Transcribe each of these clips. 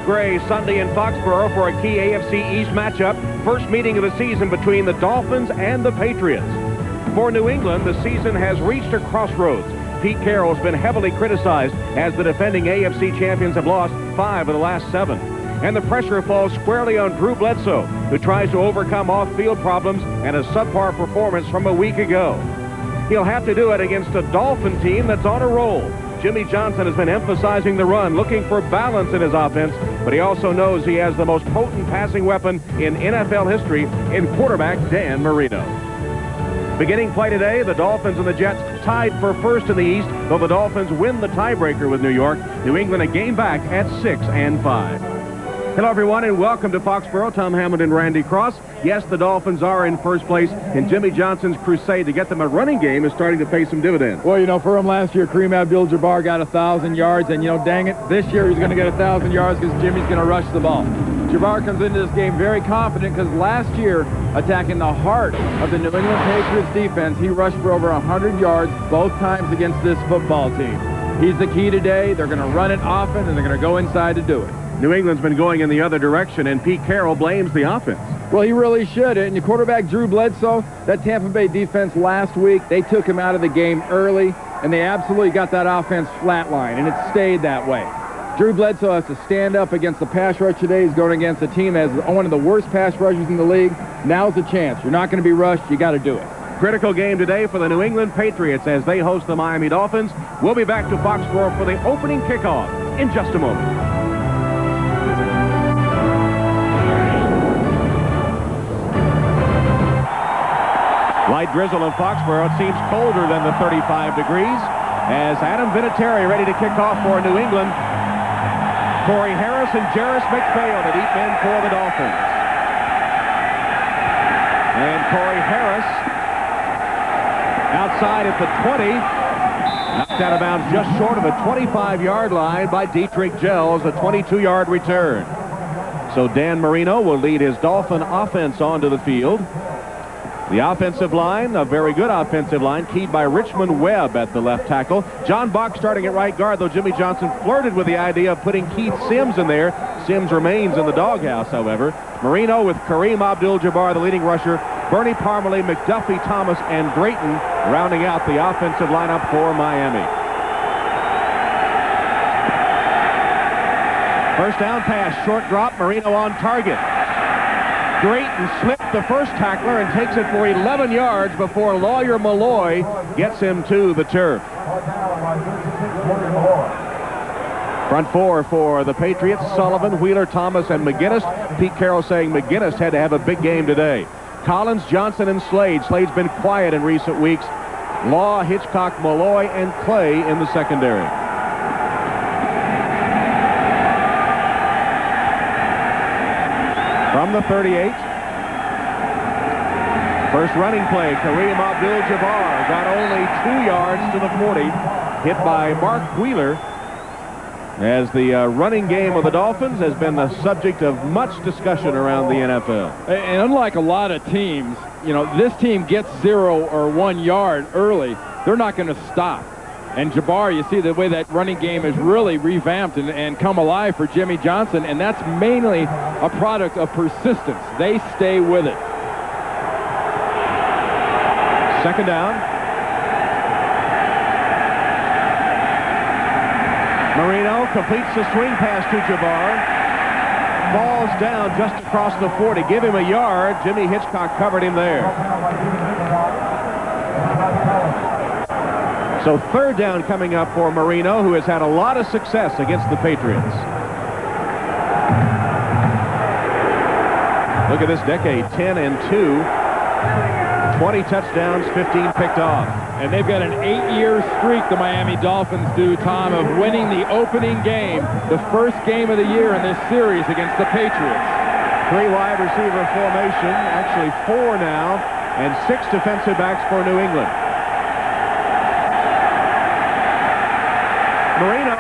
Gray Sunday in Foxborough for a key AFC East matchup. First meeting of the season between the Dolphins and the Patriots. For New England, the season has reached a crossroads. Pete Carroll's been heavily criticized as the defending AFC champions have lost 5 of the last 7. And the pressure falls squarely on Drew Bledsoe, who tries to overcome off-field problems and a subpar performance from a week ago. He'll have to do it against a Dolphin team that's on a roll. Jimmy Johnson has been emphasizing the run, looking for balance in his offense, but he also knows he has the most potent passing weapon in NFL history in quarterback Dan Marino. Beginning play today, the Dolphins and the Jets tied for first in the East, though the Dolphins win the tiebreaker with New York. New England a game back at 6-5. Hello, everyone, and welcome to Foxborough. Tom Hammond and Randy Cross. Yes, the Dolphins are in first place, and Jimmy Johnson's crusade to get them a running game is starting to pay some dividends. Well, you know, for him last year, Kareem Abdul-Jabbar got 1,000 yards, and, you know, dang it, this year he's going to get 1,000 yards because Jimmy's going to rush the ball. Jabbar comes into this game very confident because last year, attacking the heart of the New England Patriots defense, he rushed for over 100 yards both times against this football team. He's the key today. They're going to run it often, and they're going to go inside to do it. New England's been going in the other direction, and Pete Carroll blames the offense. Well, he really should. And your quarterback, Drew Bledsoe, that Tampa Bay defense last week, they took him out of the game early, and they absolutely got that offense flatline, and it stayed that way. Drew Bledsoe has to stand up against the pass rush today. He's going against a team that has one of the worst pass rushers in the league. Now's the chance. You're not going to be rushed. You got to do it. Critical game today for the New England Patriots as they host the Miami Dolphins. We'll be back to Foxborough for the opening kickoff in just a moment. Light drizzle in Foxborough. It seems colder than the 35 degrees as Adam Vinatieri ready to kick off for New England. Corey Harris and Jarris McPhail, the deep end for the Dolphins. And Corey Harris outside at the 20. Knocked out of bounds just short of the 25-yard line by Dietrich Gels, a 22-yard return. So Dan Marino will lead his Dolphin offense onto the field. The offensive line, a very good offensive line, keyed by Richmond Webb at the left tackle. John Bach starting at right guard, though Jimmy Johnson flirted with the idea of putting Keith Sims in there. Sims remains in the doghouse, however. Marino with Kareem Abdul-Jabbar, the leading rusher. Bernie Parmalee, McDuffie, Thomas, and Drayton rounding out the offensive lineup for Miami. First down pass, short drop, Marino on target. Drayton slipped the first tackler and takes it for 11 yards before Lawyer Malloy gets him to the turf. Front four for the Patriots, Sullivan, Wheeler, Thomas, and McGinnis. Pete Carroll saying McGinnis had to have a big game today. Collins, Johnson, and Slade. Slade's been quiet in recent weeks. Law, Hitchcock, Malloy, and Clay in the secondary. From the 38. First running play, Kareem Abdul-Jabbar got only 2 yards to the 40. Hit by Mark Wheeler. As the running game of the Dolphins has been the subject of much discussion around the NFL. And unlike a lot of teams, you know, this team gets 0 or 1 yard early. They're not going to stop. And Jabbar, you see the way that running game is really revamped and come alive for Jimmy Johnson, and that's mainly a product of persistence. They stay with it. Second down. Marino completes the swing pass to Jabbar. Falls down just across the 40. Give him a yard. Jimmy Hitchcock covered him there. So third down coming up for Marino, who has had a lot of success against the Patriots. Look at this decade, 10-2, 20 touchdowns, 15 picked off. And they've got an 8-year streak, the Miami Dolphins do, Tom, of winning the opening game, the first game of the year in this series against the Patriots. 3 wide receiver formation, actually 4 now, and 6 defensive backs for New England. Marino,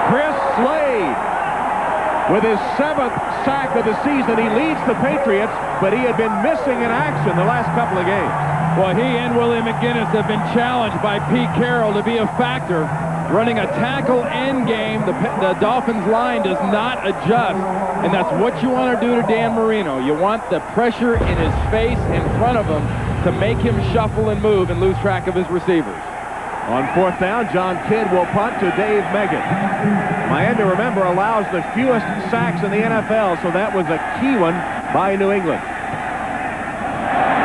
Chris Slade with his 7th sack of the season. He leads the Patriots, but he had been missing in action the last couple of games. Well, he and Willie McGinnis have been challenged by Pete Carroll to be a factor, running a tackle end game the Dolphins line does not adjust, and that's what you want to do to Dan Marino. You want the pressure in his face in front of him to make him shuffle and move and lose track of his receivers. On 4th down, John Kidd will punt to Dave Megan. Miami, remember, allows the fewest sacks in the NFL, so that was a key one by New England.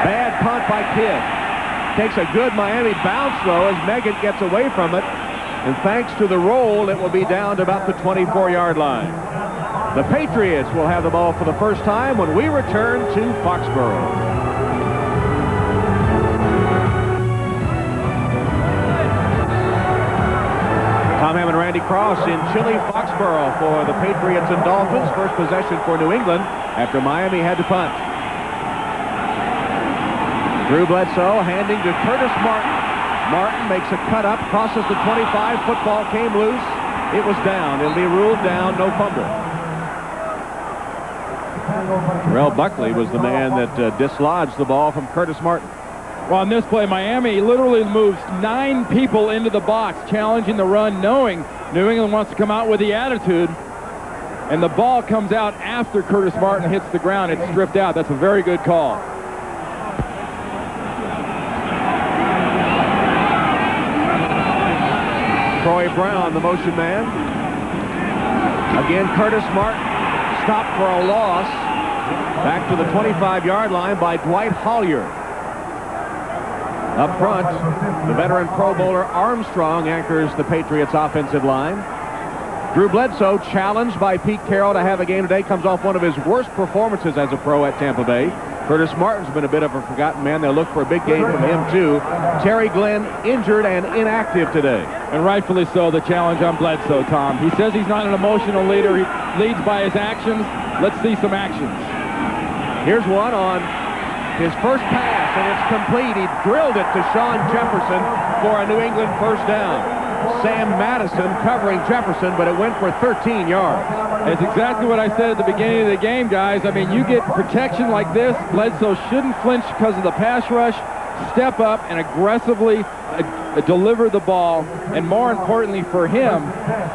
Bad punt by Kidd. Takes a good Miami bounce, though, as Megan gets away from it. And thanks to the roll, it will be down to about the 24-yard line. The Patriots will have the ball for the first time when we return to Foxborough. Tom Ham and Randy Cross in chilly Foxborough for the Patriots and Dolphins. First possession for New England after Miami had to punt. Drew Bledsoe handing to Curtis Martin. Martin makes a cut up, crosses the 25. Football came loose. It was down. It'll be ruled down, no fumble. Terrell Buckley was the man that dislodged the ball from Curtis Martin. Well, on this play, Miami literally moves 9 people into the box, challenging the run, knowing New England wants to come out with the attitude. And the ball comes out after Curtis Martin hits the ground. It's stripped out. That's a very good call. Troy Brown, the motion man. Again, Curtis Martin stopped for a loss. Back to the 25-yard line by Dwight Hollier. Up front, the veteran Pro Bowler Armstrong anchors the Patriots' offensive line. Drew Bledsoe, challenged by Pete Carroll to have a game today, comes off one of his worst performances as a pro at Tampa Bay. Curtis Martin's been a bit of a forgotten man. They'll look for a big game from him, too. Terry Glenn injured and inactive today. And rightfully so, the challenge on Bledsoe, Tom. He says he's not an emotional leader. He leads by his actions. Let's see some actions. Here's one on his first pass, and it's complete. He drilled it to Sean Jefferson for a New England first down. Sam Madison covering Jefferson, but it went for 13 yards. It's exactly what I said at the beginning of the game, guys. I mean, you get protection like this. Bledsoe shouldn't flinch because of the pass rush. Step up and aggressively deliver the ball. And more importantly for him,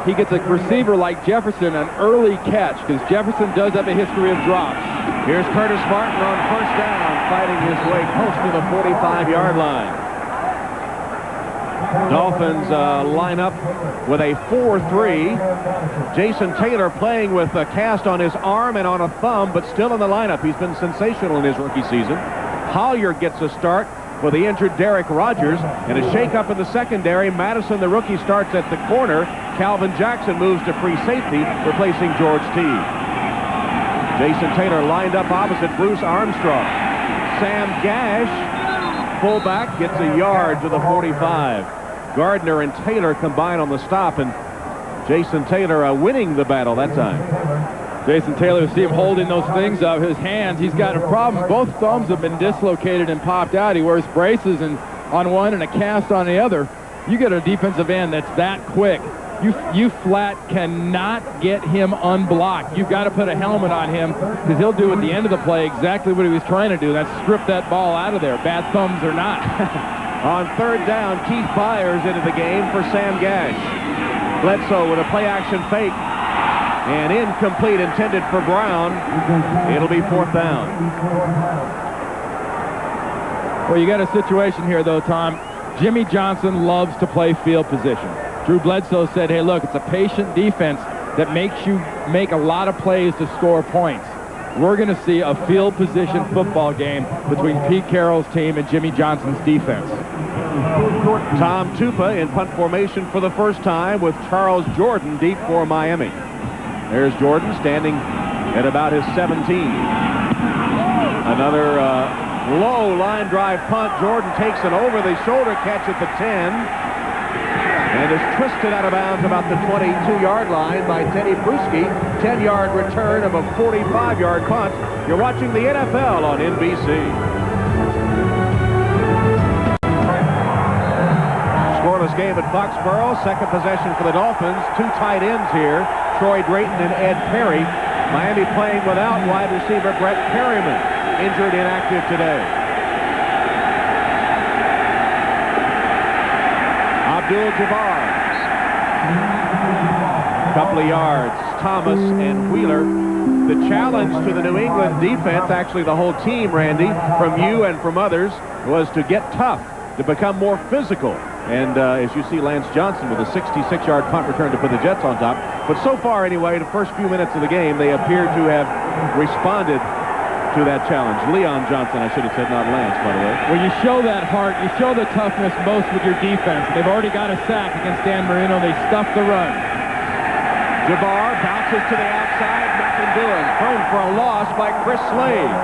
he gets a receiver like Jefferson an early catch, because Jefferson does have a history of drops. Here's Curtis Martin on first down, fighting his way close to the 45-yard line. Dolphins line up with a 4-3. Jason Taylor playing with a cast on his arm and on a thumb, but still in the lineup. He's been sensational in his rookie season. Hollier gets a start for the injured Derek Rogers, and a shakeup in the secondary. Madison, the rookie, starts at the corner. Calvin Jackson moves to free safety, replacing George Teague. Jason Taylor lined up opposite Bruce Armstrong. Sam Gash, fullback, gets a yard to the 45. Gardner and Taylor combine on the stop, and Jason Taylor winning the battle that time. Jason Taylor, see him holding those things up, his hands. He's got a problem. Both thumbs have been dislocated and popped out. He wears braces on one and a cast on the other. You get a defensive end that's that quick. You flat cannot get him unblocked. You've got to put a helmet on him, because he'll do at the end of the play exactly what he was trying to do. That's strip that ball out of there, bad thumbs or not. On third down, Keith Byers into the game for Sam Gash. Bledsoe with a play-action fake. And incomplete, intended for Brown. It'll be fourth down. Well, you got a situation here, though, Tom. Jimmy Johnson loves to play field position. Drew Bledsoe said, hey, look, it's a patient defense that makes you make a lot of plays to score points. We're going to see a field position football game between Pete Carroll's team and Jimmy Johnson's defense. Tom Tupa in punt formation for the first time with Charles Jordan deep for Miami. There's Jordan standing at about his 17. Another low line drive punt. Jordan takes an over-the-shoulder catch at the 10. And is twisted out of bounds about the 22-yard line by Teddy Bruschi. 10-yard return of a 45-yard punt. You're watching the NFL on NBC. Scoreless game at Foxborough. Second possession for the Dolphins. Two tight ends here, Troy Drayton and Ed Perry. Miami playing without wide receiver Brett Perryman, injured, inactive today. Abdul-Jabbar. Couple of yards. Thomas and Wheeler. The challenge to the New England defense, actually the whole team, Randy, from you and from others, was to get tough, to become more physical. And as you see, Lance Johnson with a 66-yard punt return to put the Jets on top. But so far, anyway, the first few minutes of the game, they appear to have responded to that challenge. Leon Johnson, I should have said, not Lance, by the way. Well, you show that heart, you show the toughness most with your defense. They've already got a sack against Dan Marino. They stuffed the run. Jabbar bounces to the outside, nothing doing. Thrown for a loss by Chris Slade.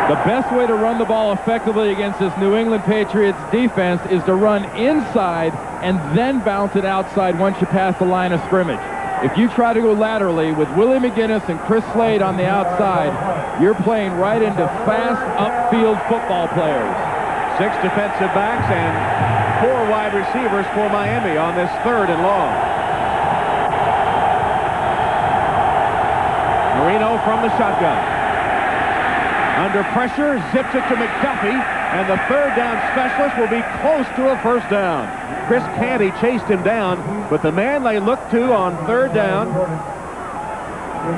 The best way to run the ball effectively against this New England Patriots defense is to run inside and then bounce it outside once you pass the line of scrimmage. If you try to go laterally with Willie McGinnis and Chris Slade on the outside, you're playing right into fast upfield football players. 6 defensive backs and 4 wide receivers for Miami on this 3rd and long. Marino from the shotgun. Under pressure, zips it to McDuffie, and the 3rd down specialist will be close to a first down. Chris Canty chased him down, but the man they look to on 3rd down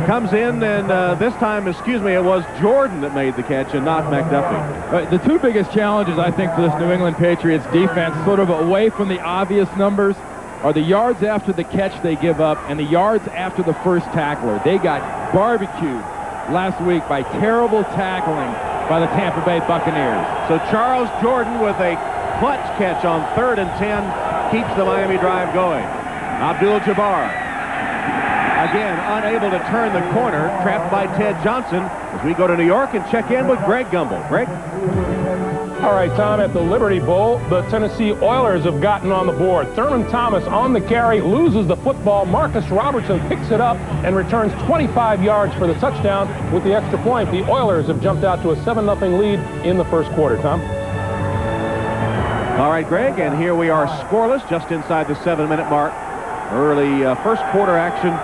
comes in, and this time, it was Jordan that made the catch and not McDuffie. The 2 biggest challenges, I think, for this New England Patriots defense, sort of away from the obvious numbers, are the yards after the catch they give up and the yards after the first tackler. They got barbecued last week by terrible tackling by the Tampa Bay Buccaneers. So Charles Jordan with a clutch catch on 3rd and 10 keeps the Miami drive going. Abdul-Jabbar, again, unable to turn the corner, trapped by Ted Johnson, as we go to New York and check in with Greg Gumbel. Greg? All right, Tom, at the Liberty Bowl, the Tennessee Oilers have gotten on the board. Thurman Thomas on the carry, loses the football. Marcus Robertson picks it up and returns 25 yards for the touchdown with the extra point. The Oilers have jumped out to a 7-0 lead in the first quarter, Tom. All right, Greg, and here we are scoreless, just inside the 7-minute mark. Early first quarter action.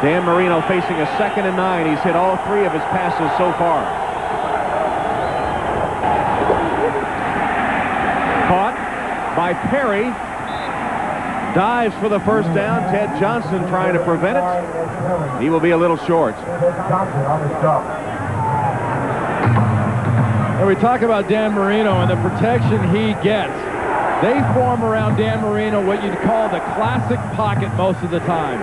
Dan Marino facing a 2nd and 9. He's hit all 3 of his passes so far. Caught by Perry. Dives for the first down. Ted Johnson trying to prevent it. He will be a little short. And we talk about Dan Marino and the protection he gets. They form around Dan Marino what you'd call the classic pocket most of the time.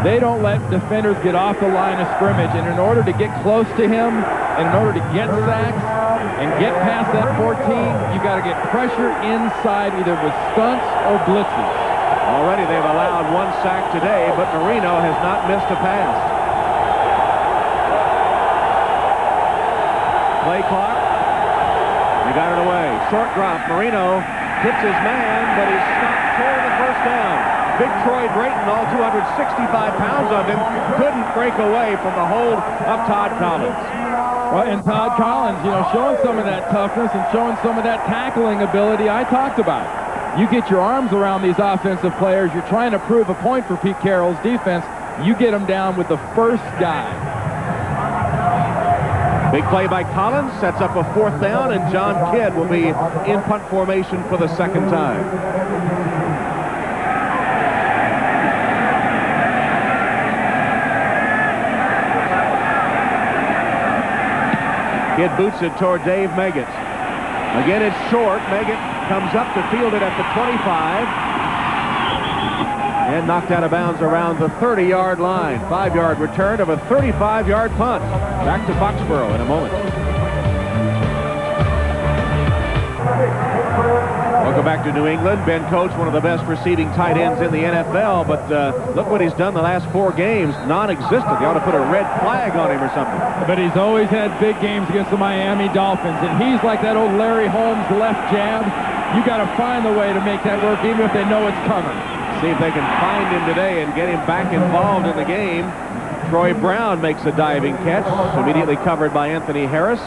They don't let defenders get off the line of scrimmage, and in order to get close to him, and in order to get sacks and get past that 14, you got to get pressure inside either with stunts or blitzes. Already they've allowed 1 sack today, but Marino has not missed a pass. Play clock. They got it away. Short drop. Marino hits his man, but he's stopped for the first down. Big Troy Drayton, all 265 pounds of him, couldn't break away from the hold of Todd Collins. Well, and Todd Collins, showing some of that toughness and showing some of that tackling ability I talked about. You get your arms around these offensive players, you're trying to prove a point for Pete Carroll's defense, you get them down with the first guy. Big play by Collins, sets up a 4th down, and John Kidd will be in punt formation for the 2nd time. Kidd boots it toward Dave Meggett. Again, it's short. Meggett comes up to field it at the 25. And knocked out of bounds around the 30-yard line. 5-yard return of a 35-yard punt. Back to Foxborough in a moment. Welcome back to New England. Ben Coates, one of the best receiving tight ends in the NFL, but look what he's done the last 4 games. Non-existent. They ought to put a red flag on him or something. But he's always had big games against the Miami Dolphins, and he's like that old Larry Holmes left jab. You got to find a way to make that work, even if they know it's coming. See if they can find him today and get him back involved in the game. Troy Brown makes a diving catch, immediately covered by Anthony Harris.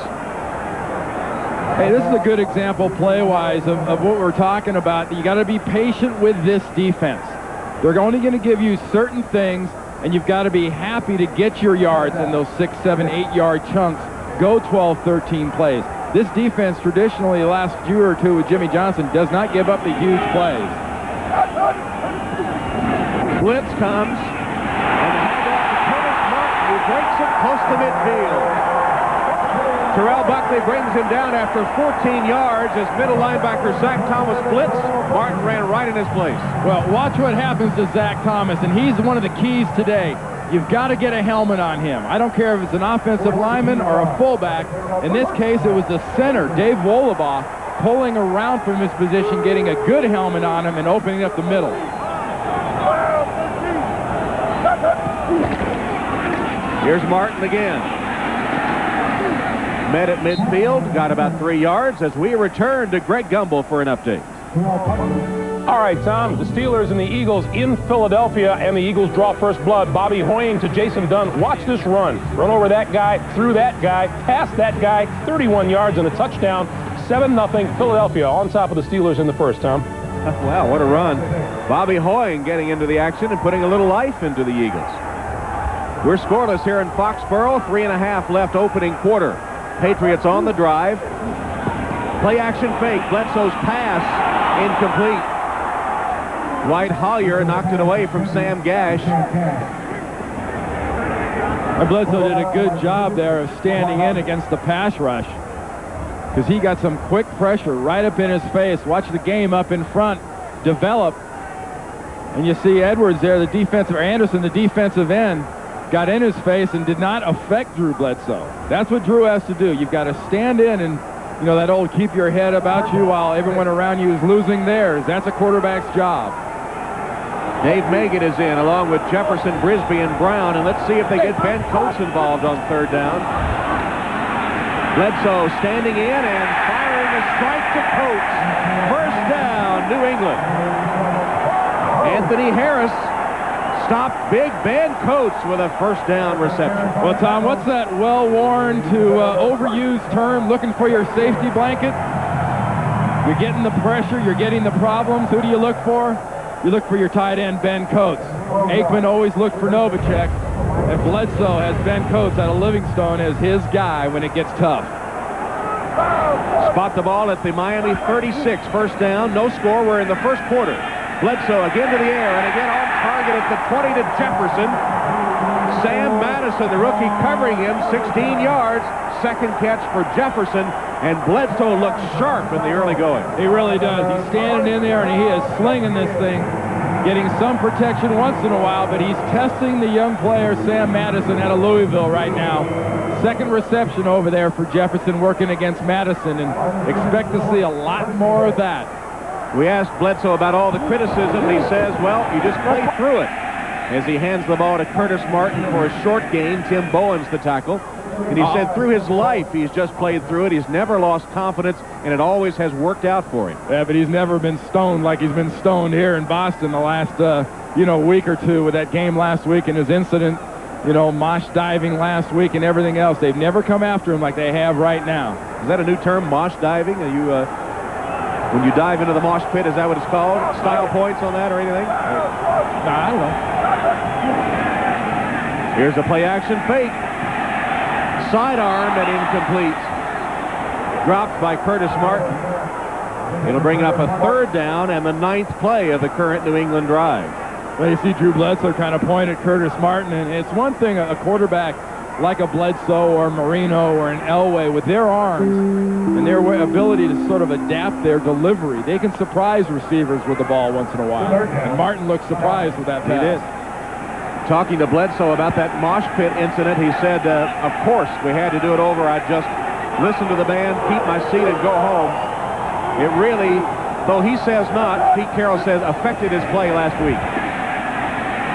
Hey, this is a good example play-wise of what we're talking about. You got to be patient with this defense. They're only going to give you certain things, and you've got to be happy to get your yards in those 6, 7, 8-yard chunks. Go 12, 13 plays. This defense traditionally the last year or two with Jimmy Johnson does not give up the huge plays. Blitz comes, and the handoff to Curtis Martin, who breaks it close to midfield. Terrell Buckley brings him down after 14 yards as middle linebacker Zach Thomas blitz. Martin ran right in his place. Well, watch what happens to Zach Thomas, and he's one of the keys today. You've got to get a helmet on him. I don't care if it's an offensive lineman or a fullback. In this case, it was the center, Dave Wolabaugh, pulling around from his position, getting a good helmet on him and opening up the middle. Here's Martin again. Met at midfield, got about 3 yards as we return to Greg Gumbel for an update. All right, Tom, the Steelers and the Eagles in Philadelphia, and the Eagles draw first blood. Bobby Hoying to Jason Dunn. Watch this run. Run over that guy, through that guy, past that guy, 31 yards and a touchdown. 7-0 Philadelphia on top of the Steelers in the first, Tom. Wow, what a run. Bobby Hoying getting into the action and putting a little life into the Eagles. We're scoreless here in Foxborough. 3.5 left opening quarter. Patriots on the drive. Play action fake. Bledsoe's pass incomplete. Dwight Hollier knocked it away from Sam Gash. And Bledsoe did a good job there of standing in against the pass rush, because he got some quick pressure right up in his face. Watch the game up in front develop. And you see Edwards there, Anderson, the defensive end, got in his face and did not affect Drew Bledsoe. That's what Drew has to do. You've got to stand in and, you know, that old keep your head about you while everyone around you is losing theirs. That's a quarterback's job. Dave Megan is in along with Jefferson, Brisby, and Brown, and let's see if they get Ben Coates involved on third down. Bledsoe standing in and firing a strike to Coates. First down, New England. Anthony Harris stopped big Ben Coates with a first down reception. Well, Tom, what's that well-worn to overused term, looking for your safety blanket? You're getting the pressure, you're getting the problems. Who do you look for? You look for your tight end, Ben Coates. Aikman always looked for Novacek, and Bledsoe has Ben Coates out of Livingstone as his guy when it gets tough. Spot the ball at the Miami 36, first down, no score. We're in the first quarter. Bledsoe again to the air, and again on target at the 20 to Jefferson. Sam Madison, the rookie, covering him, 16 yards. Second catch for Jefferson, and Bledsoe looks sharp in the early going. He really does. He's standing in there, and he is slinging this thing, getting some protection once in a while, but he's testing the young player, Sam Madison, out of Louisville right now. Second reception over there for Jefferson, working against Madison, and expect to see a lot more of that. We asked Bledsoe about all the criticism, and he says, well, you just play through it. As he hands the ball to Curtis Martin for a short gain, Tim Bowen's the tackle. And he said through his life, he's just played through it. He's never lost confidence, and it always has worked out for him. Yeah, but he's never been stoned like he's been stoned here in Boston the last, week or two with that game last week and his incident, mosh diving last week and everything else. They've never come after him like they have right now. Is that a new term, mosh diving? Are you, when you dive into the mosh pit, is that what it's called? Style points on that or anything? I don't know. Here's a play action fake. Sidearm and incomplete. Dropped by Curtis Martin. It'll bring up a third down and the 9th play of the current New England drive. Well, you see Drew Bledsoe kind of point at Curtis Martin, and it's one thing a quarterback like a Bledsoe or Marino or an Elway with their arms and their ability to sort of adapt their delivery. They can surprise receivers with the ball once in a while. And Martin looked surprised with that pass. He did. Talking to Bledsoe about that mosh pit incident, he said, of course, we had to do it over. I'd just listen to the band, keep my seat, and go home. It really, though he says not, Pete Carroll says, affected his play last week.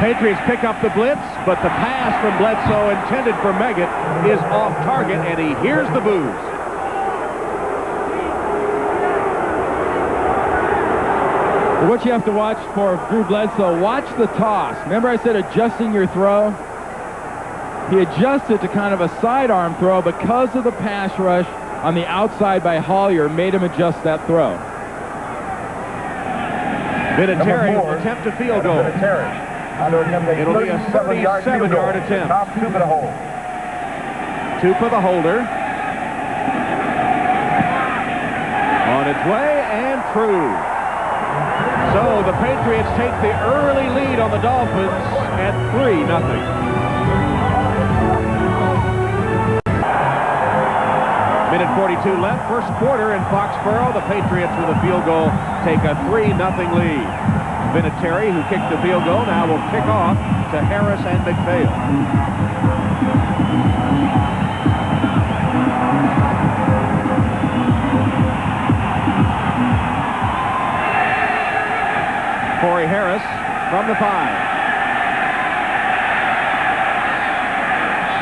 Patriots pick up the blitz, but the pass from Bledsoe intended for Meggett is off target, and he hears the boos. What you have to watch for Drew Bledsoe, watch the toss. Remember I said adjusting your throw? He adjusted to kind of a sidearm throw because of the pass rush on the outside by Hollier made him adjust that throw. Vinatieri will attempt a field goal. It'll be a 37-yard attempt. Two for the holder. way and true. So the Patriots take the early lead on the Dolphins at 3-0. Minute 42 left, first quarter in Foxborough. The Patriots with a field goal take a 3-0 lead. Vinatieri, who kicked the field goal, now will kick off to Harris and McPhail. Corey Harris from the 5.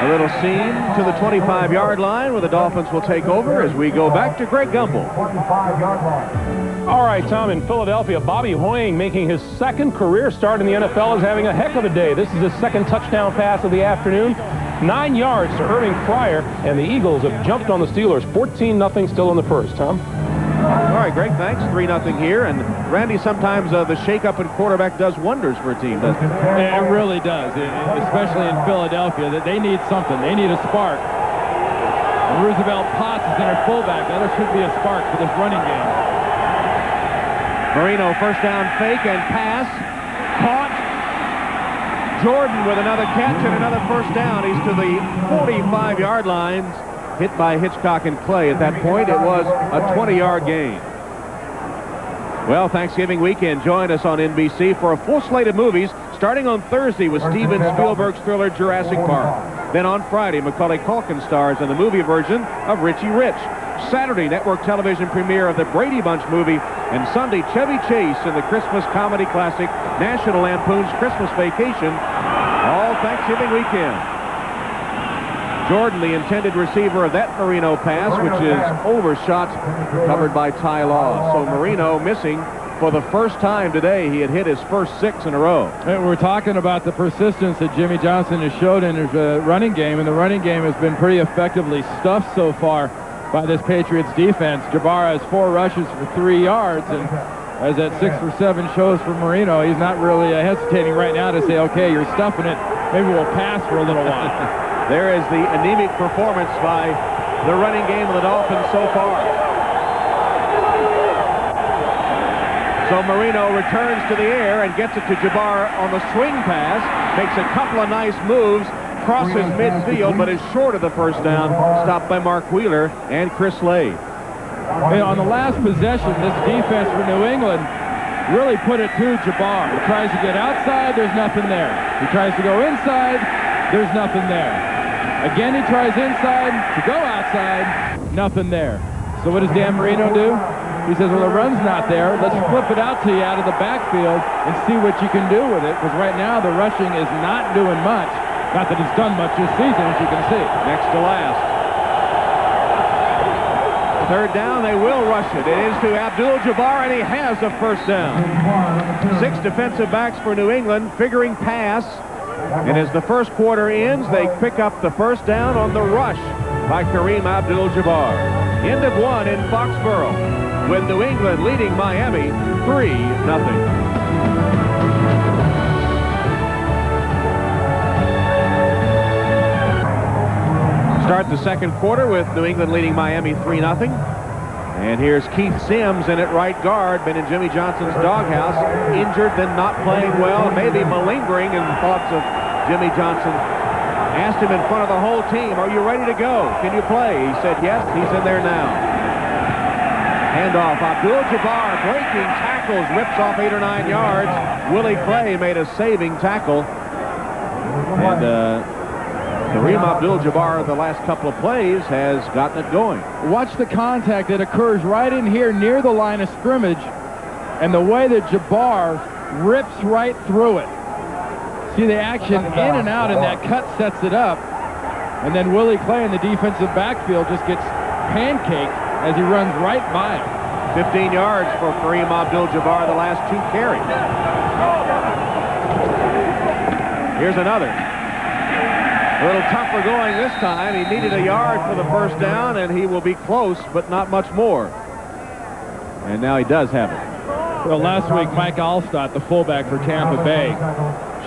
A little seam to the 25-yard line where the Dolphins will take over as we go back to Greg Gumbel. 25-yard line. All right, Tom, in Philadelphia, Bobby Hoying making his second career start in the NFL is having a heck of a day. This is his second touchdown pass of the afternoon. 9 yards to Irving Fryer, and the Eagles have jumped on the Steelers. 14-0 still in the first, Tom. All right, Greg, thanks. 3-0 here. And, Randy, sometimes the shake-up in quarterback does wonders for a team, doesn't it? It really does, especially in Philadelphia. That they need something. They need a spark. And Roosevelt Potts is in their fullback. Now there should be a spark for this running game. Marino, first down fake and pass. Caught. Jordan with another catch and another first down. He's to the 45-yard line. Hit by Hitchcock and Clay. At that point, it was a 20-yard gain. Well, Thanksgiving weekend, join us on NBC for a full slate of movies, starting on Thursday with Steven Spielberg's thriller Jurassic Park. Then on Friday, Macaulay Culkin stars in the movie version of Richie Rich. Saturday, network television premiere of the Brady Bunch movie, and Sunday, Chevy Chase in the Christmas comedy classic National Lampoon's Christmas Vacation, all Thanksgiving weekend. Jordan, the intended receiver of that Marino pass, which is overshot, covered by Ty Law. So Marino missing for the first time today. He had hit his first 6 in a row. And we're talking about the persistence that Jimmy Johnson has showed in his running game, and the running game has been pretty effectively stuffed so far by this Patriots defense. Jabbar has 4 rushes for 3 yards, and as that 6 for 7 shows for Marino, he's not really hesitating right now to say, okay, you're stuffing it, maybe we'll pass for a little while. There is the anemic performance by the running game of the Dolphins so far. So Marino returns to the air and gets it to Jabbar on the swing pass, makes a couple of nice moves, crosses midfield, but is short of the first down, stopped by Mark Wheeler and Chris Lay. On the last possession, this defense for New England really put it to Jabbar. He tries to get outside, there's nothing there. He tries to go inside, there's nothing there. Again, he tries inside to go outside, nothing there. So what does Dan Marino do? He says, well, the run's not there. Let's flip it out to you out of the backfield and see what you can do with it, because right now the rushing is not doing much. Not that it's done much this season, as you can see. Next to last. Third down, they will rush it. It is to Abdul-Jabbar, and he has a first down. 6 defensive backs for New England, figuring pass. And as the first quarter ends, they pick up the first down on the rush by Kareem Abdul-Jabbar. End of 1 in Foxborough, with New England leading Miami 3-0. Start the second quarter with New England leading Miami 3-0. And here's Keith Sims in at right guard, been in Jimmy Johnson's doghouse, injured, then not playing well, maybe malingering in thoughts of Jimmy Johnson. Asked him in front of the whole team, are you ready to go? Can you play? He said yes, he's in there now. Handoff, Abdul-Jabbar breaking tackles, rips off 8 or 9 yards. Willie Clay made a saving tackle. And Kareem Abdul-Jabbar, the last couple of plays, has gotten it going. Watch the contact that occurs right in here near the line of scrimmage, and the way that Jabbar rips right through it. See the action in and out, and that cut sets it up. And then Willie Clay in the defensive backfield just gets pancaked as he runs right by him. 15 yards for Kareem Abdul-Jabbar, the last 2 carries. Here's another. A little tougher going this time. He needed a yard for the first down, and he will be close, but not much more. And now he does have it. Well, last week, Mike Alstott, the fullback for Tampa Bay,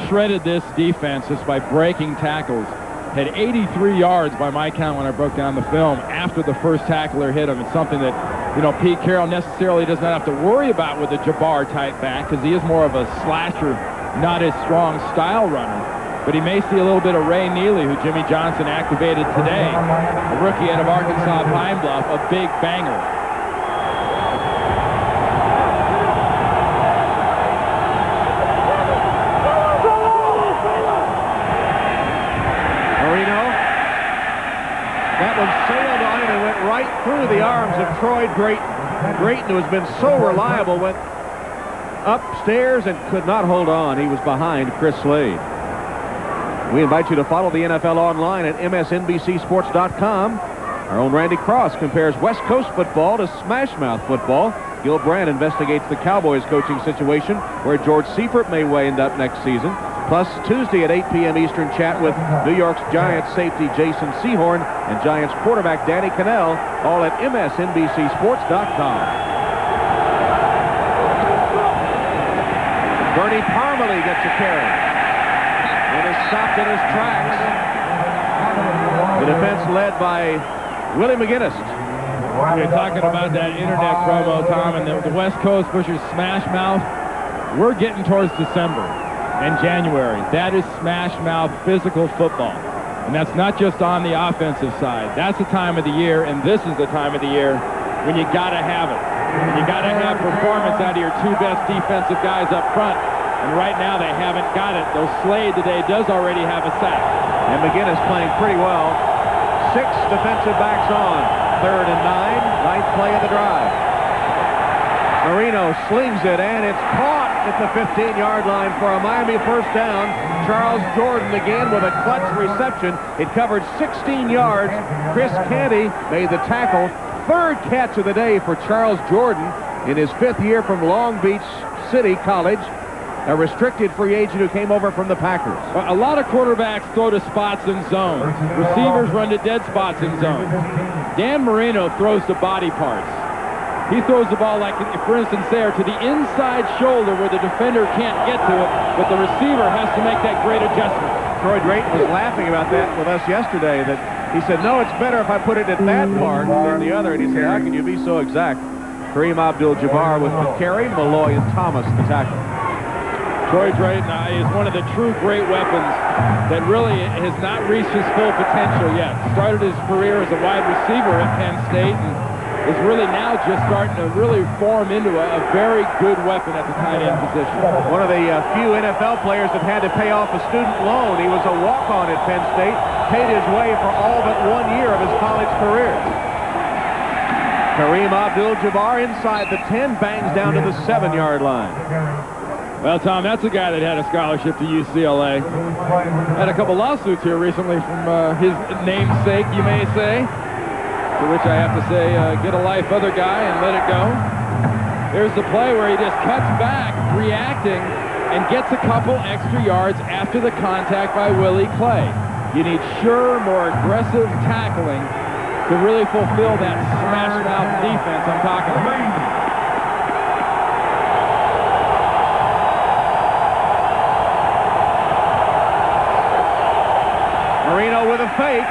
shredded this defense just by breaking tackles. Had 83 yards by my count when I broke down the film after the first tackler hit him. It's something that you know, Pete Carroll necessarily does not have to worry about with a Jabbar-type back because he is more of a slasher, not as strong style runner. But he may see a little bit of Ray Neely, who Jimmy Johnson activated today, a rookie out of Arkansas Pine Bluff, a big banger. Marino. That one sailed on him and went right through the arms of Troy Drayton. Drayton, who has been so reliable, went upstairs and could not hold on. He was behind Chris Slade. We invite you to follow the NFL online at msnbcsports.com. Our own Randy Cross compares West Coast football to Smashmouth football. Gil Brandt investigates the Cowboys coaching situation where George Seifert may end up next season. Plus, Tuesday at 8 p.m. Eastern chat with New York's Giants safety Jason Sehorn and Giants quarterback Danny Cannell, all at msnbcsports.com. Bernie Parmalee gets a carry and is stopped in his tracks. The defense led by Willie McGinnis. You're talking about that internet promo, Tom, and the West Coast pushes Smash Mouth. We're getting towards December and January. That is Smash Mouth physical football. And that's not just on the offensive side. That's the time of the year, and this is the time of the year when you got to have it. And you got to have performance out of your two best defensive guys up front. And right now they haven't got it. Though Slade today does already have a sack. And McGinnis playing pretty well. 6 defensive backs on. 3rd and 9. 9th play of the drive. Marino slings it, and it's caught at the 15-yard line for a Miami first down. Charles Jordan again with a clutch reception. It covered 16 yards. Chris Canty made the tackle. 3rd catch of the day for Charles Jordan in his 5th year from Long Beach City College. A restricted free agent who came over from the Packers. A lot of quarterbacks throw to spots in zone. Receivers run to dead spots in zone. Dan Marino throws to body parts. He throws the ball, like, for instance, there to the inside shoulder where the defender can't get to it, but the receiver has to make that great adjustment. Troy Drayton was laughing about that with us yesterday, that he said, no, it's better if I put it at that part than the other. And he said, how can you be so exact? Kareem Abdul-Jabbar with the carry, Malloy and Thomas the tackle. Troy Drayton is one of the true great weapons that really has not reached his full potential yet. Started his career as a wide receiver at Penn State and is really now just starting to really form into a very good weapon at the tight end position. One of the few NFL players that had to pay off a student loan. He was a walk-on at Penn State, paid his way for all but 1 year of his college career. Kareem Abdul-Jabbar inside the 10, bangs down to the 7-yard line. Well, Tom, that's a guy that had a scholarship to UCLA. Had a couple lawsuits here recently from his namesake, you may say. To which I have to say, get a life, other guy, and let it go. There's the play where he just cuts back, reacting, and gets a couple extra yards after the contact by Willie Clay. You need sure, more aggressive tackling to really fulfill that smash-mouth defense I'm talking about. Marino with a fake,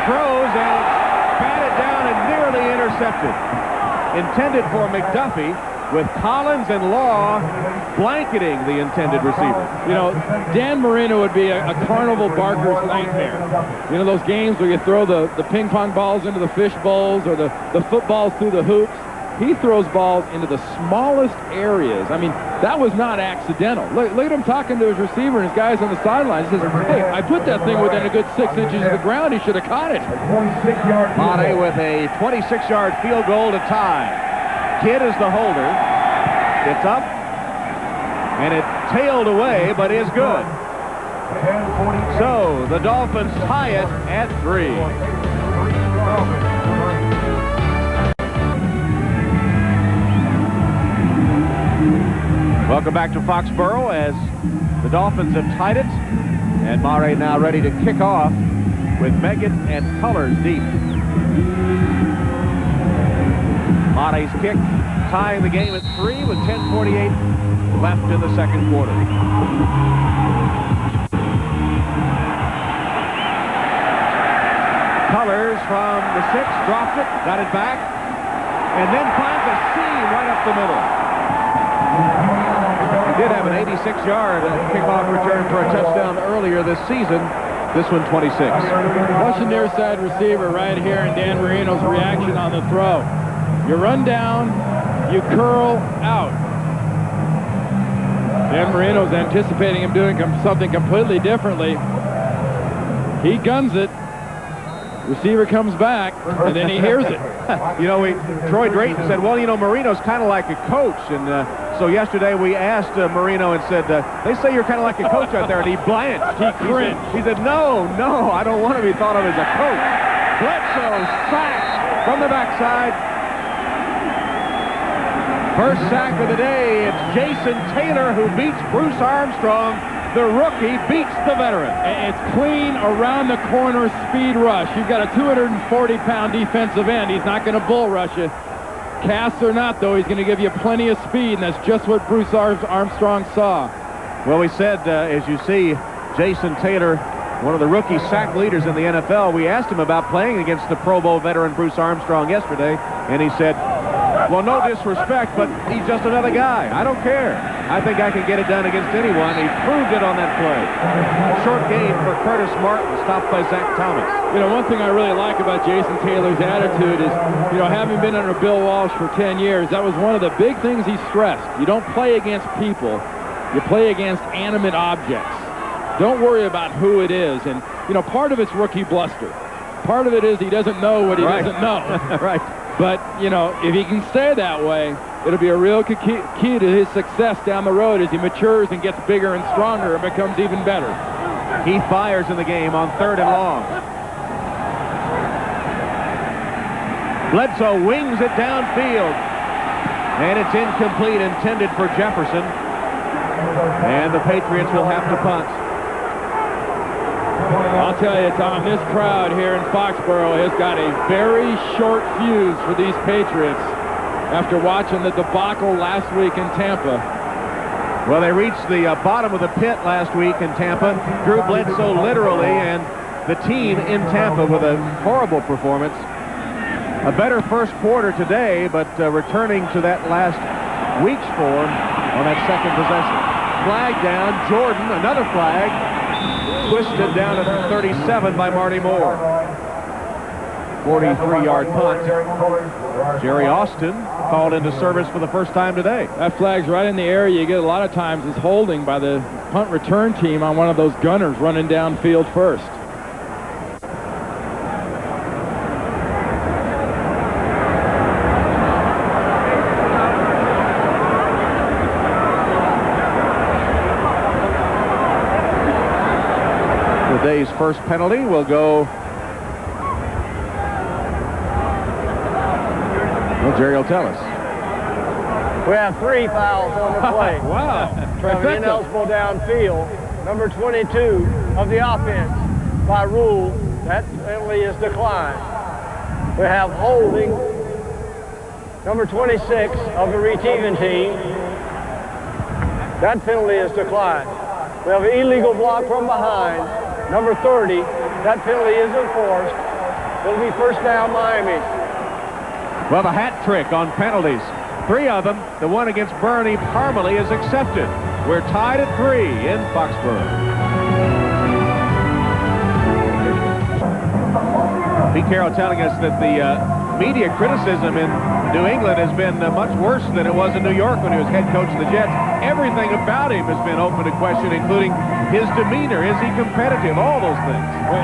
throws, and batted down and nearly intercepted. Intended for McDuffie, with Collins and Law blanketing the intended receiver. You know, Dan Marino would be a carnival barker's nightmare. You know, those games where you throw the ping pong balls into the fish bowls or the footballs through the hoops. He throws balls into the smallest areas. I mean, that was not accidental. Look at him talking to his receiver and his guys on the sidelines. He says, hey, I put that thing within a good 6 inches of the ground. He should have caught it. Mate with a 26-yard field goal to tie. Kidd is the holder. It's up, and it tailed away, but is good. So the Dolphins tie it at 3. Welcome back to Foxborough as the Dolphins have tied it, and Mare now ready to kick off with Meggett and Cullers deep. Mare's kick tying the game at 3 with 10:48 left in the second quarter. Cullers from the 6 dropped it, got it back. and then finds a seam right up the middle. He did have an 86-yard kickoff return for a touchdown earlier this season. This one 26. Watch the near side receiver right here and Dan Marino's reaction on the throw. You run down, you curl out. Dan Marino's anticipating him doing something completely differently. He guns it. Receiver comes back, and then he hears it. You know, Troy Drayton said, well, you know, Marino's kind of like a coach. And so yesterday we asked Marino and said, they say you're kind of like a coach out there. And he blanched. He cringed. He said, no, I don't want to be thought of as a coach. Bledsoe sacks from the backside. First sack of the day. It's Jason Taylor who beats Bruce Armstrong. The rookie beats the veteran. And it's clean around the corner speed rush. You've got a 240-pound defensive end. He's not going to bull rush you. Cast or not, though, he's going to give you plenty of speed, and that's just what Bruce Armstrong saw. Well, we said, as you see, Jason Taylor, one of the rookie sack leaders in the NFL, we asked him about playing against the Pro Bowl veteran Bruce Armstrong yesterday, and he said, well, no disrespect, but he's just another guy. I don't care. I think I can get it done against anyone. He proved it on that play. Short gain for Curtis Martin, stopped by Zach Thomas. You know, one thing I really like about Jason Taylor's attitude is, you know, having been under Bill Walsh for 10 years, that was one of the big things he stressed. You don't play against people. You play against animate objects. Don't worry about who it is. And, you know, part of it's rookie bluster. Part of it is he doesn't know what he doesn't know. Right. But, you know, if he can stay that way, it'll be a real key to his success down the road as he matures and gets bigger and stronger and becomes even better. He fires in the game on 3rd and long. Bledsoe wings it downfield. And it's incomplete, intended for Jefferson. And the Patriots will have to punt. I'll tell you, Tom, this crowd here in Foxborough has got a very short fuse for these Patriots after watching the debacle last week in Tampa. Well, they reached the bottom of the pit last week in Tampa. Drew Bledsoe literally, and the team in Tampa with a horrible performance. A better first quarter today, but returning to that last week's form on that second possession. Flag down, Jordan, another flag. Twisted down at 37 by Marty Moore. 43-yard punt. Jerry Austin called into service for the first time today. That flag's right in the area. You get a lot of times is holding by the punt return team on one of those gunners running downfield first. Today's first penalty will go. Well, Jerry will tell us. We have 3 fouls on the play. Wow. Ineligible downfield. Number 22 of the offense. By rule, that penalty is declined. We have holding. Number 26 of the receiving team. That penalty is declined. We have an illegal block from behind. Number 30, that penalty is enforced. It'll be first down, Miami. Well, the hat trick on penalties. 3 of them. The one against Bernie Parmalee is accepted. We're tied at 3 in Foxborough. Pete Carroll telling us that the media criticism in New England has been much worse than it was in New York when he was head coach of the Jets. Everything about him has been open to question, including his demeanor. Is he competitive? All those things. Well,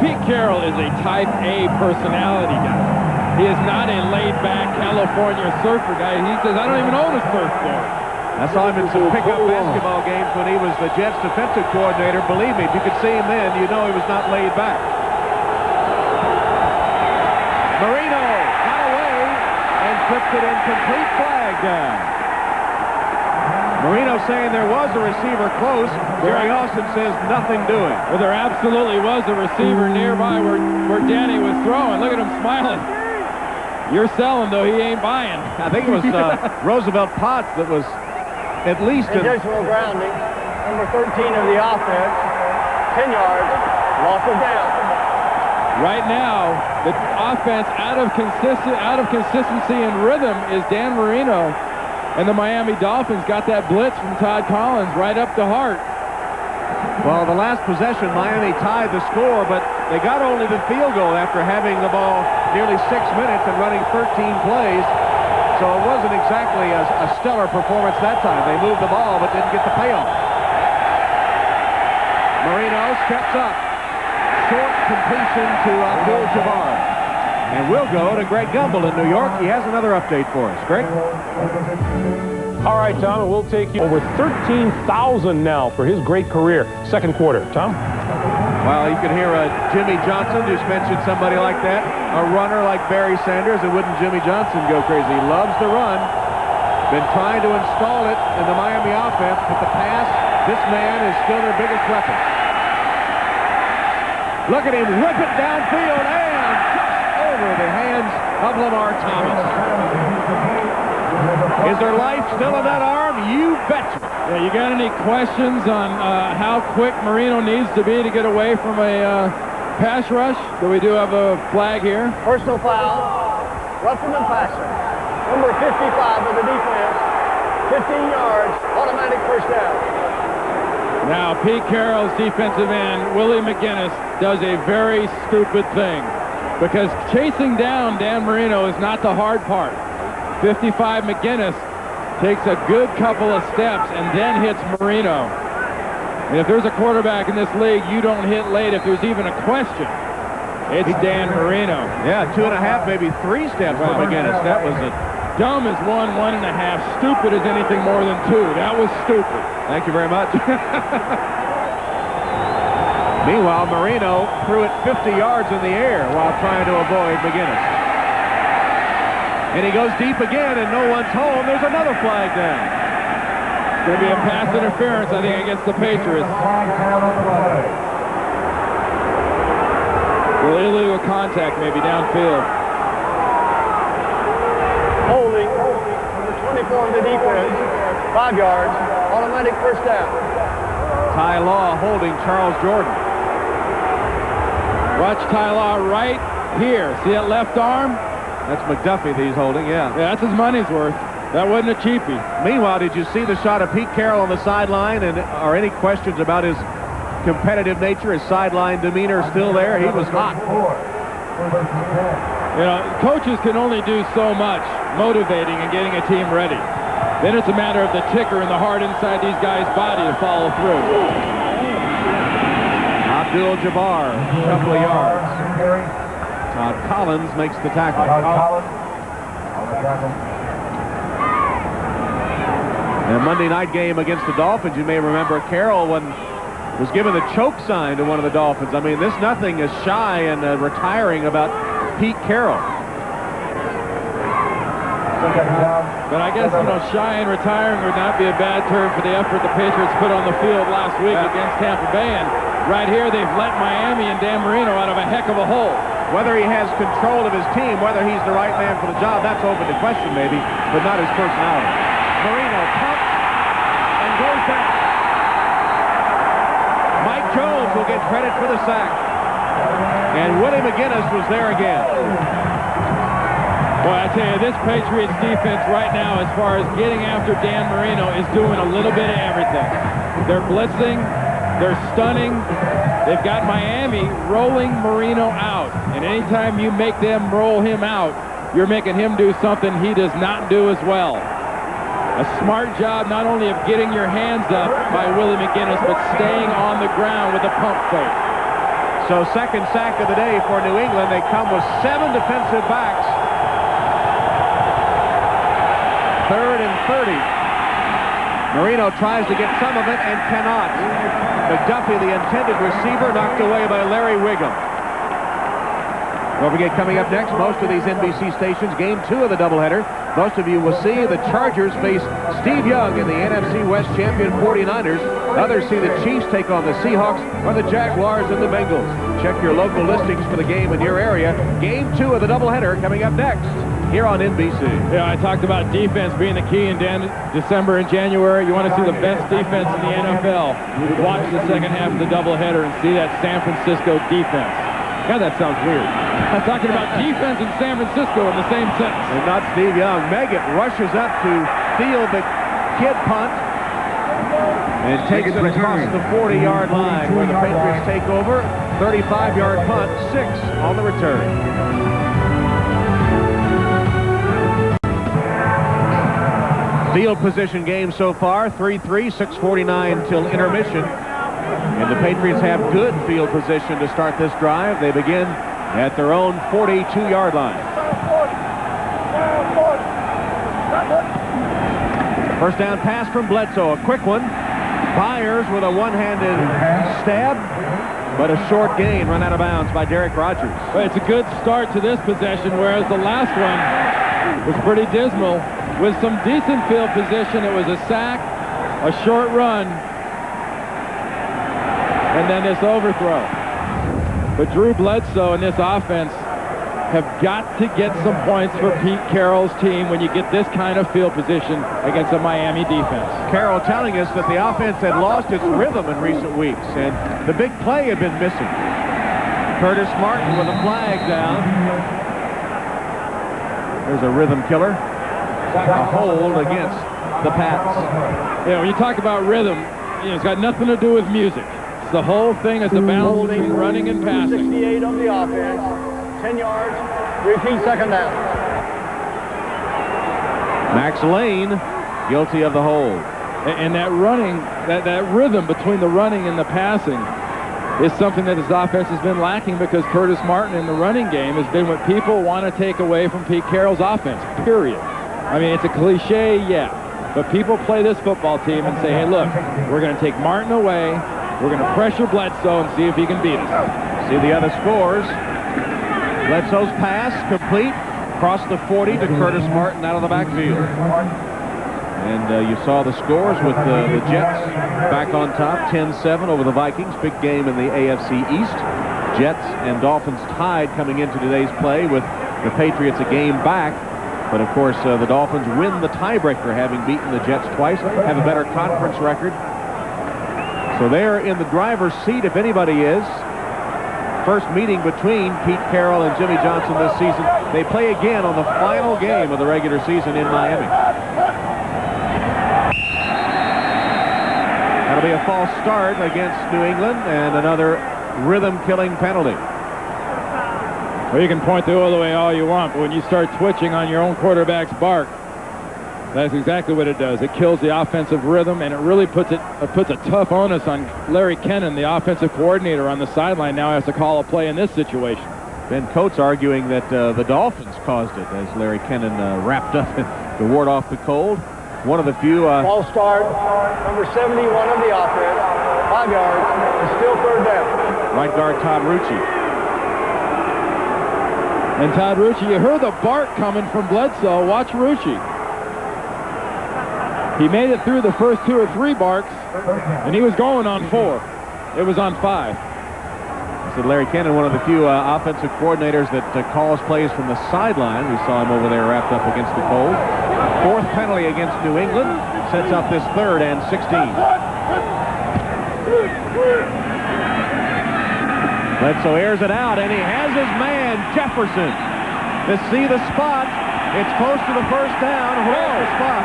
Pete Carroll is a type A personality guy. He is not a laid-back California surfer guy. He says, I don't even own a surfboard. I saw him in some pickup basketball games when he was the Jets defensive coordinator. Believe me, if you could see him then, you know he was not laid back. Marino got away and flipped it incomplete, flag down. Marino saying there was a receiver close. Jerry Austin says nothing doing. Well, there absolutely was a receiver nearby where Danny was throwing. Look at him smiling. You're selling, though. He ain't buying. I think it was Roosevelt Potts that was at least intentional grounding. Number 13 of the offense. 10 yards. Loss of down. Right now, the offense out of consistency and rhythm is Dan Marino, and the Miami Dolphins got that blitz from Todd Collins right up the heart. Well, the last possession, Miami tied the score, but they got only the field goal after having the ball nearly 6 minutes and running 13 plays. So it wasn't exactly a stellar performance that time. They moved the ball but didn't get the payoff. Marino steps up. Short completion to Abdul-Jabbar. And we'll go to Greg Gumbel in New York. He has another update for us. Greg? All right, Tom, and we'll take you over 13,000 now for his great career. Second quarter. Tom? Well, you can hear Jimmy Johnson just mentioned somebody like that. A runner like Barry Sanders, and wouldn't Jimmy Johnson go crazy? He loves to run. Been trying to install it in the Miami offense, but the pass, this man is still their biggest weapon. Look at him whip it downfield and just over the hands of Lamar Thomas. Is there life still in that arm? You betcha. Yeah, you got any questions on how quick Marino needs to be to get away from a pass rush? So we do have a flag here. Personal foul, roughing and passing. Number 55 of the defense, 15 yards, automatic first down. Now, Pete Carroll's defensive end, Willie McGinnis, does a very stupid thing because chasing down Dan Marino is not the hard part. 55 McGinnis takes a good couple of steps and then hits Marino. And if there's a quarterback in this league you don't hit late if there's even a question, it's Dan Marino. Yeah, 2.5, maybe 3 steps for McGinnis. That was it. Dumb is 1.5. Stupid is anything more than 2. That was stupid. Thank you very much. Meanwhile, Marino threw it 50 yards in the air while trying to avoid McGinnis. And he goes deep again, and no one's home. There's another flag down. It's going to be a pass interference, I think, against the Patriots. Well, illegal contact maybe downfield. Holding, number 24 of the defense, 5 yards, automatic first down. Ty Law holding Charles Jordan. Watch Ty Law right here. See that left arm? That's McDuffie that he's holding, yeah. Yeah, that's his money's worth. That wasn't a cheapie. Meanwhile, did you see the shot of Pete Carroll on the sideline? And are any questions about his competitive nature, his sideline demeanor still there? He was hot. You know, coaches can only do so much motivating and getting a team ready. Then it's a matter of the ticker and the heart inside these guys' body to follow through. Abdul-Jabbar, a couple of yards. Todd Collins makes the tackle. In a Monday night game against the Dolphins, you may remember Carroll was given the choke sign to one of the Dolphins. I mean, nothing is shy and retiring about Pete Carroll. But I guess, shy and retiring would not be a bad term for the effort the Patriots put on the field last week against Tampa Bay. And right here, they've let Miami and Dan Marino out of a heck of a hole. Whether he has control of his team, whether he's the right man for the job, that's open to question maybe, but not his personality. Marino pumps and goes back. Mike Jones will get credit for the sack. And Willie McGinnis was there again. Boy, I tell you, this Patriots defense right now, as far as getting after Dan Marino, is doing a little bit of everything. They're blitzing, they're stunning, they've got Miami rolling Marino out. And anytime you make them roll him out, you're making him do something he does not do as well. A smart job not only of getting your hands up by Willie McGinnis, but staying on the ground with a pump fake. So second sack of the day for New England. They come with 7 defensive backs. 3rd and 30. Marino tries to get some of it and cannot. McDuffie, the intended receiver, knocked away by Larry Wiggum. Don't forget, coming up next, most of these NBC stations, Game 2 of the doubleheader. Most of you will see the Chargers face Steve Young in the NFC West champion 49ers. Others see the Chiefs take on the Seahawks or the Jaguars and the Bengals. Check your local listings for the game in your area. Game 2 of the doubleheader coming up next here on NBC. Yeah, I talked about defense being the key in December and January. You want to see the best defense in the NFL. Watch the second half of the doubleheader and see that San Francisco defense. God, that sounds weird. I'm talking about defense in San Francisco in the same sentence. And not Steve Young. Meggett rushes up to field the kid punt and takes it across the 40-yard line where the Patriots take over. 35-yard punt, 6 on the return. Field position game so far, 3-3, 6:49 till intermission. And the Patriots have good field position to start this drive. They begin at their own 42-yard line. First down pass from Bledsoe, a quick one. Byers with a one-handed stab, but a short gain run out of bounds by Derek Rogers. Well, it's a good start to this possession, whereas the last one was pretty dismal. With some decent field position, it was a sack, a short run, and then this overthrow. But Drew Bledsoe and this offense have got to get some points for Pete Carroll's team when you get this kind of field position against a Miami defense. Carroll telling us that the offense had lost its rhythm in recent weeks, and the big play had been missing. Curtis Martin with a flag down. There's a rhythm killer. A hold against the Pats. Yeah, when you talk about rhythm, it's got nothing to do with music. It's the whole thing is the balance between running and passing. 68 on the offense, 10 yards, repeat second down. Max Lane guilty of the hold. And that running, that rhythm between the running and the passing is something that his offense has been lacking, because Curtis Martin in the running game has been what people want to take away from Pete Carroll's offense, period. I mean, it's a cliche, yeah, but people play this football team and say, hey, look, we're going to take Martin away, we're going to pressure Bledsoe and see if he can beat us. See the other scores. Bledsoe's pass complete, across the 40 to Curtis Martin out of the backfield. And you saw the scores with the Jets back on top, 10-7 over the Vikings. Big game in the AFC East. Jets and Dolphins tied coming into today's play, with the Patriots a game back. But, of course, the Dolphins win the tiebreaker, having beaten the Jets twice, have a better conference record. So they're in the driver's seat, if anybody is. First meeting between Pete Carroll and Jimmy Johnson this season. They play again on the final game of the regular season in Miami. That'll be a false start against New England and another rhythm-killing penalty. Well, you can point the other way all you want, but when you start twitching on your own quarterback's bark, that's exactly what it does. It kills the offensive rhythm, and it really puts a tough onus on Larry Kennan, the offensive coordinator on the sideline. Now has to call a play in this situation. Ben Coates arguing that the Dolphins caused it, as Larry Kennan wrapped up to ward off the cold. One of the few... False start, number 71 of the offense, 5 yards, and still third down. Right guard Todd Rucci. And Todd Rucci, you heard the bark coming from Bledsoe. Watch Rucci. He made it through the first 2 or 3 barks, and he was going on 4. It was on 5. So Larry Kennan, one of the few offensive coordinators that calls plays from the sideline. We saw him over there wrapped up against the cold. 4th penalty against New England sets up this 3rd and 16. Bledsoe airs it out, and he has his man, Jefferson, to see the spot. It's close to the first down. Whoa, spot.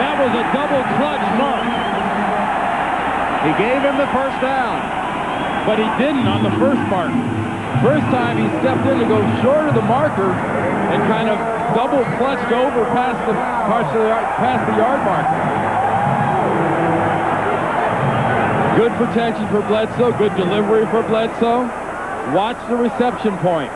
That was a double clutch mark. He gave him the first down. But he didn't on the first mark. First time he stepped in to go short of the marker and kind of double clutched over past the yard marker. Good protection for Bledsoe. Good delivery for Bledsoe. Watch the reception point.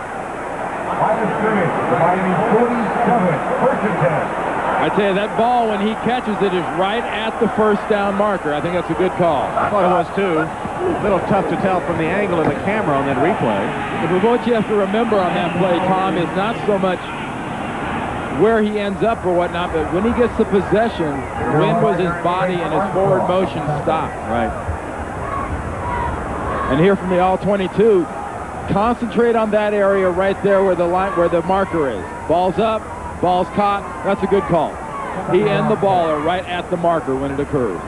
I tell you, that ball, when he catches it, is right at the first down marker. I think that's a good call. I thought it was, too. A little tough to tell from the angle of the camera on that replay. But what you have to remember on that play, Tom, is not so much where he ends up or whatnot, but when he gets the possession, when was his body and his forward motion stopped? Right. And here from the all-22, concentrate on that area right there where the marker is. Ball's up, ball's caught. That's a good call. He and the ball are right at the marker when it occurs.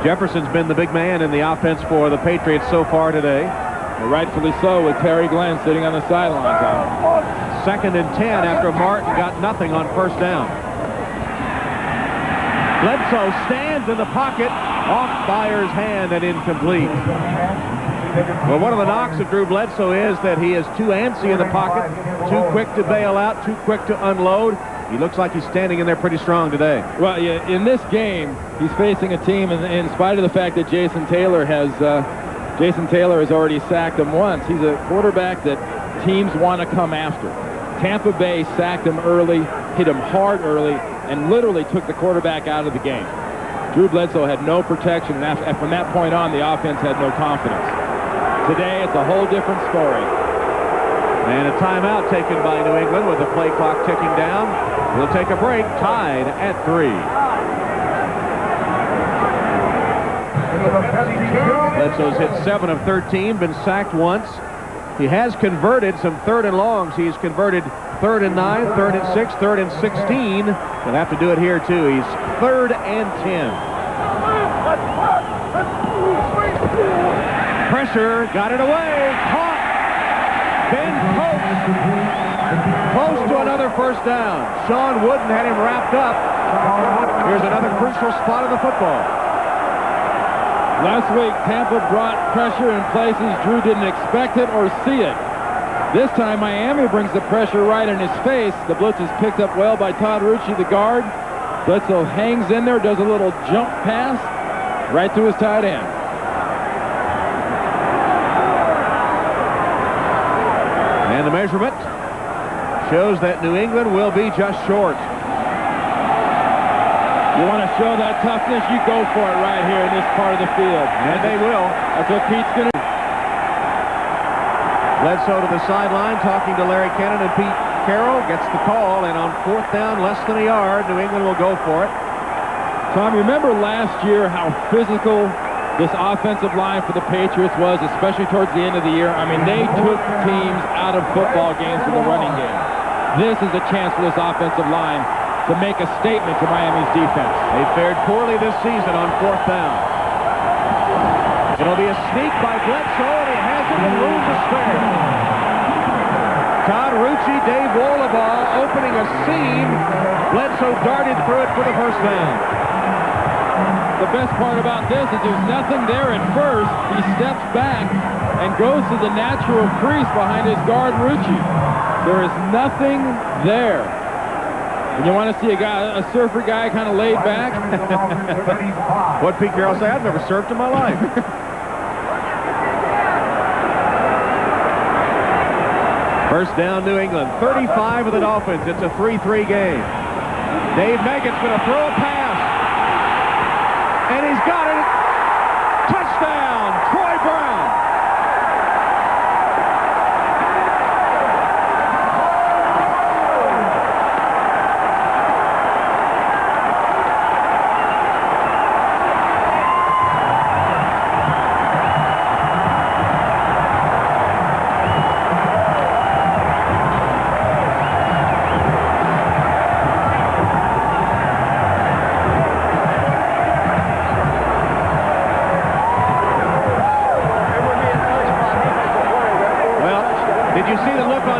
Jefferson's been the big man in the offense for the Patriots so far today. And rightfully so, with Terry Glenn sitting on the sideline, Tom. 2nd and 10 after Martin got nothing on first down. Bledsoe stands in the pocket, off Byers' hand and incomplete. Well, one of the knocks of Drew Bledsoe is that he is too antsy in the pocket, too quick to bail out, too quick to unload. He looks like he's standing in there pretty strong today. Well, yeah, in this game, he's facing a team, in spite of the fact that Jason Taylor has already sacked him once. He's a quarterback that teams want to come after. Tampa Bay sacked him early, hit him hard early, and literally took the quarterback out of the game. Drew Bledsoe had no protection, and from that point on, the offense had no confidence. Today, it's a whole different story. And a timeout taken by New England with the play clock ticking down. We'll take a break, tied at 3. Bledsoe's hit 7 of 13, been sacked once. He has converted some 3rd and longs. He's converted 3rd and 9, 3rd and 6, 3rd and 16. He'll have to do it here, too. He's 3rd and 10. Pressure, got it away, caught. Ben Coates, close to another first down. Sean Wooden had him wrapped up. Here's another crucial spot of the football. Last week, Tampa brought pressure in places Drew didn't expect it or see it. This time, Miami brings the pressure right in his face. The blitz is picked up well by Todd Rucci, the guard. Bledsoe hangs in there, does a little jump pass right to his tight end. And the measurement shows that New England will be just short. You want to show that toughness, you go for it right here in this part of the field. And they will. That's what Pete's going to do. Bledsoe to the sideline, talking to Larry Cannon and Pete Carroll. Gets the call, and on 4th down, less than a yard, New England will go for it. Tom, you remember last year how physical this offensive line for the Patriots was, especially towards the end of the year? I mean, they took teams out of football games with the running game. This is a chance for this offensive line to make a statement to Miami's defense. They fared poorly this season on 4th down. It'll be a sneak by Bledsoe, and he has it in room to spare. Todd Rucci, Dave Wollaball opening a seam. Bledsoe darted through it for the first down. The best part about this is there's nothing there at first. He steps back and goes to the natural crease behind his guard, Rucci. There is nothing there. And you want to see a surfer guy kind of laid back? What Pete Carroll say? I've never surfed in my life. First down, New England. 35 of the Dolphins. It's a 3-3 game. Dave Meggett's going to throw a pass. And he's got it. Touchdown, Troy Brown.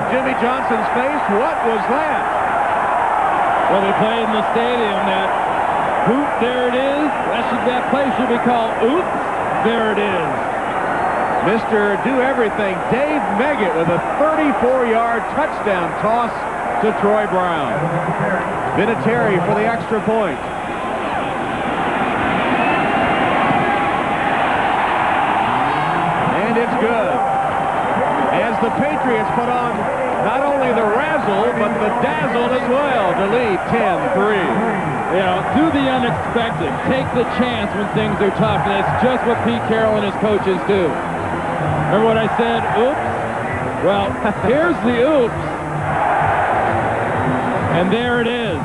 Jimmy Johnson's face. What was that? Well, they played in the stadium that hoop, there it is. That place should be called oops, there it is. Mr. Do Everything, Dave Meggett with a 34-yard touchdown toss to Troy Brown. Vinatieri for the extra point. And it's good. As the Patriots put on not only the razzle, but the dazzle as well to lead 10-3. You know, do the unexpected. Take the chance when things are tough, and it's just what Pete Carroll and his coaches do. Remember what I said, oops? Well, here's the oops. And there it is.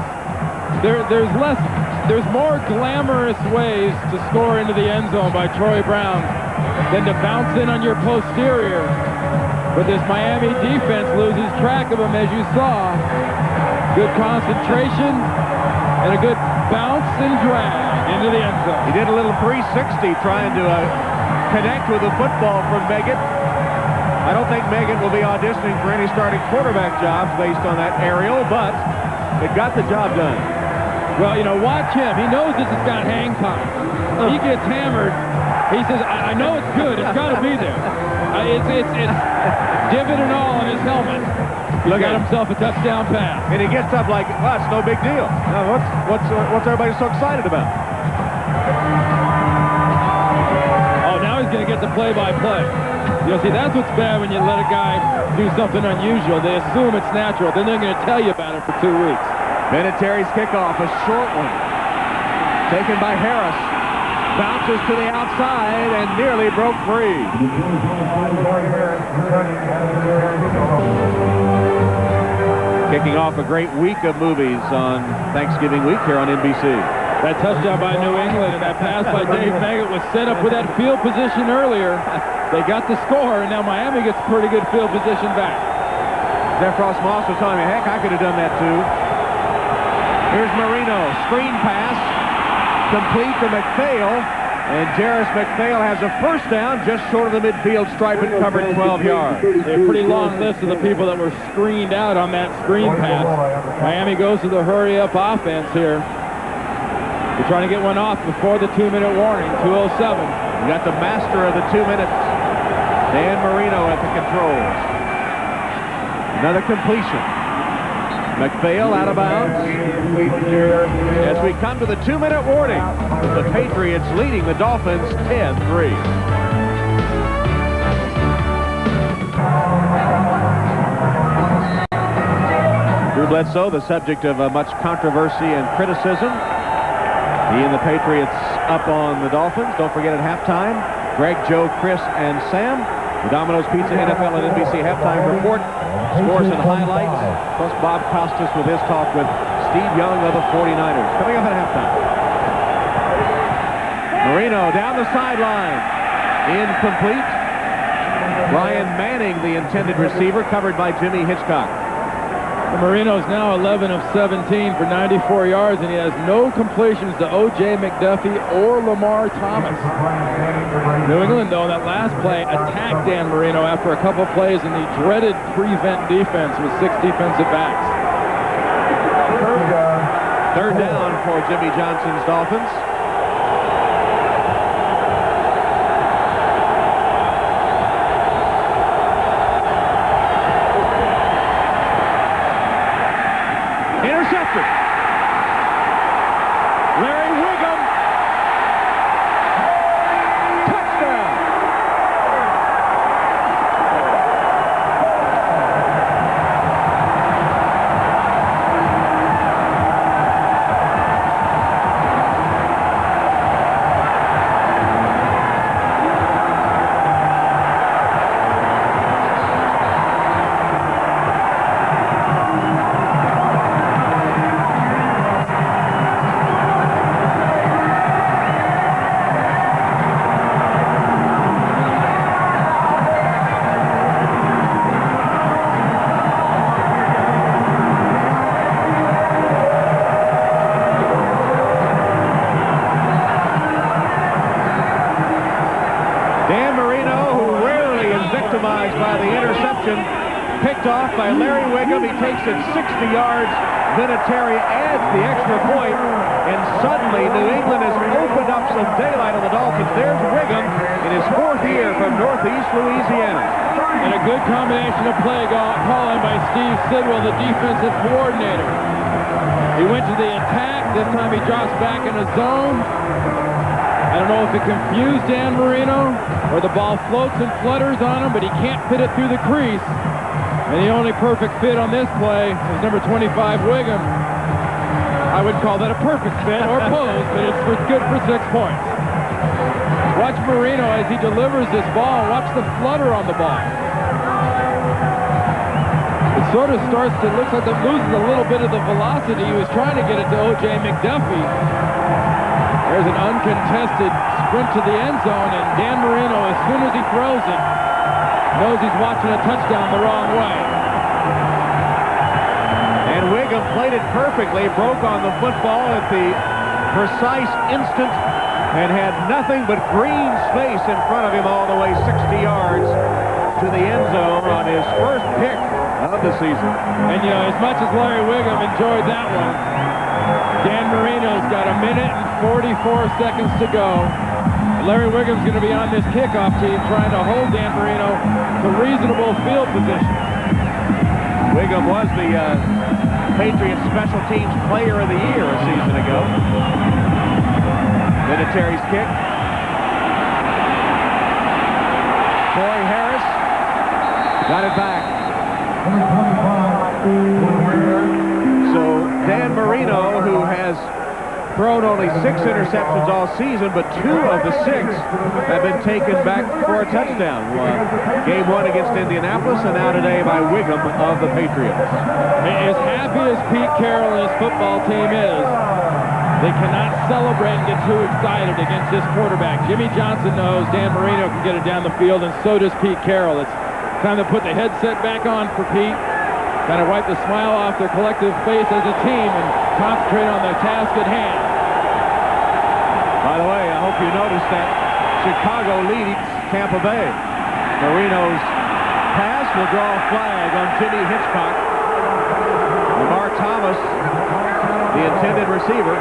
There's more glamorous ways to score into the end zone by Troy Brown than to bounce in on your posterior. But this Miami defense loses track of him, as you saw. Good concentration and a good bounce and drag into the end zone. He did a little 360 trying to connect with the football from Meggett. I don't think Megan will be auditioning for any starting quarterback jobs based on that aerial, but it got the job done. Well, you know, watch him. He knows this has got hang time. He gets hammered. He says, I know it's good. It's got to be there. It's divot and all on his helmet. He got himself a touchdown pass. And he gets up like, well, it's no big deal. Now, what's everybody so excited about? Oh, now he's going to get the play-by-play. You know, see, that's what's bad when you let a guy do something unusual. They assume it's natural. Then they're going to tell you about it for 2 weeks. Vinatieri's kickoff, a short one. Taken by Harris. Bounces to the outside and nearly broke free. Kicking off a great week of movies on Thanksgiving week here on NBC. That touchdown by New England and that pass by Dave Meggett was set up with that field position earlier. They got the score, and now Miami gets pretty good field position back. Jeff Ross Moss was telling me, heck, I could have done that too. Here's Marino, screen pass, complete to McPhail, and Jarris McPhail has a first down just short of the midfield stripe and covered 12 yards. A pretty long list of the people that were screened out on that screen pass. Miami goes to the hurry-up offense here. They're trying to get one off before the 2-minute warning, 2:07. We got the master of the 2 minutes, Dan Marino at the controls. Another completion. McPhail out of bounds. As we come to the 2-minute warning, the Patriots leading the Dolphins 10-3. Drew Bledsoe, the subject of much controversy and criticism. He and the Patriots up on the Dolphins. Don't forget at halftime, Greg, Joe, Chris, and Sam. The Domino's Pizza NFL and NBC halftime report. Scores and highlights. Plus Bob Costas with his talk with Steve Young of the 49ers. Coming up at halftime. Marino down the sideline. Incomplete. Ryan Manning, the intended receiver, covered by Jimmy Hitchcock. Marino's now 11 of 17 for 94 yards, and he has no completions to O.J. McDuffie or Lamar Thomas. New England, though, in that last play, attacked Dan Marino after a couple plays in the dreaded prevent defense with 6 defensive backs. Third down for Jimmy Johnson's Dolphins. Intercepted. Larry Wiggum. Touchdown. Dan Marino, who rarely is victimized by the interception, picked off by Larry Wiggum. He takes it 60 yards. Vinatieri adds the extra point, and suddenly New England has opened up some daylight on the Dolphins. There's Wiggum in his 4th year from Northeast Louisiana. And a good combination of play calling by Steve Sidwell, the defensive coordinator. He went to the attack. This time he drops back in a zone. I don't know if it confused Dan Marino or the ball floats and flutters on him, but he can't fit it through the crease. And the only perfect fit on this play is number 25, Wiggum. I would call that a perfect fit or pose, but it's good for 6 points. Watch Marino as he delivers this ball. Watch the flutter on the ball. It sort of starts to look like it loses a little bit of the velocity. He was trying to get it to O.J. McDuffie. There's an uncontested sprint to the end zone, and Dan Marino, as soon as he throws it, knows he's watching a touchdown the wrong way. And Wiggum played it perfectly, broke on the football at the precise instant, and had nothing but green space in front of him all the way 60 yards to the end zone on his first pick of the season. And, you know, as much as Larry Wiggum enjoyed that one, Dan Marino's got 1 minute and 44 seconds to go. Larry Wiggum's going to be on this kickoff team trying to hold Dan Marino to reasonable field position. Wiggum was the Patriots Special Teams Player of the Year a season ago. Vinatieri's kick. Troy Harris got it back. So Dan Marino, who has thrown only 6 interceptions all season, but 2 of the 6 have been taken back for a touchdown. Game 1 against Indianapolis, and now today by Wiggum of the Patriots. As happy as Pete Carroll and his football team is, they cannot celebrate and get too excited against this quarterback. Jimmy Johnson knows Dan Marino can get it down the field, and so does Pete Carroll. It's time to put the headset back on for Pete, kind of wipe the smile off their collective face as a team, and concentrate on the task at hand. By the way, I hope you noticed that Chicago leads Tampa Bay. Marino's pass will draw a flag on Jimmy Hitchcock. Lamar Thomas, the intended receiver.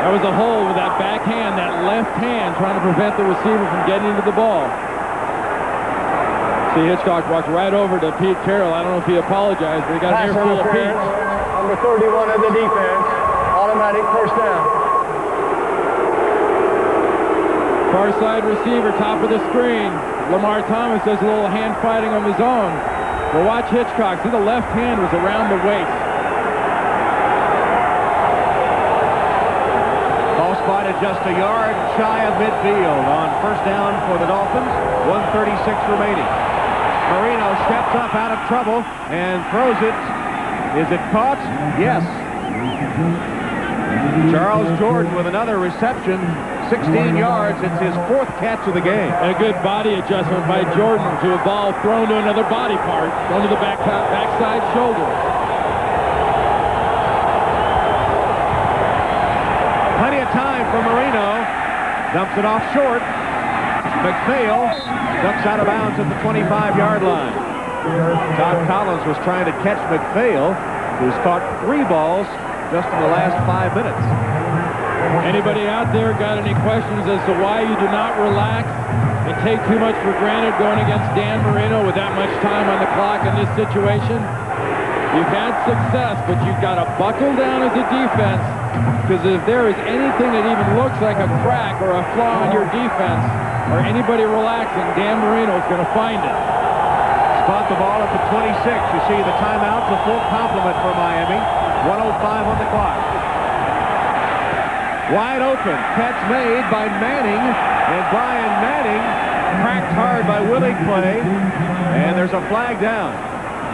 That was a hole with that backhand, that left hand, trying to prevent the receiver from getting into the ball. See, Hitchcock walked right over to Pete Carroll. I don't know if he apologized, but he got an earful of Pete. Number 31 of the defense. Automatic first down. Far side receiver, top of the screen. Lamar Thomas does a little hand fighting of his own. But watch Hitchcock. See, the left hand was around the waist. Ball spotted just a yard shy of midfield on first down for the Dolphins. 1:36 remaining. Marino steps up out of trouble and throws it. Is it caught? Yes. Charles Jordan with another reception. 16 yards. It's his 4th catch of the game. And a good body adjustment by Jordan to a ball thrown to another body part, thrown to the backside shoulder. Plenty of time for Marino. Dumps it off short. McPhail ducks out of bounds at the 25-yard line. Todd Collins was trying to catch McPhail, who's caught 3 balls just in the last 5 minutes. Anybody out there got any questions as to why you do not relax and take too much for granted going against Dan Marino with that much time on the clock in this situation? You've had success, but you've got to buckle down as a defense, because if there is anything that even looks like a crack or a flaw in your defense, or anybody relaxing, Dan Marino is going to find it. Spot the ball at the 26. You see the timeout's a full complement for Miami. 1:05 on the clock. Wide open. Catch made by Manning. And Brian Manning cracked hard by Willie Clay. And there's a flag down.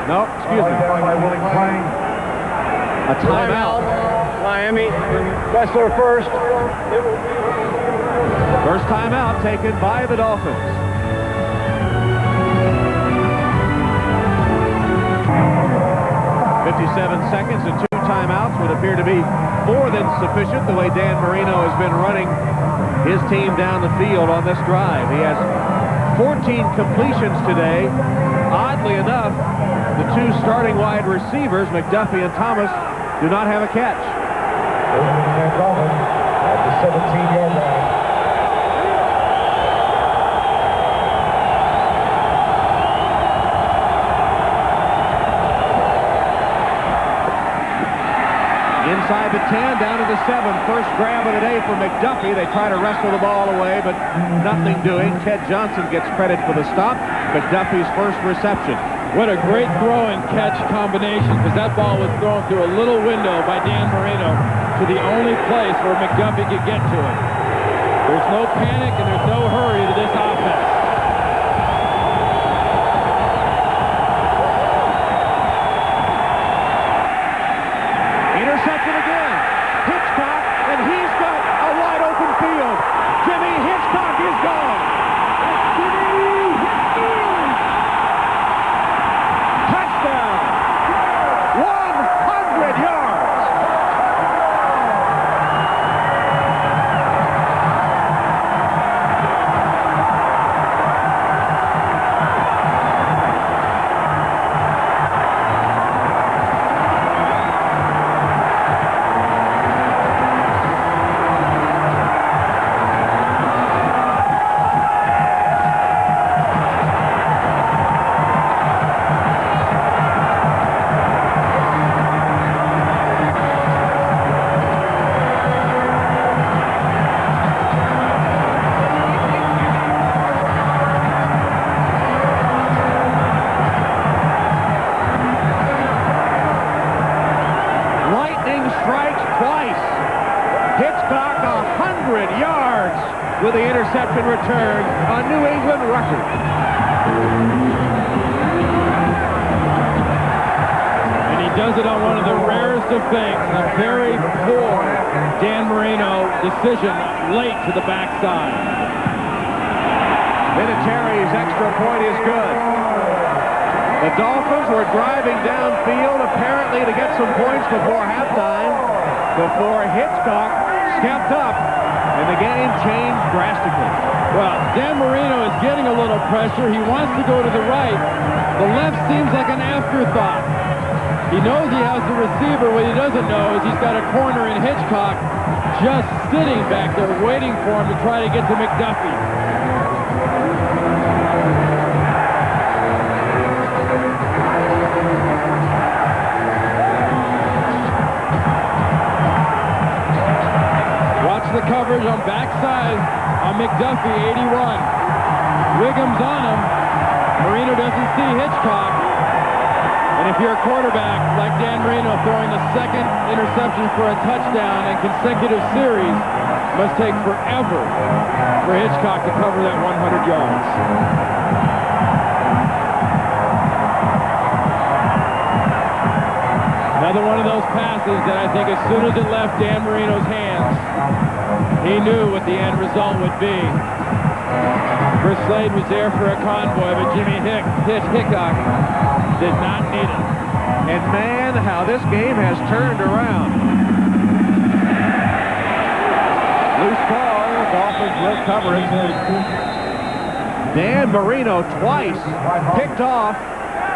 No, excuse me. A timeout. Miami. That's their first. First timeout taken by the Dolphins. .57 seconds and 2 timeouts would appear to be more than sufficient the way Dan Marino has been running his team down the field on this drive. He has 14 completions today. Oddly enough, the 2 starting wide receivers, McDuffie and Thomas, do not have a catch. At the 17-yard line. Inside the 10, down to the 7. First grab of the day for McDuffie. They try to wrestle the ball away, but nothing doing. Ted Johnson gets credit for the stop. McDuffie's first reception. What a great throw and catch combination, because that ball was thrown through a little window by Dan Marino to the only place where McDuffie could get to it. There's no panic and there's no hurry to this offense. Intercepted again. Hitchcock, and he's got a wide open field. Jimmy Hitchcock is gone. Touchdown. 100 yards. with the interception return, a New England record. And he does it on one of the rarest of things, a very poor Dan Marino decision late to the backside. Vinatieri's extra point is good. The Dolphins were driving downfield apparently to get some points before halftime, before Hitchcock stepped up and the game changed drastically. Well, Dan Marino is getting a little pressure. He wants to go to the right. The left seems like an afterthought. He knows he has the receiver. What he doesn't know is he's got a corner in Hitchcock just sitting back there waiting for him to try to get to McDuffie. The coverage on backside on McDuffie, 81. Wiggum's on him. Marino doesn't see Hitchcock. And if you're a quarterback like Dan Marino throwing the second interception for a touchdown in consecutive series, must take forever for Hitchcock to cover that 100 yards. Another one of those passes that I think as soon as it left Dan Marino's hands, he knew what the end result would be. Chris Slade was there for a convoy, but Jimmy Hickok did not need it. And man, how this game has turned around. Loose ball, Dolphins will cover it. Dan Marino twice picked off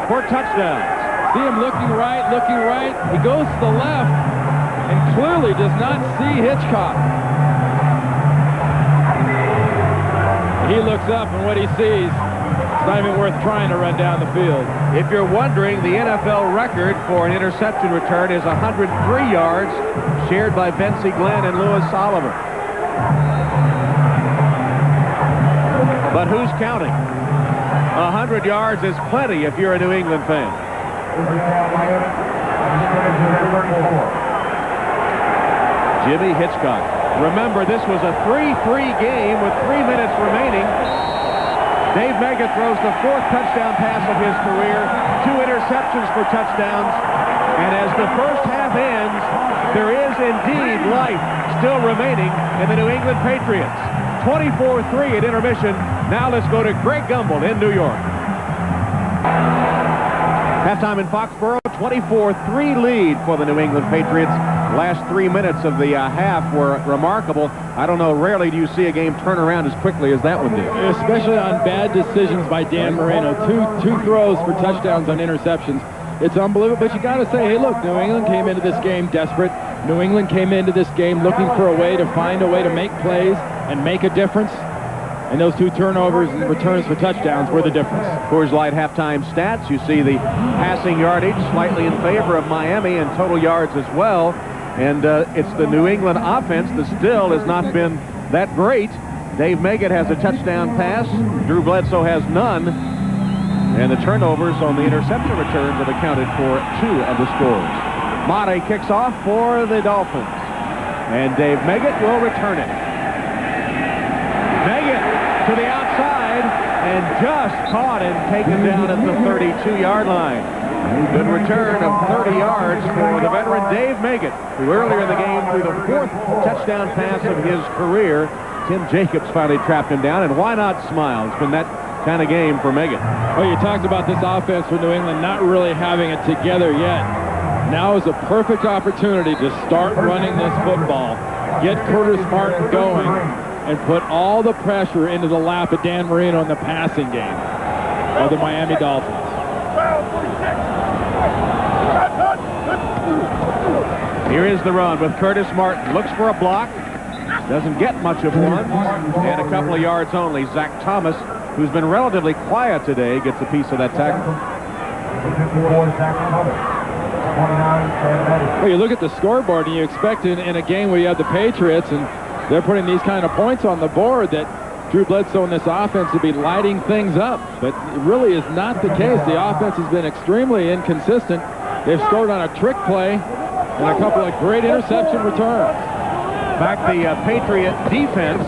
for touchdowns. See him looking right. He goes to the left and clearly does not see Hitchcock. He looks up, and what he sees, it's not even worth trying to run down the field. If you're wondering, the NFL record for an interception return is 103 yards, shared by Bensy Glenn and Louis Oliver. But who's counting? 100 yards is plenty if you're a New England fan. Jimmy Hitchcock. Remember, this was a 3-3 game with 3 minutes remaining. Dave Meggett throws the 4th touchdown pass of his career, 2 interceptions for touchdowns, and as the first half ends, there is indeed life still remaining in the New England Patriots. 24-3 at intermission. Now let's go to Greg Gumbel in New York. Halftime in Foxborough, 24-3 lead for the New England Patriots. Last 3 minutes of the half were remarkable. I don't know, rarely do you see a game turn around as quickly as that one did. Especially on bad decisions by Dan Marino. Two throws for touchdowns on interceptions. It's unbelievable, but you got to say, hey, look, New England came into this game desperate. New England came into this game looking for a way to find a way to make plays and make a difference. And those 2 turnovers and returns for touchdowns were the difference. Coors Light halftime stats. You see the passing yardage slightly in favor of Miami and total yards as well. And it's the New England offense that still has not been that great. Dave Meggett has a touchdown pass. Drew Bledsoe has none. And the turnovers on the interception returns have accounted for 2 of the scores. Mate kicks off for the Dolphins. And Dave Meggett will return it. Meggett to the outside and just caught and taken down at the 32-yard line. Good return of 30 yards for the veteran Dave Meggett, who earlier in the game threw the 4th touchdown pass of his career. Tim Jacobs finally trapped him down, and why not smile? It's been that kind of game for Meggett. Well, you talked about this offense for New England not really having it together yet. Now is a perfect opportunity to start running this football, get Curtis Martin going, and put all the pressure into the lap of Dan Marino in the passing game of the Miami Dolphins. Here is the run with Curtis Martin. Looks for a block. Doesn't get much of one. And a couple of yards only. Zach Thomas, who's been relatively quiet today, gets a piece of that tackle. Well, you look at the scoreboard and you expect in a game where you have the Patriots and they're putting these kind of points on the board that Drew Bledsoe and this offense will be lighting things up. But it really is not the case. The offense has been extremely inconsistent. They've scored on a trick play and a couple of great interception returns. In fact, the Patriot defense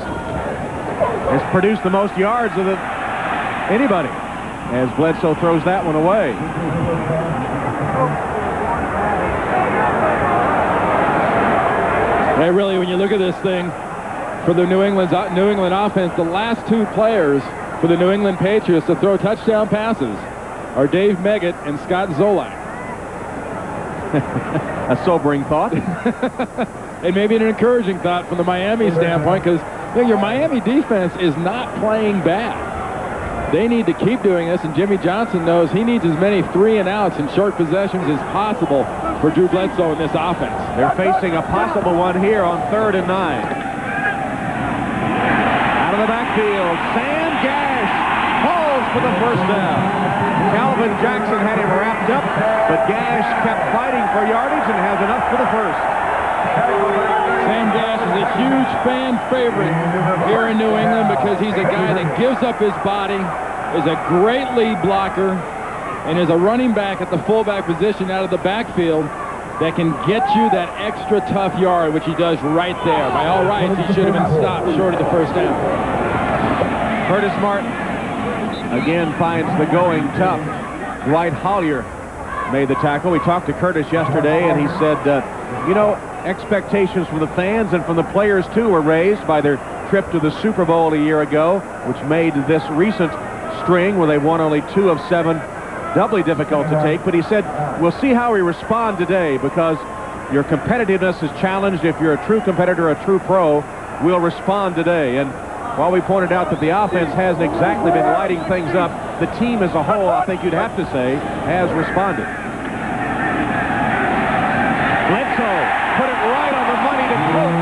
has produced the most yards of anybody, as Bledsoe throws that one away. Hey, really, when you look at this thing, for the New England offense, the last two players for the New England Patriots to throw touchdown passes are Dave Meggett and Scott Zolak. A sobering thought. And maybe an encouraging thought from the Miami standpoint, because your Miami defense is not playing bad. They need to keep doing this, and Jimmy Johnson knows he needs as many 3-and-outs and short possessions as possible for Drew Bledsoe in this offense. They're facing a possible one here on 3rd and 9. Out of the backfield, Sam Gash falls for the first down. Calvin Jackson had him wrapped up, but Gash kept fighting for yardage and has enough for the first. Sam Gash is a huge fan favorite here in New England because he's a guy that gives up his body, is a great lead blocker, and is a running back at the fullback position out of the backfield that can get you that extra tough yard, which he does right there. By all rights, he should have been stopped short of the first down. Curtis Martin again finds the going tough. Dwight Hollier made the tackle. We talked to Curtis yesterday, and he said, you know, expectations from the fans and from the players, too, were raised by their trip to the Super Bowl a year ago, which made this recent string, where they won only 2 of 7, doubly difficult to take. But he said, we'll see how we respond today, because your competitiveness is challenged. If you're a true competitor, a true pro, we'll respond today. And while we pointed out that the offense hasn't exactly been lighting things up, the team as a whole, I think you'd have to say, has responded. Bledsoe put it right on the money to Coates.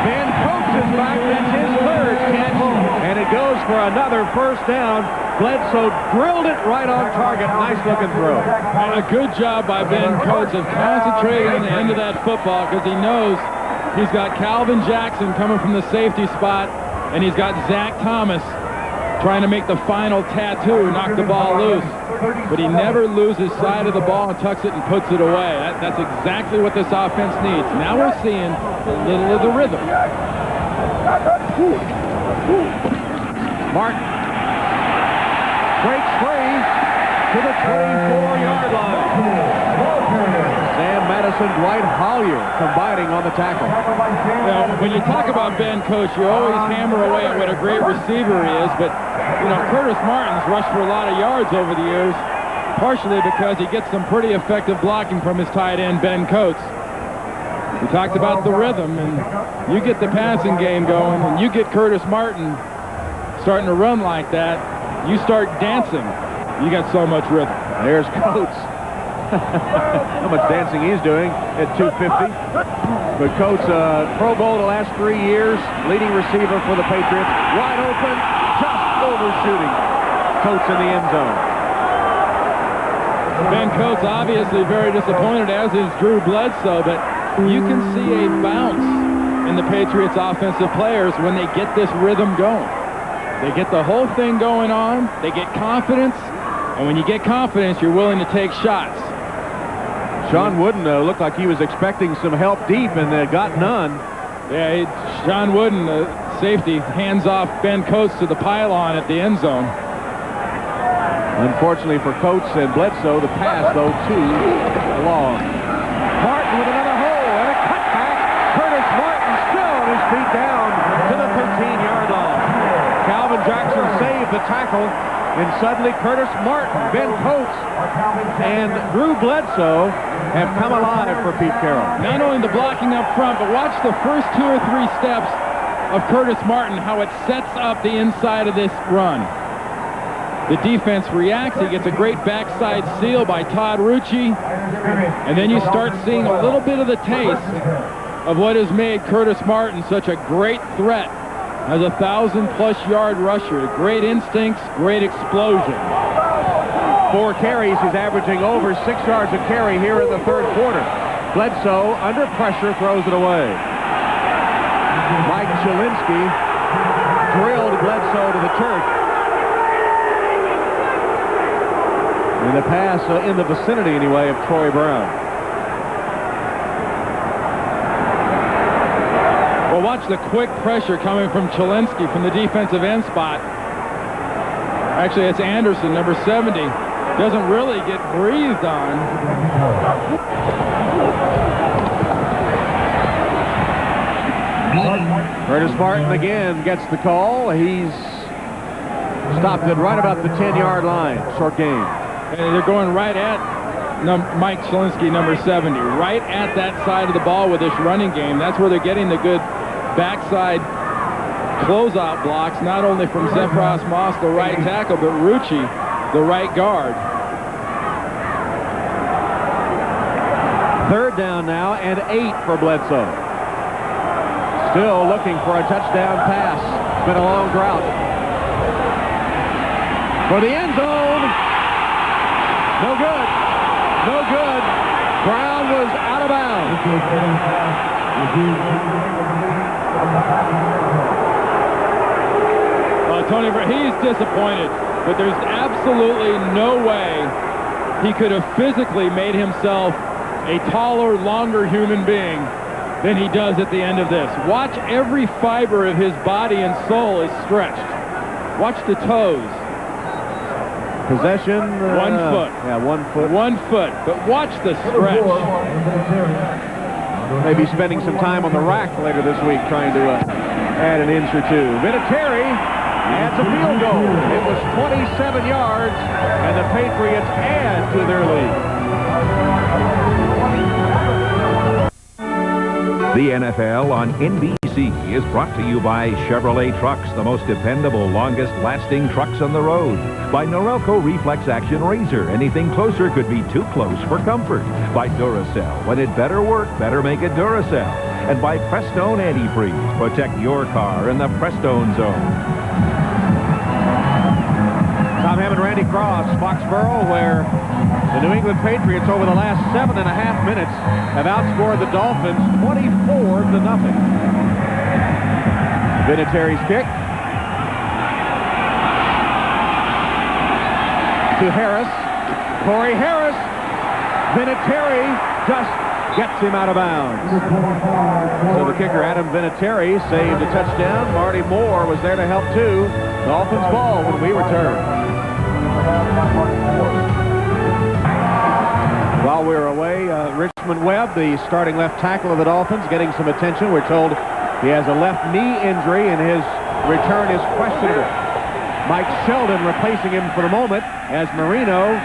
Ben Coates is back. That's his 3rd catch, and it goes for another first down. Bledsoe drilled it right on target. Nice looking throw. And a good job by Ben Coates of concentrating on the end of that football, because he knows he's got Calvin Jackson coming from the safety spot, and he's got Zach Thomas trying to make the final tattoo, knock the ball loose. But he never loses sight of the ball and tucks it and puts it away. That's exactly what this offense needs. Now we're seeing a little of the rhythm. Martin breaks free to the 24-yard line. Sam Madison, Dwight Hollier combining on the tackle. Now, when you talk about Ben Coates, you always hammer away at what a great receiver he is, but Curtis Martin's rushed for a lot of yards over the years, partially because he gets some pretty effective blocking from his tight end, Ben Coates. We talked about the rhythm, and you get the passing game going, and you get Curtis Martin starting to run like that, you start dancing. You got so much rhythm. There's Coates. How much dancing he's doing at 250. But Coates, Pro Bowl the last 3 years, leading receiver for the Patriots. Wide open, just overshooting. Coates in the end zone. Ben Coates obviously very disappointed, as is Drew Bledsoe, but you can see a bounce in the Patriots offensive players when they get this rhythm going. They get the whole thing going on, they get confidence, and when you get confidence, you're willing to take shots. Sean Wooden looked like he was expecting some help deep and got none. Yeah, Sean Wooden, safety, hands off Ben Coates to the pylon at the end zone. Unfortunately for Coates and Bledsoe, the pass, though, too long. Martin with another hole and a cutback. Curtis Martin still on his feet down to the 13-yard line. Calvin Jackson saved the tackle, and suddenly Curtis Martin, Ben Coates, and Drew Bledsoe have come alive for Pete Carroll. Not only the blocking up front, but watch the first 2 or 3 steps of Curtis Martin, how it sets up the inside of this run. The defense reacts. He gets a great backside seal by Todd Rucci, and then you start seeing a little bit of the taste of what has made Curtis Martin such a great threat as a 1,000-plus yard rusher. Great instincts, great explosion. 4 carries. He's averaging over 6 yards a carry here in the 3rd quarter. Bledsoe, under pressure, throws it away. Mike Chilinsky drilled Bledsoe to the turf. And the pass in the vicinity, anyway, of Troy Brown. Well, watch the quick pressure coming from Chilinsky from the defensive end spot. Actually, it's Anderson, number 70. Doesn't really get breathed on. Curtis Martin again gets the call. He's stopped it right about the 10-yard line. Short game. And they're going right at Mike Chilinsky, number 70, right at that side of the ball with this running game. That's where they're getting the good backside closeout blocks, not only from Zephros Moss, the right tackle, but Rucci, the right guard. Third down now and 8 for Bledsoe. Still looking for a touchdown pass. It's been a long drought. For the end zone. No good. No good. Brown was out of bounds. Tony, he's disappointed, but there's absolutely no way he could have physically made himself a taller, longer human being than he does at the end of this. Watch every fiber of his body and soul is stretched. Watch the toes. Possession. 1 foot. Yeah, 1 foot. 1 foot. But watch the stretch. Maybe spending some time on the rack later this week trying to add an inch or two. Vinatieri adds a field goal. It was 27 yards, and the Patriots add to their lead. The NFL on NBC is brought to you by Chevrolet Trucks, the most dependable, longest-lasting trucks on the road. By Norelco Reflex Action Razor, anything closer could be too close for comfort. By Duracell, when it better work, better make it Duracell. And by Prestone Antifreeze, protect your car in the Prestone zone. Tom Hammond, Randy Cross, Foxborough, where the New England Patriots over the last 7.5 minutes have outscored the Dolphins 24-0. Vinatieri's kick to Harris. Corey Harris. Vinatieri just gets him out of bounds. So the kicker, Adam Vinatieri, saved a touchdown. Marty Moore was there to help too. Dolphins ball when we return. While we were away, Richmond Webb, the starting left tackle of the Dolphins, getting some attention. We're told he has a left knee injury and his return is questionable. Mike Sheldon replacing him for the moment as Marino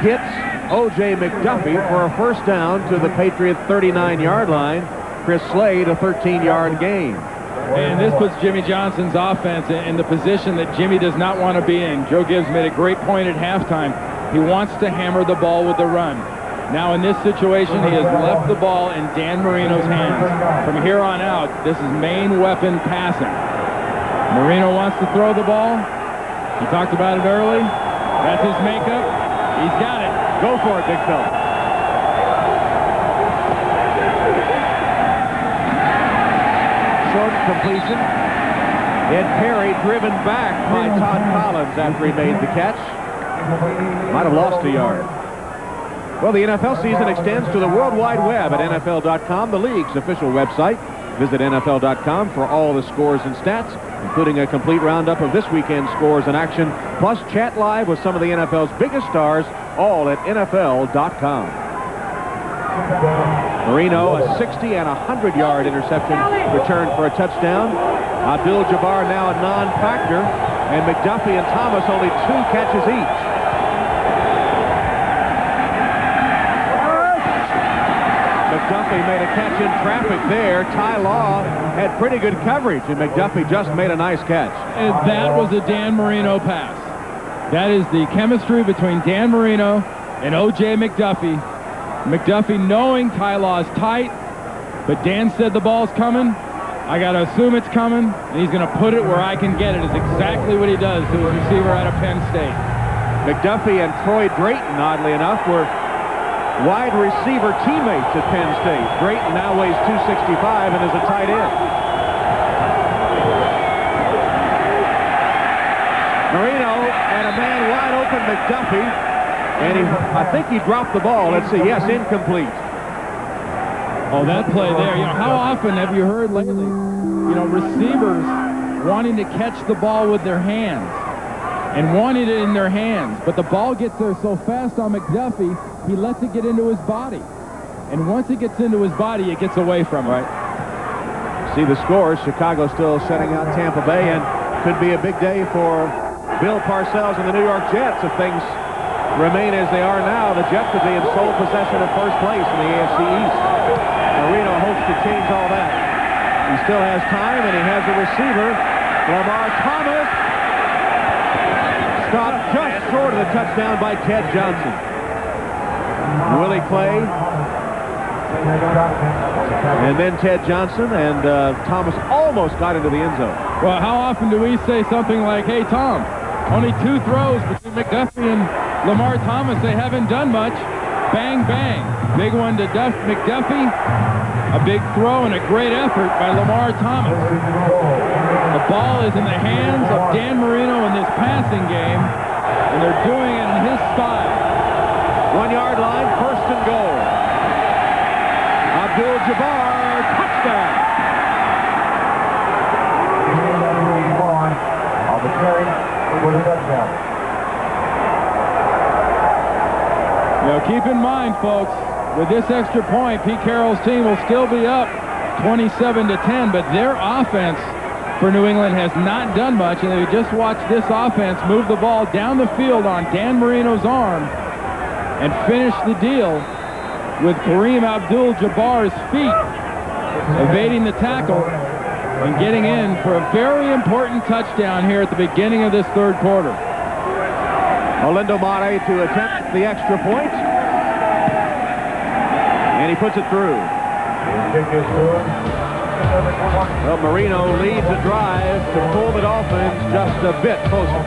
hits O.J. McDuffie for a first down to the Patriots' 39-yard line. Chris Slade, a 13-yard gain. And this puts Jimmy Johnson's offense in the position that Jimmy does not want to be in. Joe Gibbs made a great point at halftime. He wants to hammer the ball with the run. Now in this situation, he has left the ball in Dan Marino's hands. From here on out, this is main weapon passing. Marino wants to throw the ball. He talked about it early. That's his makeup. He's got it. Go for it, big fella. Short completion. Ed Perry driven back by Todd Collins after he made the catch. Might have lost a yard. Well, the NFL season extends to the World Wide Web at NFL.com, the league's official website. Visit NFL.com for all the scores and stats, including a complete roundup of this weekend's scores and action, plus chat live with some of the NFL's biggest stars, all at NFL.com. Marino, a 60- and 100-yard interception return for a touchdown. Abdul-Jabbar now a non-factor, and McDuffie and Thomas only 2 catches each. McDuffie made a catch in traffic there. Ty Law had pretty good coverage, and McDuffie just made a nice catch. And that was a Dan Marino pass. That is the chemistry between Dan Marino and O.J. McDuffie. McDuffie knowing Ty Law is tight, but Dan said the ball's coming. I got to assume it's coming, and he's going to put it where I can get it. Is exactly what he does to his receiver out of Penn State. McDuffie and Troy Drayton, oddly enough, were wide receiver teammates at Penn State. Drayton now weighs 265 and is a tight end. Marino and a man wide open, McDuffie, and I think he dropped the ball. Let's see. Yes, incomplete. Oh, that play there. How often have you heard lately, receivers wanting to catch the ball with their hands and wanting it in their hands, but the ball gets there so fast on McDuffie, he lets it get into his body. And once it gets into his body, it gets away from him. Right. See the scores. Chicago still setting out Tampa Bay, and could be a big day for Bill Parcells and the New York Jets if things remain as they are now. The Jets could be in sole possession of first place in the AFC East. Marino hopes to change all that. He still has time, and he has a receiver. Lamar Thomas stopped just short of the touchdown by Ted Johnson. Willie Clay, and then Ted Johnson, and Thomas almost got into the end zone. Well, how often do we say something like, hey, Tom, only 2 throws between McDuffie and Lamar Thomas. They haven't done much. Bang, bang. Big one to McDuffie. A big throw and a great effort by Lamar Thomas. The ball is in the hands of Dan Marino in this passing game, and they're doing it in his style. 1 yard line, first and goal. Abdul-Jabbar, touchdown. On the carry for the touchdown. Keep in mind, folks, with this extra point, Pete Carroll's team will still be up 27-10, but their offense for New England has not done much, and they just watched this offense move the ball down the field on Dan Marino's arm and finish the deal with Kareem Abdul-Jabbar's feet evading the tackle and getting in for a very important touchdown here at the beginning of this third quarter. Olindo Mare to attempt the extra point, and he puts it through. Well, Marino leads the drive to pull the Dolphins just a bit closer.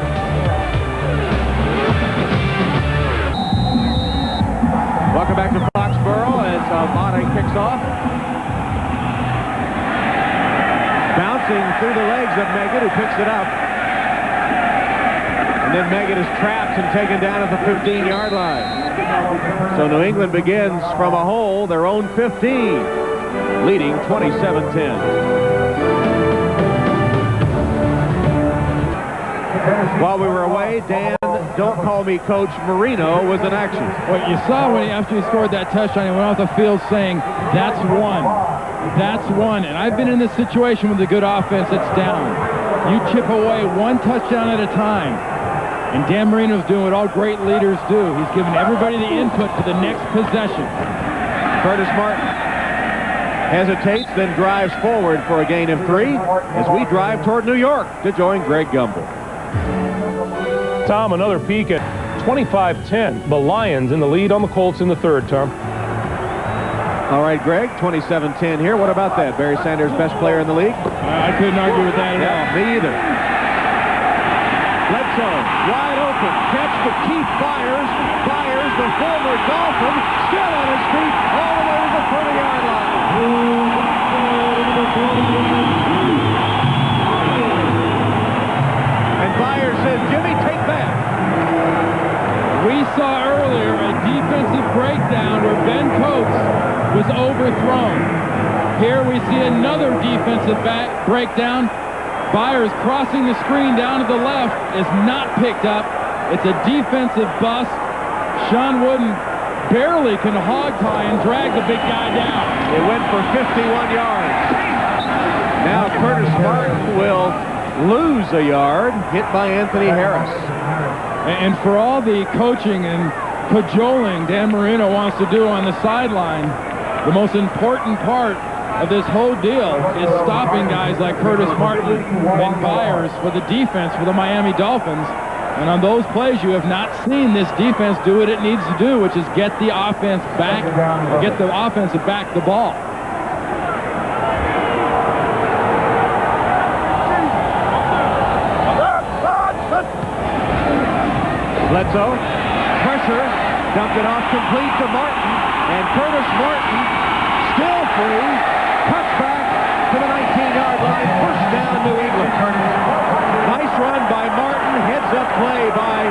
Welcome back to Foxborough as Mare kicks off. Bouncing through the legs of Meggett, who picks it up. And then Meggett is trapped and taken down at the 15-yard line. So New England begins from a hole, their own 15, leading 27-10. While we were away, Dan, don't call me Coach, Marino was in action. What you saw after he scored that touchdown, he went off the field saying, that's one. That's one. And I've been in this situation with a good offense that's down. You chip away one touchdown at a time. And Dan Marino's doing what all great leaders do. He's giving everybody the input for the next possession. Curtis Martin hesitates, then drives forward for a gain of 3 as we drive toward New York to join Greg Gumbel. Tom, another peek at 25-10. The Lions in the lead on the Colts in the third, Tom. All right, Greg, 27-10 here. What about that? Barry Sanders, best player in the league? I couldn't argue with that at all. Me either. Bledsoe, wide open. Catch to Keith Byers. Byers, the former Dolphin, still on his feet all the way to the 30-yard line. And Byers says, Jimmy, take that. We saw earlier a defensive breakdown where Ben Coates was overthrown. Here we see another defensive breakdown. Byers crossing the screen down to the left is not picked up. It's a defensive bust. Sean Wooden barely can hog tie and drag the big guy down. It went for 51 yards. Now Curtis Martin will lose a yard, hit by Anthony Harris. And for all the coaching and cajoling Dan Marino wants to do on the sideline, the most important part of this whole deal is stopping guys like Curtis Martin and Byers for the defense for the Miami Dolphins. And on those plays, you have not seen this defense do what it needs to do, which is get the offense back, or get the offense to back the ball. Bledsoe, pressure, dumped it off complete to Martin, and Curtis Martin still free, cuts back to the 19-yard line, first down New England. Nice run by Martin, heads up play by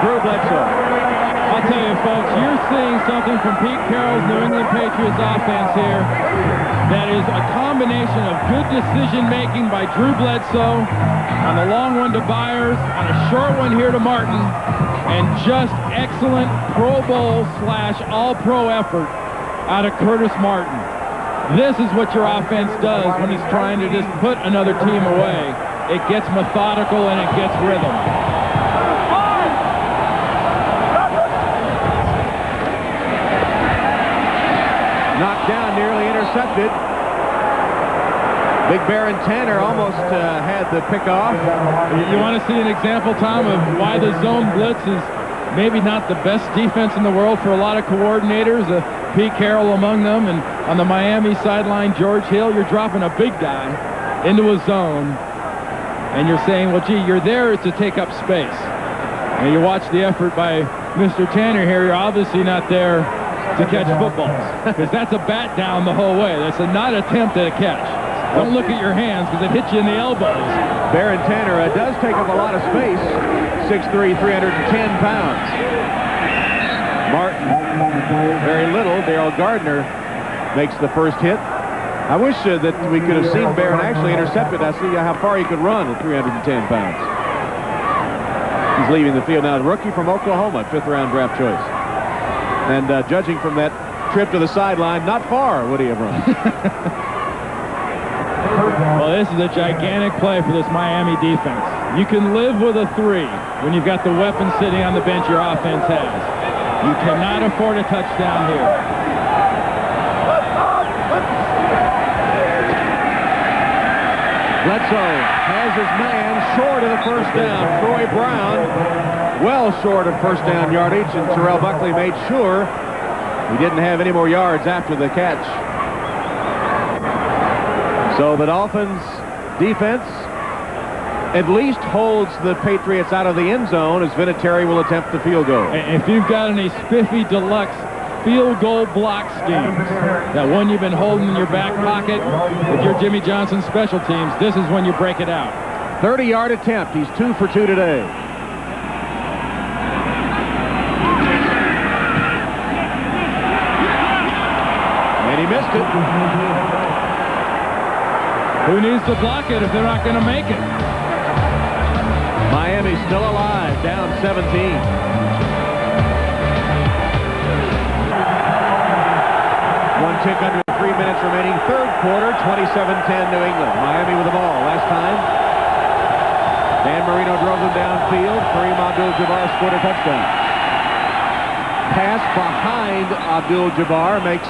Drew Bledsoe. I'll tell you, folks, you're seeing something from Pete Carroll's New England Patriots offense here that is a combination of good decision-making by Drew Bledsoe on the long one to Byers, on a short one here to Martin, and just excellent Pro Bowl / All-Pro effort out of Curtis Martin. This is what your offense does when he's trying to just put another team away. It gets methodical and it gets rhythm. Knocked down, nearly intercepted. Big Baron Tanner almost had the pickoff. You want to see an example, Tom, of why the zone blitz is maybe not the best defense in the world for a lot of coordinators, Pete Carroll among them, and on the Miami sideline, George Hill, you're dropping a big guy into a zone, and you're saying, well, gee, you're there to take up space. And you watch the effort by Mr. Tanner here, you're obviously not there to catch footballs, because that's a bat down the whole way. That's a not attempt at a catch. Don't look at your hands, because it hits you in the elbows. Baron Tanner does take up a lot of space. 6'3", 310 pounds. Martin, very little. Darryl Gardner makes the first hit. I wish that we could have seen Barron actually intercepted. I see how far he could run at 310 pounds. He's leaving the field now. The rookie from Oklahoma, 5th-round draft choice. And judging from that trip to the sideline, not far would he have run. Well, this is a gigantic play for this Miami defense. You can live with a 3 when you've got the weapons sitting on the bench your offense has. You cannot afford a touchdown here. Bledsoe has his man short of the first down. Troy Brown well short of first down yardage, and Terrell Buckley made sure he didn't have any more yards after the catch. So the Dolphins defense at least holds the Patriots out of the end zone as Vinatieri will attempt the field goal. If you've got any spiffy deluxe field goal block schemes, that one you've been holding in your back pocket with your Jimmy Johnson special teams, this is when you break it out. 30-yard attempt. He's 2 for 2 today. And he missed it. Who needs to block it if they're not going to make it? Miami's still alive, down 17. One tick under 3 minutes remaining. Third quarter, 27-10 New England. Miami with the ball. Last time, Dan Marino drove them downfield. Kareem Abdul-Jabbar scored a touchdown. Pass behind Abdul-Jabbar makes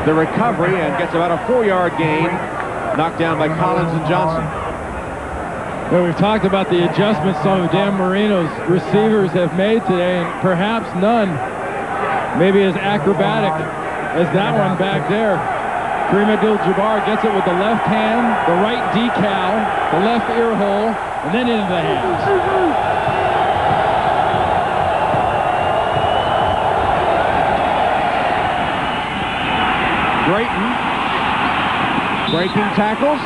the recovery and gets about a 4-yard gain. Knocked down by Collins and Johnson. Well, we've talked about the adjustments some of Dan Marino's receivers have made today, and perhaps none maybe as acrobatic as that one back there. Kareem Abdul-Jabbar gets it with the left hand, the right decal, the left ear hole, and then into the hands. Drayton breaking tackles,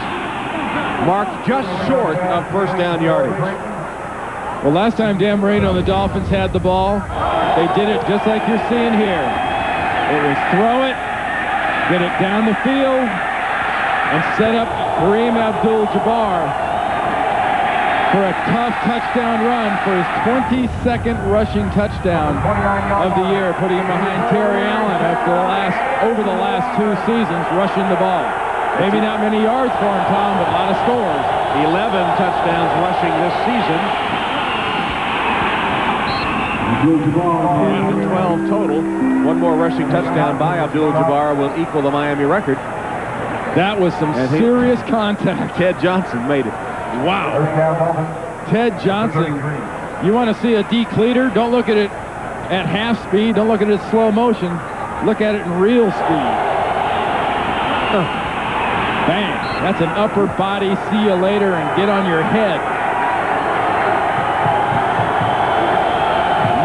marked just short of first down yardage. Well, last time Dan Marino and the Dolphins had the ball, they did it just like you're seeing here. It was throw it, get it down the field, and set up Kareem Abdul-Jabbar for a tough touchdown run for his 22nd rushing touchdown of the year, putting him behind Terry Allen over the last 2 seasons rushing the ball. Maybe not many yards for him, Tom, but a lot of scores. 11 touchdowns rushing this season. 12 total. One more rushing touchdown by Abdul-Jabbar will equal the Miami record. That was some serious contact. Ted Johnson made it. Wow. Ted Johnson. You want to see a decleater? Don't look at it at half speed. Don't look at it in slow motion. Look at it in real speed. Bang. That's an upper body, see you later, and get on your head.